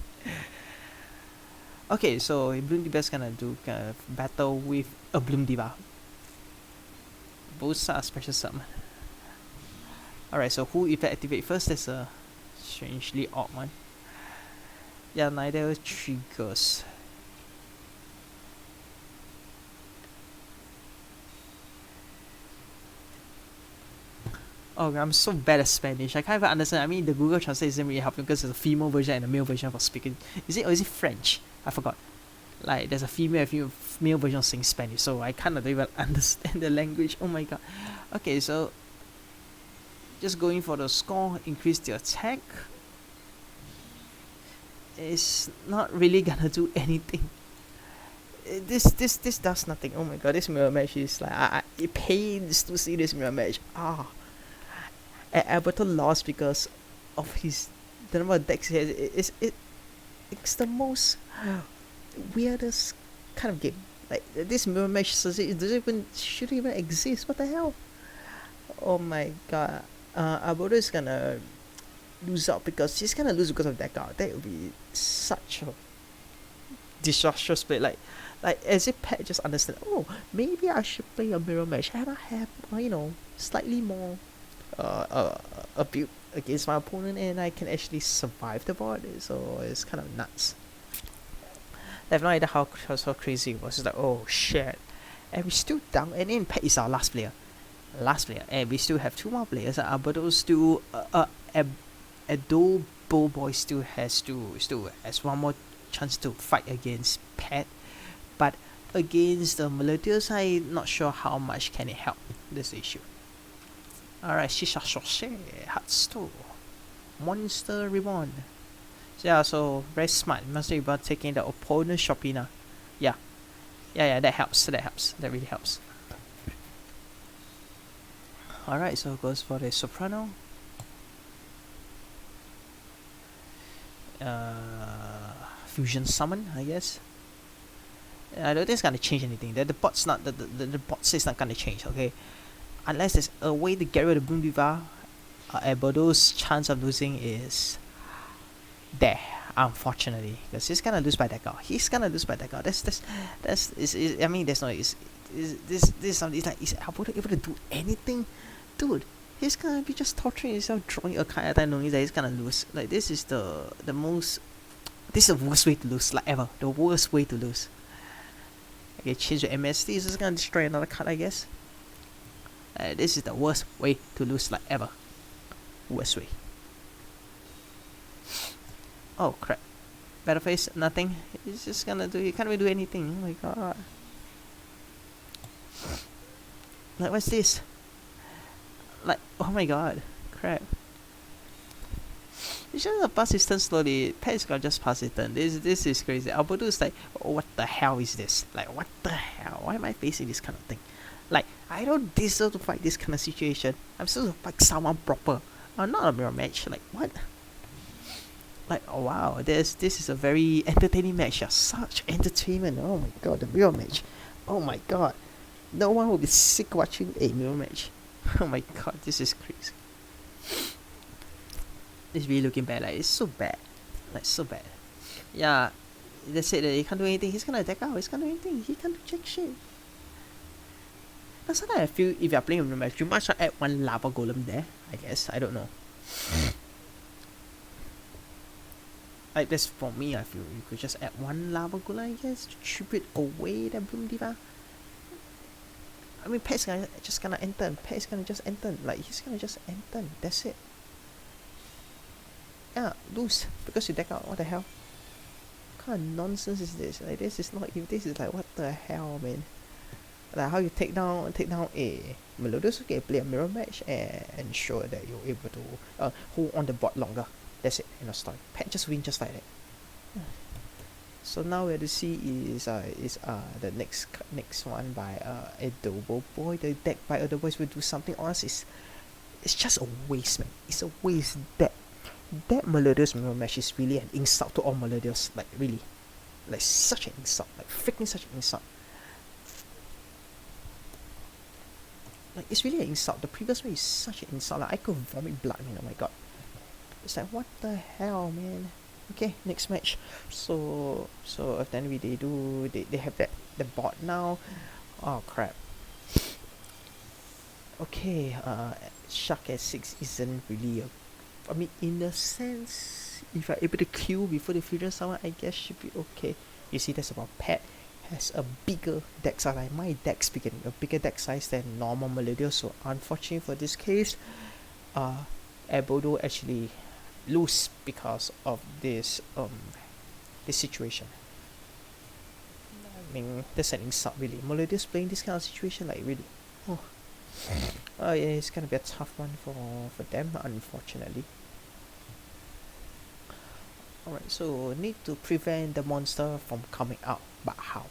Okay, so Bloom Diva is gonna do battle with a Bloom Diva. Both are special summon. Alright, so who if I activate first? That's a strangely odd one. Yeah, neither triggers. Oh, I'm so bad at Spanish. I can't even understand. I mean, the Google Translate isn't really helping because there's a female version and a male version for speaking. Is it French? I forgot. Like, there's a male version of saying Spanish, so I cannot even understand the language. Oh my god. Okay, so just going for the score, increase the attack. It's not really gonna do anything. This does nothing. Oh my god, this mirror match is like it pains to see this mirror match. Alberto lost because of the number of decks he has. It's the most weirdest kind of game. Like this mirror match shouldn't even exist. What the hell? Oh my god. Alberto is gonna lose out because he's gonna lose because of deck out. That would be such a disastrous play. Like as if Pat just understand. Oh, maybe I should play a mirror match and I have slightly more a build against my opponent and I can actually survive the board. So it's kind of nuts. I have no idea how crazy it was. It's like, oh shit. And we still down, and then Pet is our last player. And we still have two more players. Alberto still, Edo Boy still has one more chance to fight against Pet. But against the Melodious, I'm not sure how much can it help this issue. Alright, Shisha Shoshe, Hatsto, Monster Reborn. So yeah, so very smart. Monster Reborn taking the opponent's Shopina. Yeah, that helps. That really helps. Alright, so it goes for the Soprano. Fusion Summon, I guess. I don't think it's gonna change anything. The bot's not the bot is not gonna change, okay? Unless there's a way to get rid of Boom Diva, Bordeaux's chance of losing is there, unfortunately, because he's gonna lose by that guy. I mean, there's no. This something. It's like, is Alberto able to do anything, dude? He's gonna be just torturing himself, drawing a card at a time, knowing that he's gonna lose. Like, this is the most. This is the worst way to lose, like ever. The worst way to lose. Okay, change the MST. Is just gonna destroy another card, I guess. This is the worst way to lose, like ever. Worst way. Oh crap. Battle phase, nothing. He's just gonna do. He can't really do anything. Oh my god. Like, what's this? Like, oh my god. Crap. It's just a pass his turn slowly. Pet is gonna just pass his turn. This is crazy. Alberto is like, oh, what the hell is this? Like, what the hell? Why am I facing this kind of thing? Like, I don't deserve to fight this kind of situation. I'm supposed to fight someone proper. Not a mirror match. Like, what? Like, oh wow, this is a very entertaining match. Yeah, such entertainment. Oh my god, the mirror match. Oh my god. No one will be sick watching a mirror match. Oh my god, this is crazy. It's really looking bad. Like, it's so bad. Like, so bad. Yeah, they said that he can't do anything. He's gonna attack out. He's can't do anything. He can't do jack shit. But sometimes I feel if you're playing a match, you might as well add one lava golem there. I guess. I don't know. Like, that's for me. I feel you could just add one lava golem, I guess, to chip it away the Boom Diva. I mean, Pet's just gonna enter. Pet's gonna just enter. Like, he's gonna just enter. That's it. Yeah, lose because you deck out. What the hell? What kind of nonsense is this? Like, this is not. If this is like, what the hell, man? Like, how you take down a Melodious? Okay, play a mirror match and ensure that you're able to hold on the board longer. That's it. End of story. Pet just win just like that. So now we have to see is the next one by Adobo Boy. The deck by Adobo Boys will do something on us. It's just a waste, man. It's a waste. That Melodious mirror match is really an insult to all Melodious. Like, really, like, such an insult. Like, freaking such an insult. Like, it's really an insult. The previous one is such an insult. Like, I could vomit blood, man. Oh my god. It's like, what the hell, man. Okay, next match. So then they have the bot now. Oh crap. Okay, Shark at 6 isn't really I mean, in a sense, if you're able to kill before the fusion summon, I guess should be okay. You see, that's about Pet has a bigger deck size. Like, my deck's a bigger deck size than normal Melodious. So unfortunately for this case, Ebodo actually lose because of this situation. I mean, that's an insult, really. Melodious playing this kind of situation, like, really. Oh yeah, it's gonna be a tough one for them, unfortunately. Alright, so need to prevent the monster from coming out, but how?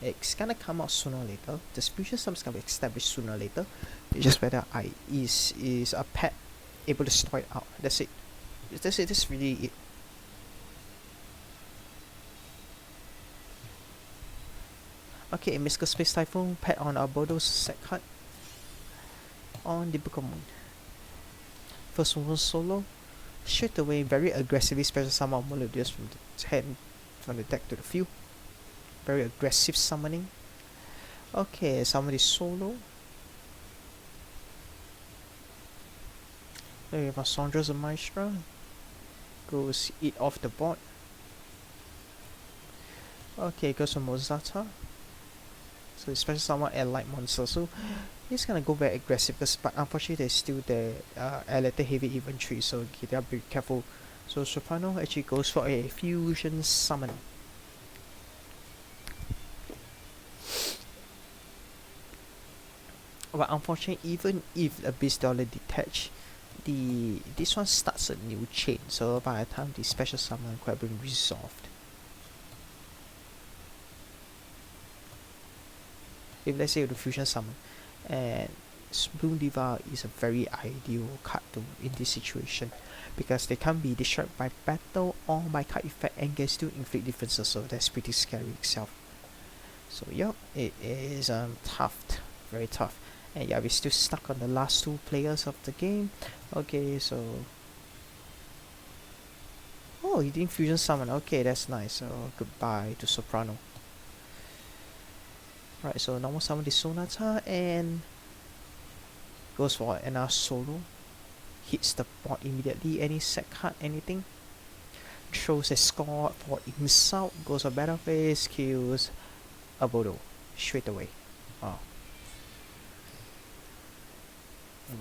It's gonna come out sooner or later. The fusion summon is gonna be established sooner or later. It's just whether is a Pet able to store it out. That's it. That's really it. Okay, Mystical Space Typhoon, Pet on Alberto's set card on the Book of Moon. First one solo. Straight away, very aggressively special summon Melodious from the hand, from the deck to the field. Very aggressive summoning. Okay, somebody solo. There we have Sandra's a Maestra. Goes eat off the board. Okay, goes for Mozata. So especially someone allied monster. So he's gonna go very aggressive, but unfortunately there's still the allied heavy infantry, so you gotta be careful. So Soprano actually goes for a fusion summon. But unfortunately, even if a beast dollar detach, this one starts a new chain. So by the time the special summon could have been resolved. If let's say the fusion summon, and Spoon Diva is a very ideal card to in this situation because they can't be destroyed by battle or by card effect and can still inflict defenses, so that's pretty scary itself. So yeah, it is tough, very tough. And yeah, we're still stuck on the last two players of the game. Okay, so oh, he didn't fusion summon. Okay, that's nice. So goodbye to Soprano. Right, so normal summon the Sonata and goes for another solo. Hits the board immediately. Any set card, anything. Throws a score for himself. Goes for battle phase. Kills a Bodo straight away. Wow.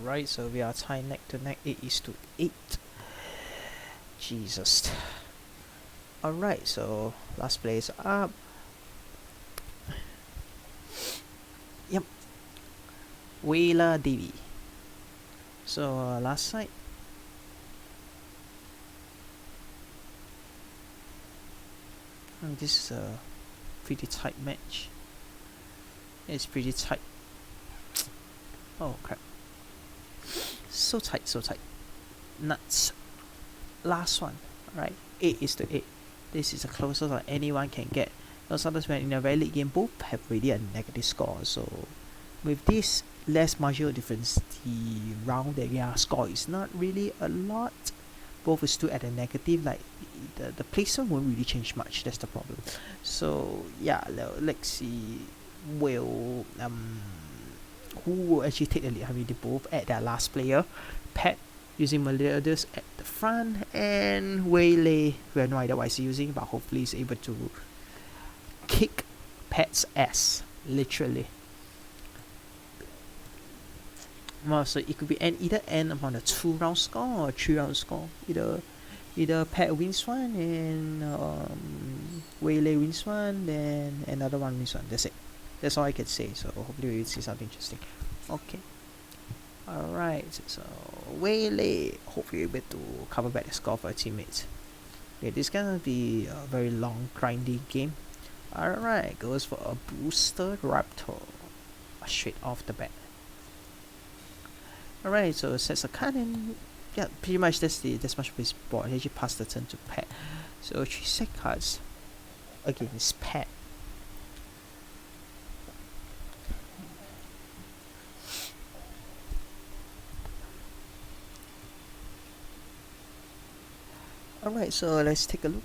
Right, so we are tied neck to neck. 8-8. Jesus. Alright, so last place up. Yep. Wayla Devi. So last side. And this is a pretty tight match. It's pretty tight. Oh crap. So tight, so tight. Nuts. Last one. Alright. 8-8. This is the closest that anyone can get. Now sometimes when in a very late game, both have really a negative score. So with this less marginal difference, the round that we are score is not really a lot. Both is still at a negative, like the placement won't really change much, that's the problem. So yeah, let's see will who will actually take the lead. I mean, they both at their last player. Pat using Meliodas at the front, and Waylay, we have no idea what he's using, but hopefully he's able to kick Pat's ass, literally. Well, so it could be either end upon a 2-round score or a 3-round score. Either Pat wins one and Waylay wins one, then another one wins one. That's it. That's all I can say. So hopefully we'll see something interesting. Okay. Alright, so Waylay hopefully able to cover back the score for our teammates. Okay, this is gonna be a very long grindy game. Alright, goes for a booster Raptor. Straight off the bat. Alright, so sets a card and yeah, pretty much that's much of his board. He actually passed the turn to Pat. So 3 set cards against Pat. Alright, so let's take a look.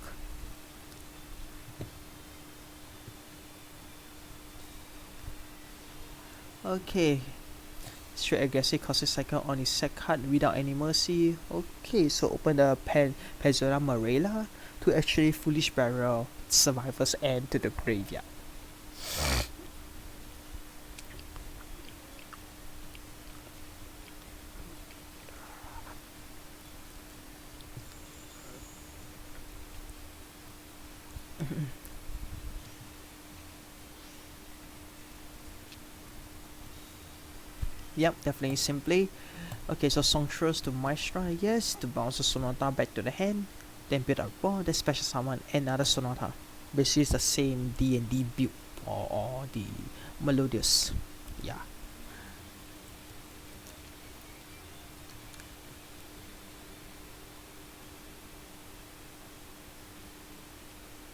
Okay. Straight aggressive causes cycle on his set card without any mercy. Okay, so open the Pezora Marella to actually Foolish Barrel Survivor's End to the graveyard. Yep, definitely simply. Okay, so Songstress to Maestra, yes, to bounce the Sonata back to the hand, then build a board, then special summon another Sonata. Basically it's the same D&D build or the Melodious. Yeah.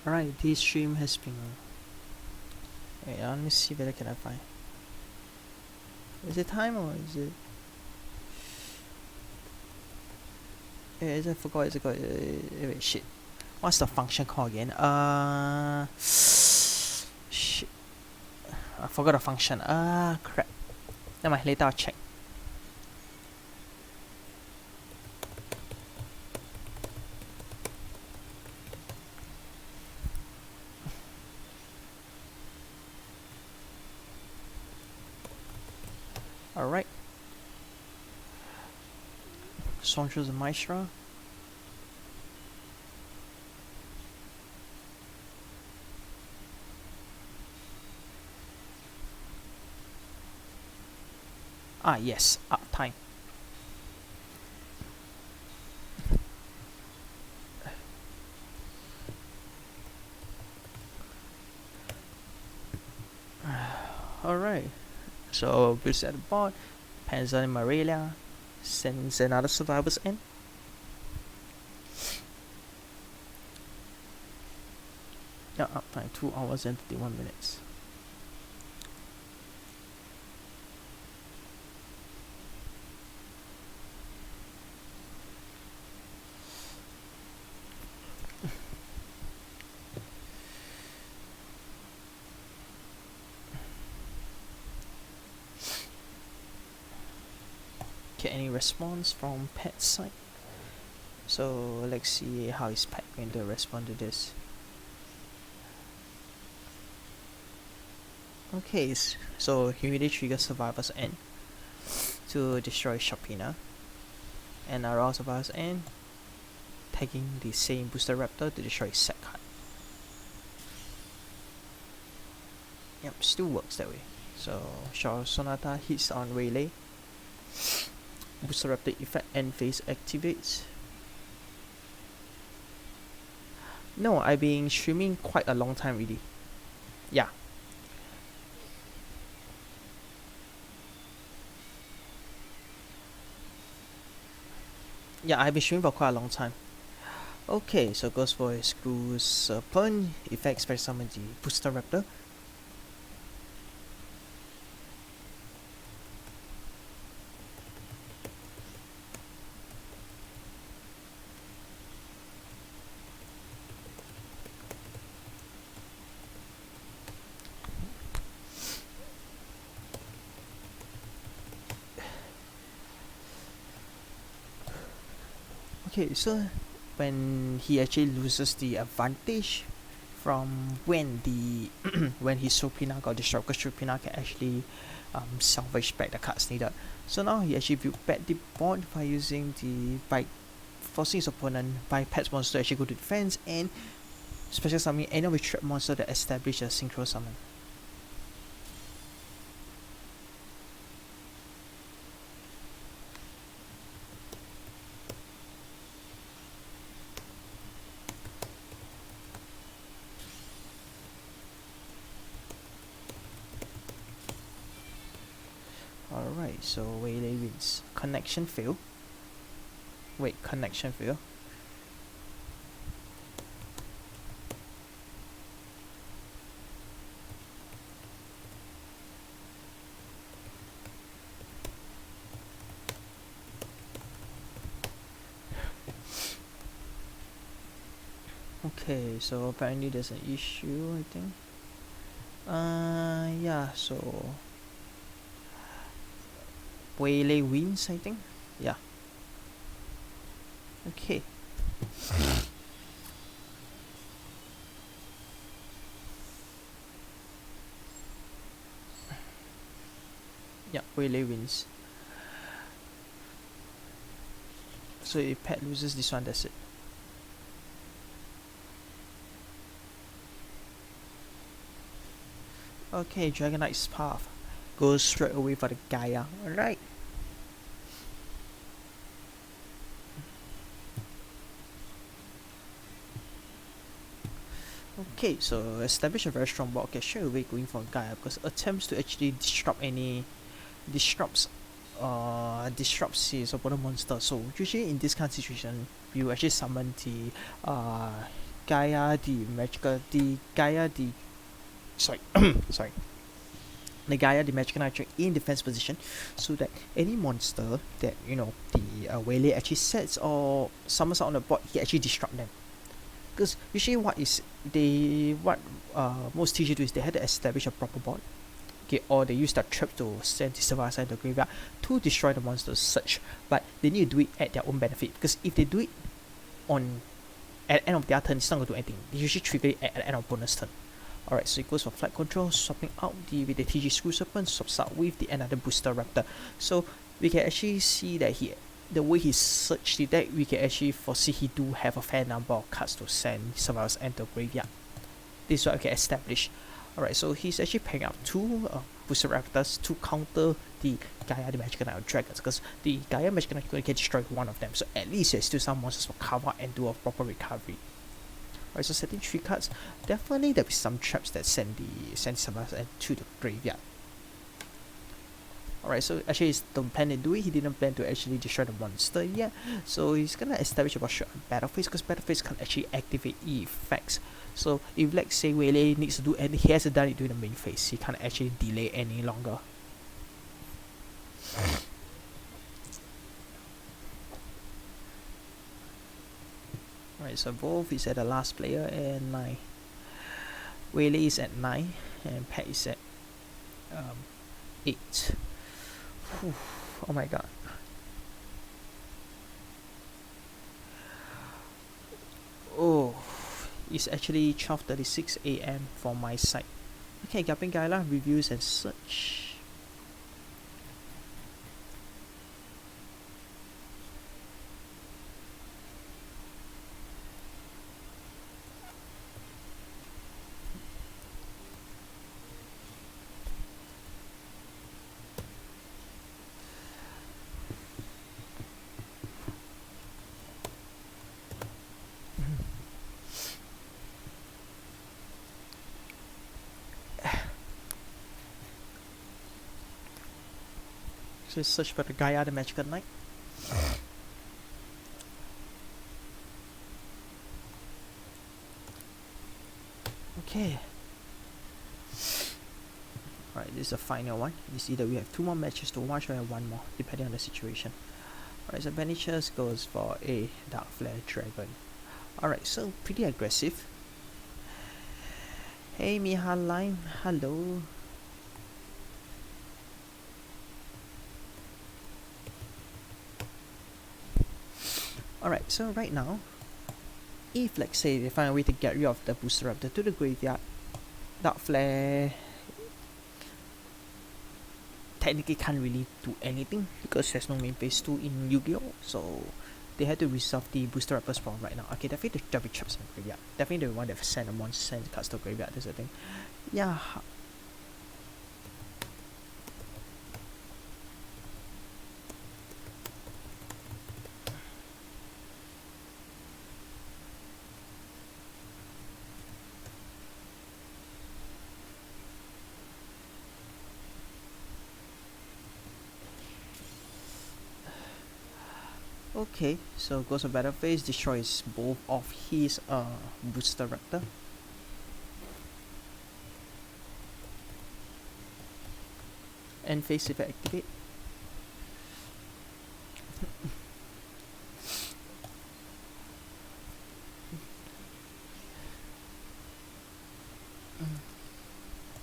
Alright, this stream has been wait, let me see whether can I find. Is it time or is it? Is it? I forgot. Is it? Wait, shit. What's the function called again? Shit. I forgot the function. Crap. Never mind. Later I'll check. Alright. Songstress and Maestra. Ah, yes, uptime. Alright, so we set the board, Panzer and Morelia, sends another survivors in. Yeah, uptime 2 hours and 51 minutes. Okay, any response from Pet's side? So let's see how is Pet going to respond to this. Okay, so he really triggers survivors N to destroy Shopina, and arouse survivors N, tagging the same booster raptor to destroy Sekhan. Yep, still works that way. So Shaw Sonata hits on Relay. Booster Raptor effect end phase activates. No, I've been streaming quite a long time already. Yeah. Yeah, I've been streaming for quite a long time. Okay, so goes for a Screw Serpent. Effect special summon the Booster Raptor. Okay, so when he actually loses the advantage from when the when his Supina got destroyed, because Supina can actually salvage back the cards needed. So now he actually built back the board by using by forcing his opponent by Pet's monster to actually go to defense and special summon any of his trap monster that establish a synchro summon. Alright, so Waylay wins. Connection fail. Wait, connection fail. Okay, so apparently there's an issue, I think. Yeah, so Waylay wins, I think. Yeah. Okay. Yeah, Waylay wins. So if Pet loses this one, that's it. Okay, Dragon Knight's path goes straight away for the Gaia. Alright. Okay, so establish a very strong block. Okay, straight away going for Gaia because attempts to actually disrupt his opponent monster. So usually in this kind of situation, you actually summon the Gaia, sorry, sorry, the Gaia, the magical nature in defense position, so that any monster that the Waylay actually sets or summons out on the board, he actually disrupt them. Because usually what most teachers do is they had to establish a proper board, okay, or they use that trap to send the survivor side to the graveyard to destroy the monster's search. But they need to do it at their own benefit, because if they do it at the end of their turn, it's not going to do anything. They usually trigger it at the end of bonus turn. Alright, so it goes for flight control, swapping out with the TG Screw Serpent, swaps out with the another Booster Raptor. So we can actually see that the way he searched the deck, we can actually foresee he do have a fair number of cards to send Survivors and the graveyard. This is what we can establish. Alright, so he's actually pairing up two Booster Raptors to counter the Gaia the Magical Knight of Dragons, because the Gaia Magical Knight can destroy one of them, so at least there's still some monsters for cover and do a proper recovery. Alright, so setting 3 cards, definitely there'll be some traps that send Survivors to the graveyard. Alright, so actually he don't plan to do it, he didn't plan to actually destroy the monster yet, so he's gonna establish about short battle phase, because battle phase can't actually activate effects. So if let's say Wele needs to do, and he hasn't done it during the main phase, he can't actually delay any longer. Alright, so Wolf is at the last player at 9. Wele is at 9 and Pat is at 8. Whew, oh my god. Oh, it's actually 12:36 AM for my side. Okay, Gaping Gaila reviews and such. So search for the Gaia the Magical Knight. Okay. Alright, this is the final one. It's either we have 2 more matches to watch or 1 more, depending on the situation. Alright, so Banishers goes for a Dark Flare Dragon. Alright, so pretty aggressive. Hey Miha Lime, hello. Alright, so right now, if let's say they find a way to get rid of the Booster Raptor to the graveyard, Dark Flare technically can't really do anything because there's no main phase 2 in Yu-Gi-Oh! So they had to resolve the Booster Raptor's problem right now. Okay, definitely the traps in the graveyard. Definitely the one that send a monster send cards to the graveyard, that's the thing. Yeah. Okay, so goes to battle phase, destroys both of his Booster Raptor. End phase if I activate.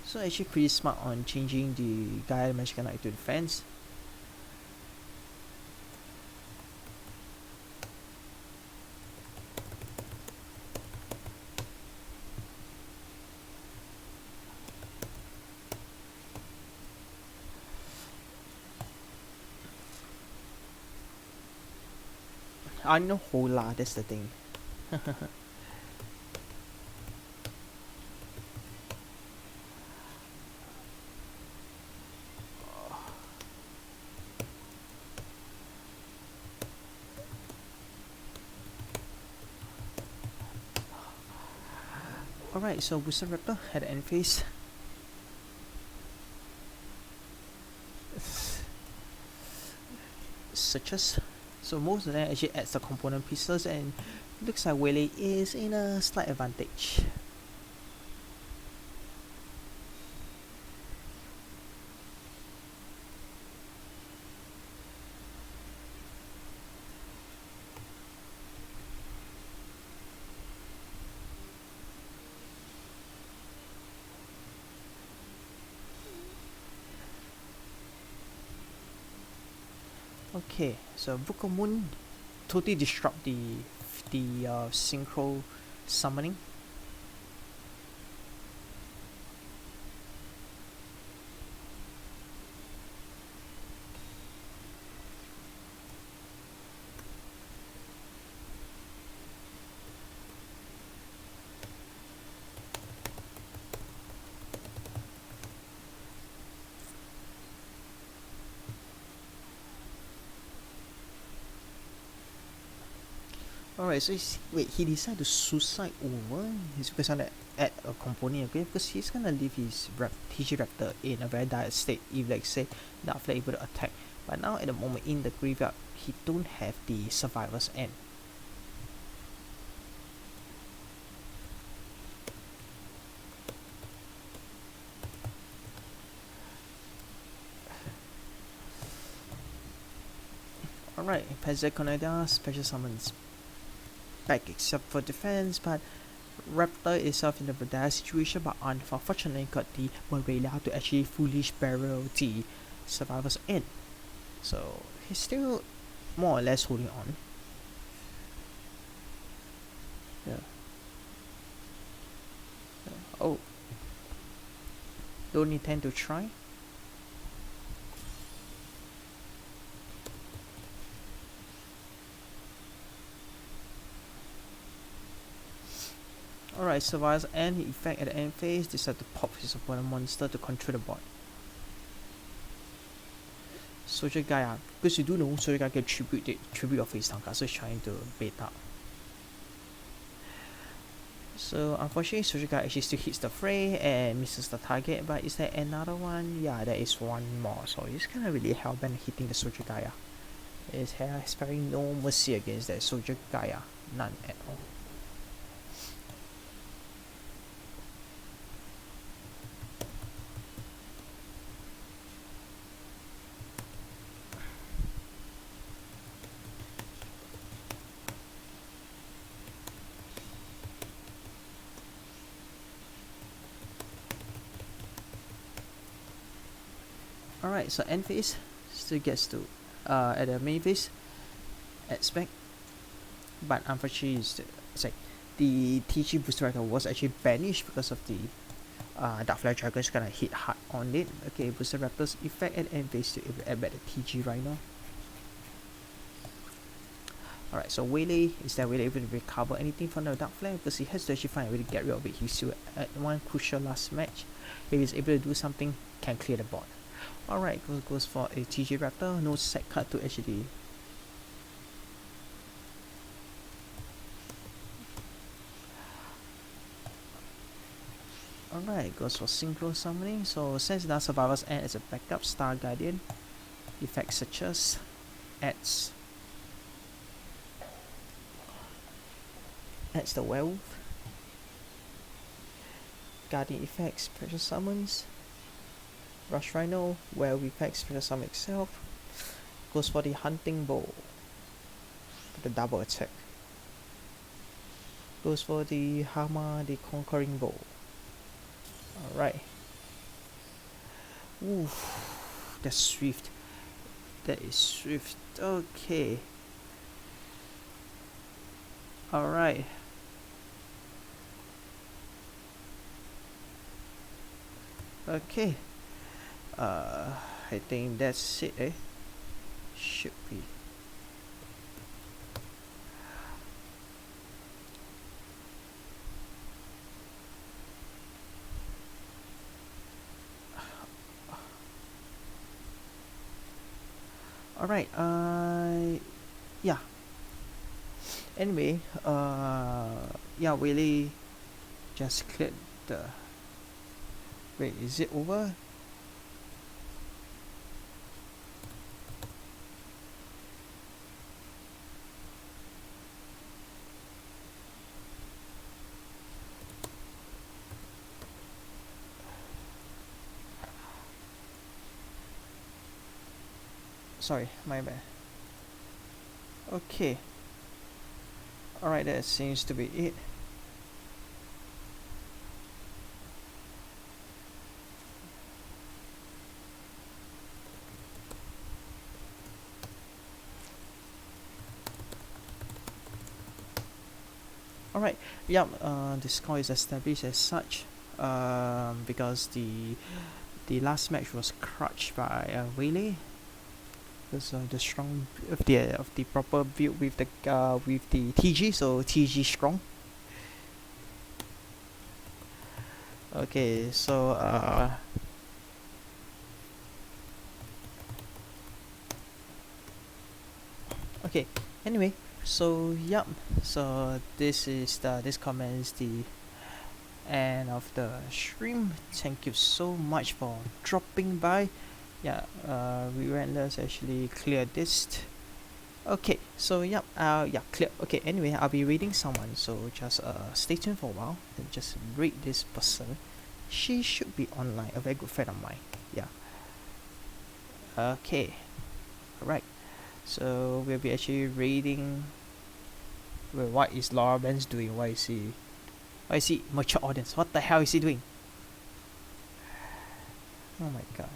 So actually pretty smart on changing the Gaia Magical Knight to defense. I know Hola, that's the thing. Alright, so Booster Raptor had end phase. Searches. So most of them actually adds the component pieces, and looks like Wele is in a slight advantage. Okay, so Vukamoon totally disrupt the synchro summoning. Alright, so wait, he decided to suicide over? He's because to add a component again because he's gonna leave his TG Raptor in a very dire state if, like, say, the Outflair able to attack. But now at the moment in the graveyard, he don't have the Survivor's End. Alright, Pezek Coneda special summons back except for defense, but Raptor itself in a dire situation, but unfortunately got the Morelia to actually foolish barrel the Survivor's End. So he's still more or less holding on. Yeah. Oh. Don't intend to try. Alright, survives any effect at the end phase, decide to pop his opponent monster to control the board. Soldier Gaia, because you do know Soldier Gaia can tribute your face down card, so he's trying to bait up. So unfortunately Soldier Gaia actually still hits the fray and misses the target, but is there another one? Yeah, there is one more, so he's kinda really hellbent hitting the Soldier Gaia. He's sparing no mercy against that Soldier Gaia, none at all. Alright, so end phase still gets to at the main phase aspect, but unfortunately the TG Booster Raptor was actually banished because of the Dark Flare Dragon's gonna hit hard on it. Okay, Booster Raptor's effect at end phase to add back the TG right now. Alright, so Waylay, is that Waylay able to recover anything from the Dark Flare? Because he has to actually find a way to get rid of it. He's still at one crucial last match. If he's able to do something, can clear the board. Alright, goes for a TG Raptor, no set card to actually. Alright, goes for Synchro Summoning. So since now Survivor's End as a backup, Star Guardian, effect such as adds the Werewolf, Guardian effects, Precious Summons, Rush Rhino, Werewolf effects, Precious Summon itself, goes for the Hunting Bow, the double attack, goes for the Hama, the Conquering Bow. Alright. Oof, that's swift. That is swift. Okay. Alright. Okay. I think that's it, eh? Should be. Alright, yeah. Anyway, yeah, really just cleared the. Wait, is it over? Sorry, my bad. Okay. Alright, that seems to be it. Alright, yeah, the score is established as such because the last match was crushed by Waylay. Because the strong of the proper build with the TG, so TG strong. Okay, so okay. Anyway, So yep, so this comment is the end of the stream. Thank you so much for dropping by. Yeah, Relentless actually cleared this. Okay, so yep, yeah, clear. Okay, anyway, I'll be reading someone, so just stay tuned for a while and just read this person. She should be online, a very good friend of mine. Yeah. Okay. Alright. So we'll be actually reading. Well, what is Laura Benz doing? Why is he? Mature audience? What the hell is he doing? Oh my god.